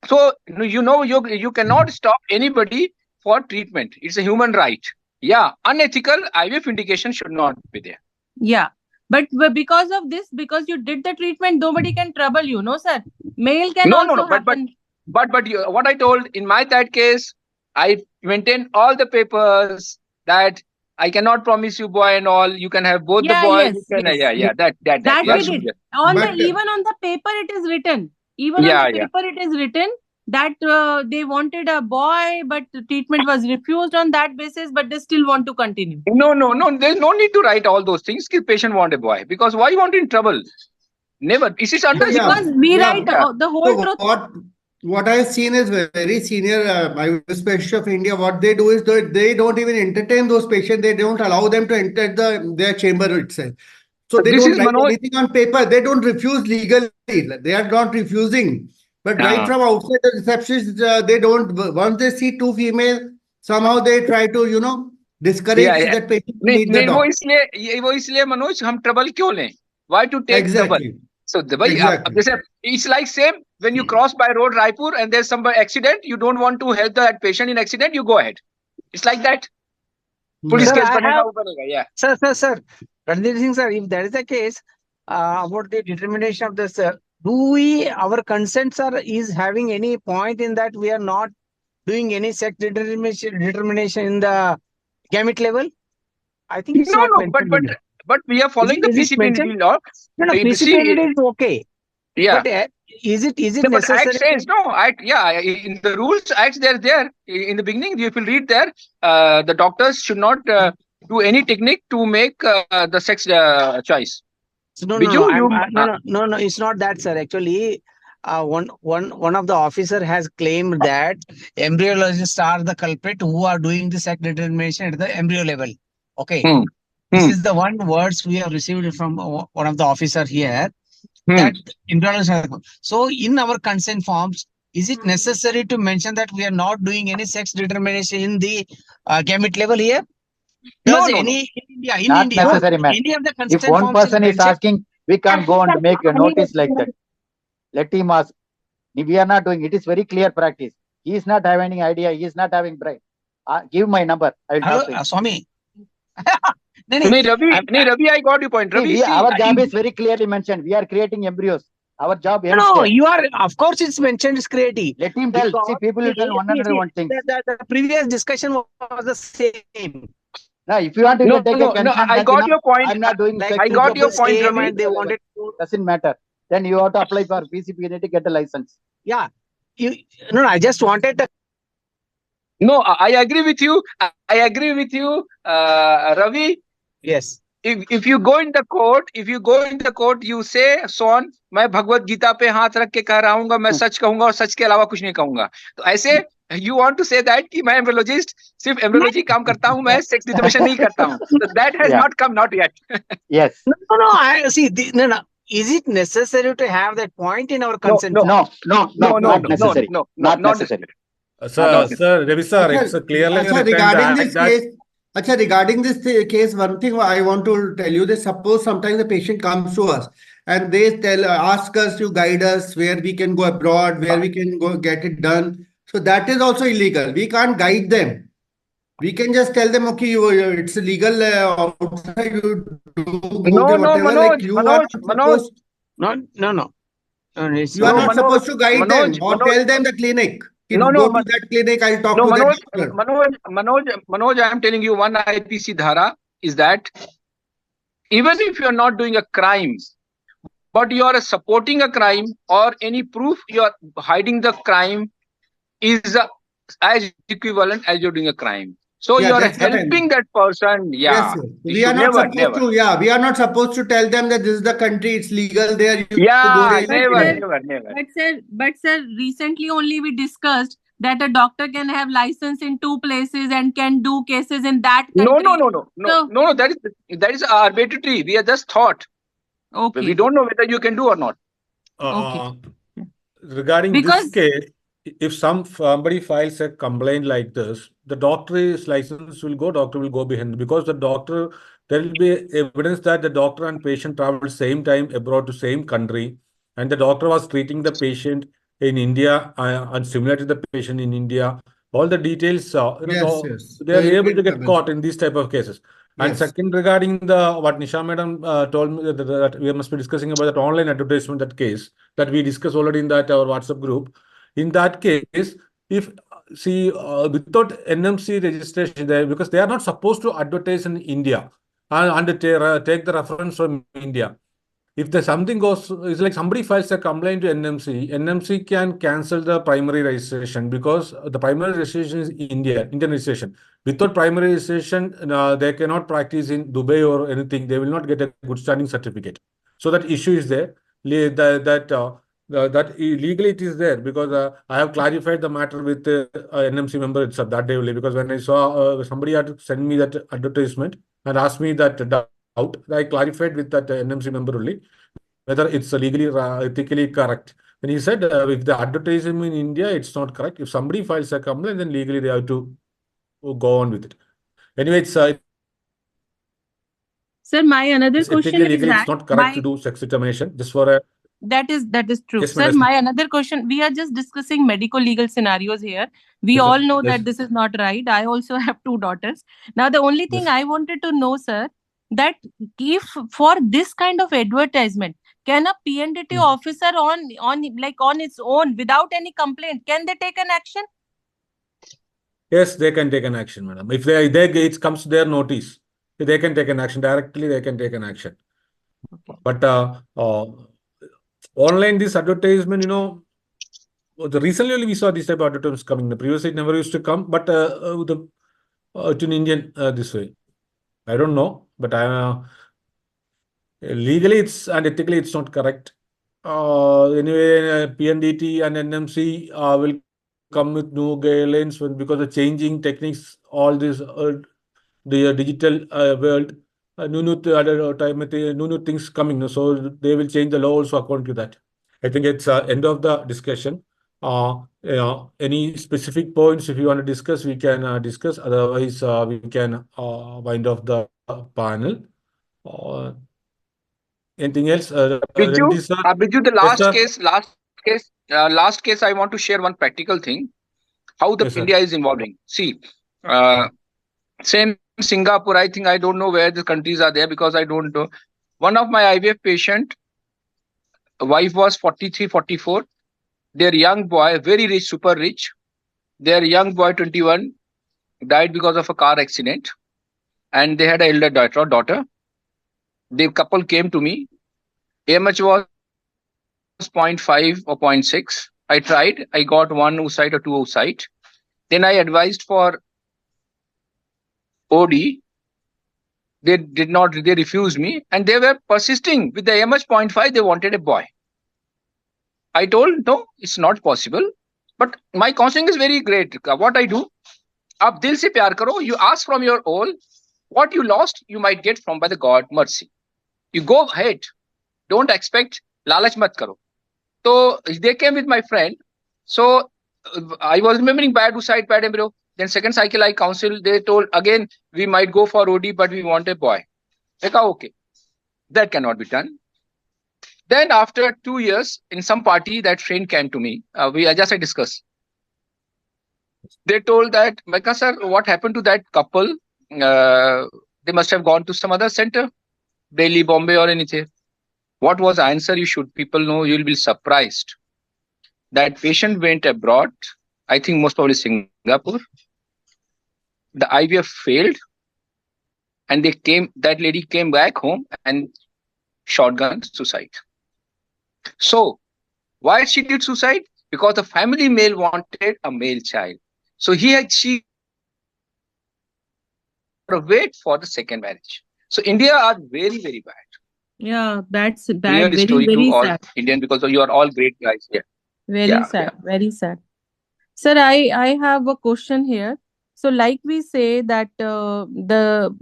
So, you cannot stop anybody for treatment. It's a human right. Yeah, unethical IVF indication should not be there. Yeah. But because of this, because you did the treatment, nobody can trouble you, no, sir? Mail can also happen. But what I told in that case, I maintain all the papers that I cannot promise you boy and all. You can have both the boys. Yes. That we did. Even on the paper it is written. Even on the paper it is written that they wanted a boy, but treatment was refused on that basis, but they still want to continue. No. There's no need to write all those things. The patient want a boy, because why you want in trouble? Never. This is under because we write the whole truth. What I've seen is very senior IVF specialists of India. What they do is they don't even entertain those patients. They don't allow them to enter their chamber itself. So they don't write anything on paper. They don't refuse legally. They are not refusing. But right from outside the receptionist, they don't. Once they see 2 female, somehow they try to discourage that patient to meet the doctor. वो इसलिए मनोज हम trouble क्यों लें? Why to take trouble? So it's like same when you cross by road Raipur and there's some accident, you don't want to help that patient in accident, you go ahead. It's like that. Police case Sir. Ranjit Singh sir, if that is the case, about the determination of this, our consent sir is having any point in that we are not doing any sex determination in the gamete level? I think it's not mentioned. But we are following the PCPND law. No, PCPND is okay. Yeah. But is it necessary? Act says no. In the rules, acts they're there. In the beginning, if you read there, the doctors should not do any technique to make the sex choice. No, it's not that, sir. Actually, one of the officer has claimed that embryologists are the culprit who are doing the sex determination at the embryo level. Okay. This is the words we have received from one of the officer here. That so in our consent forms, is it necessary to mention that we are not doing any sex determination in the gamete level here? No. Not necessary, man. If one person is asking, we can't go and make a notice like that. Let him ask. We are not doing it. Is very clear practice. He is not having any idea. He is not having brain. Give my number. I will talk to him. Swami. Ravi, I got your point. Ravi, our job is very clearly mentioned. We are creating embryos. Our job ends No, there. you are, of course, it's mentioned is creative. Let him tell. See, people will tell one thing. The previous discussion was the same. No, if you want to take a consent, I got your point. I'm not doing I got your point, Ravi. They wanted to... Doesn't matter. Then you have to apply for PCPND to get a license. Yeah. I just wanted to... No, I agree with you. Ravi. Yes. If you go in the court, you say, son, मैं भगवत गीता पे हाथ रख के कह रहा हूँ, मैं सच कहूंगा और सच के अलावा कुछ नहीं कहूंगा. तो ऐसे you want to say that कि मैं embryologist सिर्फ embryology काम करता हूँ, मैं sex determination नहीं करता हूँ. So that has not come, not yet. Yes. No. I see. No. Is it necessary to have that point in our consent? No, not necessary. Not necessary. Sir, Ravi sir, it's clearly regarding this case, one thing I want to tell you that suppose sometimes the patient comes to us and they ask us to guide us where we can go abroad, where we can go get it done. So that is also illegal. We can't guide them. We can just tell them, okay, it's illegal outside. You do Manoj. You are not supposed to guide them or tell them the clinic. Go to that clinic, I'll talk to that doctor. Manoj, I am telling you one IPC dhara is that even if you are not doing a crime, but you are supporting a crime or any proof you are hiding the crime is as equivalent as you're doing a crime. So Yeah, you are that's happened. helping that person. Yes, Yeah. sir. You We are should not never, supposed never. to, yeah, we are not supposed to tell them that this is the country, it's legal there, you go Yeah, there, you never, pay. never, never. But sir, recently only we discussed that a doctor can have license in 2 places and can do cases in that No, country. no, no, no, no, So, no, no. That is arbitrary. We are just thought. okay. We don't know whether you can do or not. Okay. Regarding Because this case, if somebody files a complaint like this, the doctor's license will go, doctor will go behind, because the doctor, there will be evidence that the doctor and patient traveled same time abroad to same country, and the doctor was treating the patient in India and similar to the patient in India. All the details, Yes, yes. they are There will able be to get trouble. caught in these type of cases. And Yes. second, regarding what Nisha madam told me that we must be discussing about that online advertisement, that case that we discussed already in that our WhatsApp group. In that case, if without NMC registration there, because they are not supposed to advertise in India and take the reference from India. If there's something goes, it's like somebody files a complaint to NMC, NMC can cancel the primary registration, because the primary registration is Indian registration. Without primary registration, they cannot practice in Dubai or anything. They will not get a good standing certificate. So that issue is there. That legally it is there, because I have clarified the matter with NMC member itself that day only, because when I saw somebody had to send me that advertisement and asked me that doubt, I clarified with that NMC member only whether it's legally ethically correct. And he said if the advertising in India, it's not correct. If somebody files a complaint, then legally they have to go on with it. Anyway, sir, my another it's question ethically, is legally, it's that not correct to do sex examination just for a. that is true. Yes, Sir, madam. my another question, we are just discussing medical legal scenarios here. We Yes, all sir. know Yes. that this is not right. I also have 2 daughters. Now, the only thing Yes. I wanted to know, sir, that if for this kind of advertisement, can a PNDT officer on its own without any complaint, can they take an action? Yes, they can take an action, madam. If it comes to their notice, they can take an action directly. They can take an action. But online, this advertisement, recently only we saw this type of advertisements coming. The previously it never used to come, but to an Indian this way. I don't know, but legally it's and ethically it's not correct. Anyway, PNDT and NMC will come with new guidelines because of changing techniques, all this the digital world, new things coming. So they will change the law also according to that. I think it's end of the discussion. Any specific points if you want to discuss, we can discuss. Otherwise, we can wind off the panel. Anything else? Biju, Sir? Biju, the Yes, sir. last case, I want to share one practical thing. How the Yes, sir. India is involving. See, same Singapore, I think I don't know where the countries are there because I don't know. One of my IVF patient, wife was 43, 44. Their young boy, very rich, super rich. Their young boy, 21, died because of a car accident. And they had an elder daughter. The couple came to me. AMH was 0.5 or 0.6. I tried. I got 1 oocyte or 2 oocyte. Then I advised for OD. They refused me. And they were persisting with the AMH 0.5. They wanted a boy. I told, no, it's not possible. But my counseling is very great. What I do, आप दिल से प्यार करो, you ask from your all, what you lost, you might get from by the God mercy. You go ahead. Don't expect, lalach mat karo. So they came with my friend. So I was remembering bad oocyte, bad embryo. Then second cycle I counsel, they told again, we might go for OD, but we want a boy. I said, okay, that cannot be done. Then after 2 years, in some party, that friend came to me. I discussed. They told that, Mecca sir, what happened to that couple? They must have gone to some other center, Delhi, Bombay or anything. What was the answer? People know, you'll be surprised. That patient went abroad, I think most probably Singapore. The IVF failed. And that lady came back home and shotgun suicide. So why she did suicide? Because the family male wanted a male child. So she wait for the second marriage. So India are very, very bad. Yeah, that's bad. Clear Very, story to very all sad. Indian because you are all great guys. Yeah. Very Yeah. sad. Yeah. Very sad. Sir, I have a question here. So, like we say that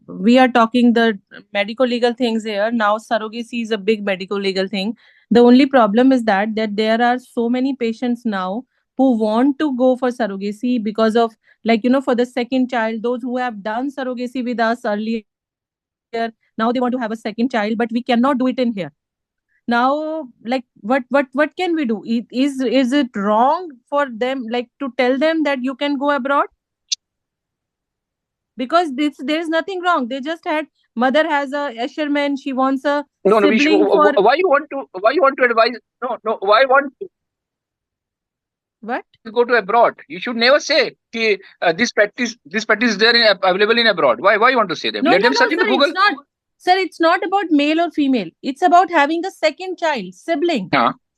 we are talking the medical legal things here. Now, surrogacy is a big medical legal thing. The only problem is that there are so many patients now who want to go for surrogacy because of, like, for the second child. Those who have done surrogacy with us earlier, now they want to have a second child, but we cannot do it in here. Now, like, what can we do? Is it wrong for them, like, to tell them that you can go abroad? Because there's nothing wrong. They just had, mother has a Escherman, she wants a No, no. We should, sibling for why you want to advise? No, no. Why want to what? go to abroad? You should never say कि, this practice is there available in abroad. Why you want to say them? No, Let no, them no, search in sir, Google. it's not. Sir, it's not about male or female. It's about having a second child, sibling.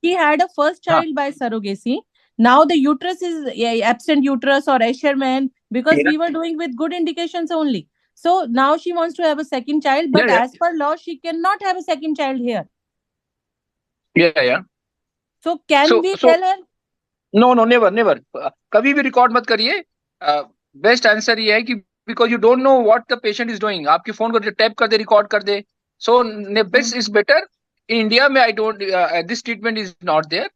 He had a first child by surrogacy. Now the uterus is absent uterus or Escherman because we were doing with good indications only. So now she wants to have a second child, but Yeah. as per law, she cannot have a second child here. Yeah. So can we tell her? No, never. कभी भी record मत करिए. Best answer ये है कि because you don't know what the patient is doing. आपके phone को tap कर दे, record कर दे. So best is better. In India, I don't. This treatment is not there.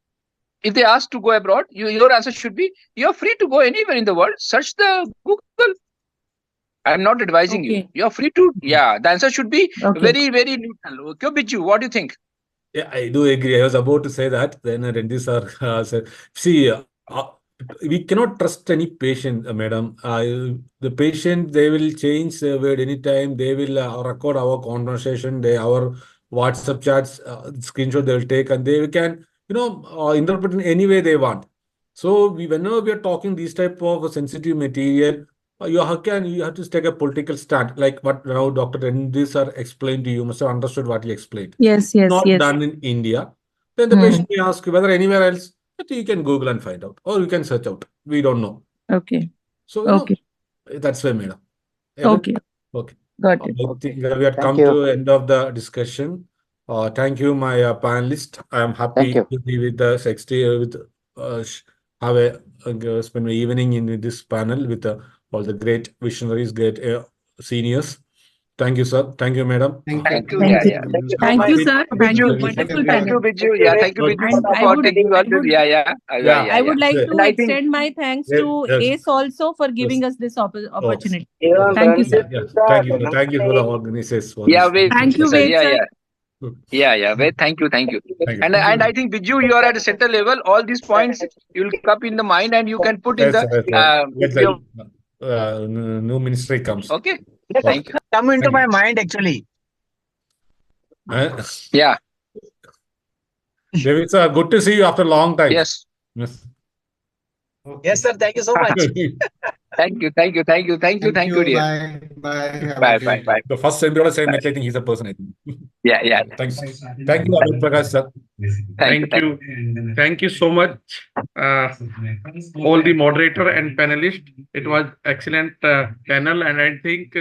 If they ask to go abroad, your answer should be you're free to go anywhere in the world. Search the Google. I'm not advising you. You're free to. Yeah, the answer should be very, very neutral. Okay, Biju, what do you think? Yeah, I do agree. I was about to say that. Then Rendy sir said, see, we cannot trust any patient, madam. The patient, they will change the word anytime. They will record our conversation, our WhatsApp chats, screenshot they will take, and they can, interpret in any way they want. So whenever we are talking these type of sensitive material, you have to take a political stand, like what now Dr. Rendy sir explained to you. You must have understood what he explained. Yes. Not done in India. Then the patient may ask you whether anywhere else, but you can Google and find out, or you can search out. We don't know. Okay. So that's why, madam. Okay. Got it. I think we have come to the end of the discussion. Thank you, my panelist. I am happy to be with the spend my evening in this panel with all the great visionaries, great seniors. Thank you, sir. Thank you, madam. Thank you. Yeah. Thank you, sir. Thank you. Wonderful panel. Biju. Yeah, thank you, Biju, for taking all this. I would like to extend my thanks to ACE also for giving us this opportunity. Thank you, sir. Thank you for the organizers. Thank you, Ved, sir. Yeah. Thank you. And I think Biju, you are at the center level. All these points you'll keep in the mind and you can put in the new ministry comes. Okay. Thank you. Come into my mind actually. Yeah. David, sir, good to see you after a long time. Yes. Yes, sir. Thank you so much. Thank you, dear. Bye. The first time I met, I think he's a person, I think. Yeah. Thank you, Abhi Prakash, sir. Thank you. Thank you so much, all the moderator and panelists. It was excellent panel, and I think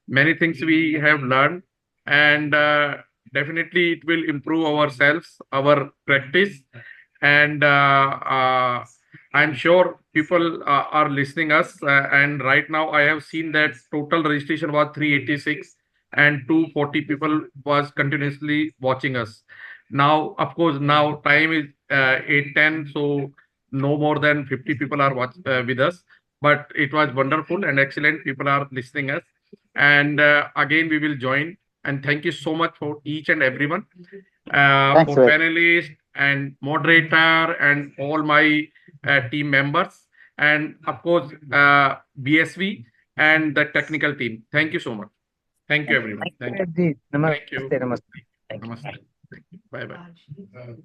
many things we have learned, and definitely it will improve ourselves, our practice, and I'm sure people are listening us. And right now, I have seen that total registration was 386, and 240 people was continuously watching us. Now, of course, now time is 8:10, so no more than 50 people are with us. But it was wonderful and excellent. People are listening us, and again we will join. And thank you so much for each and everyone, for panelists and moderator and all my team members, and of course BSV and the technical team. Thank you so much. Thank you, everyone. Thank you. Namaste. Bye bye.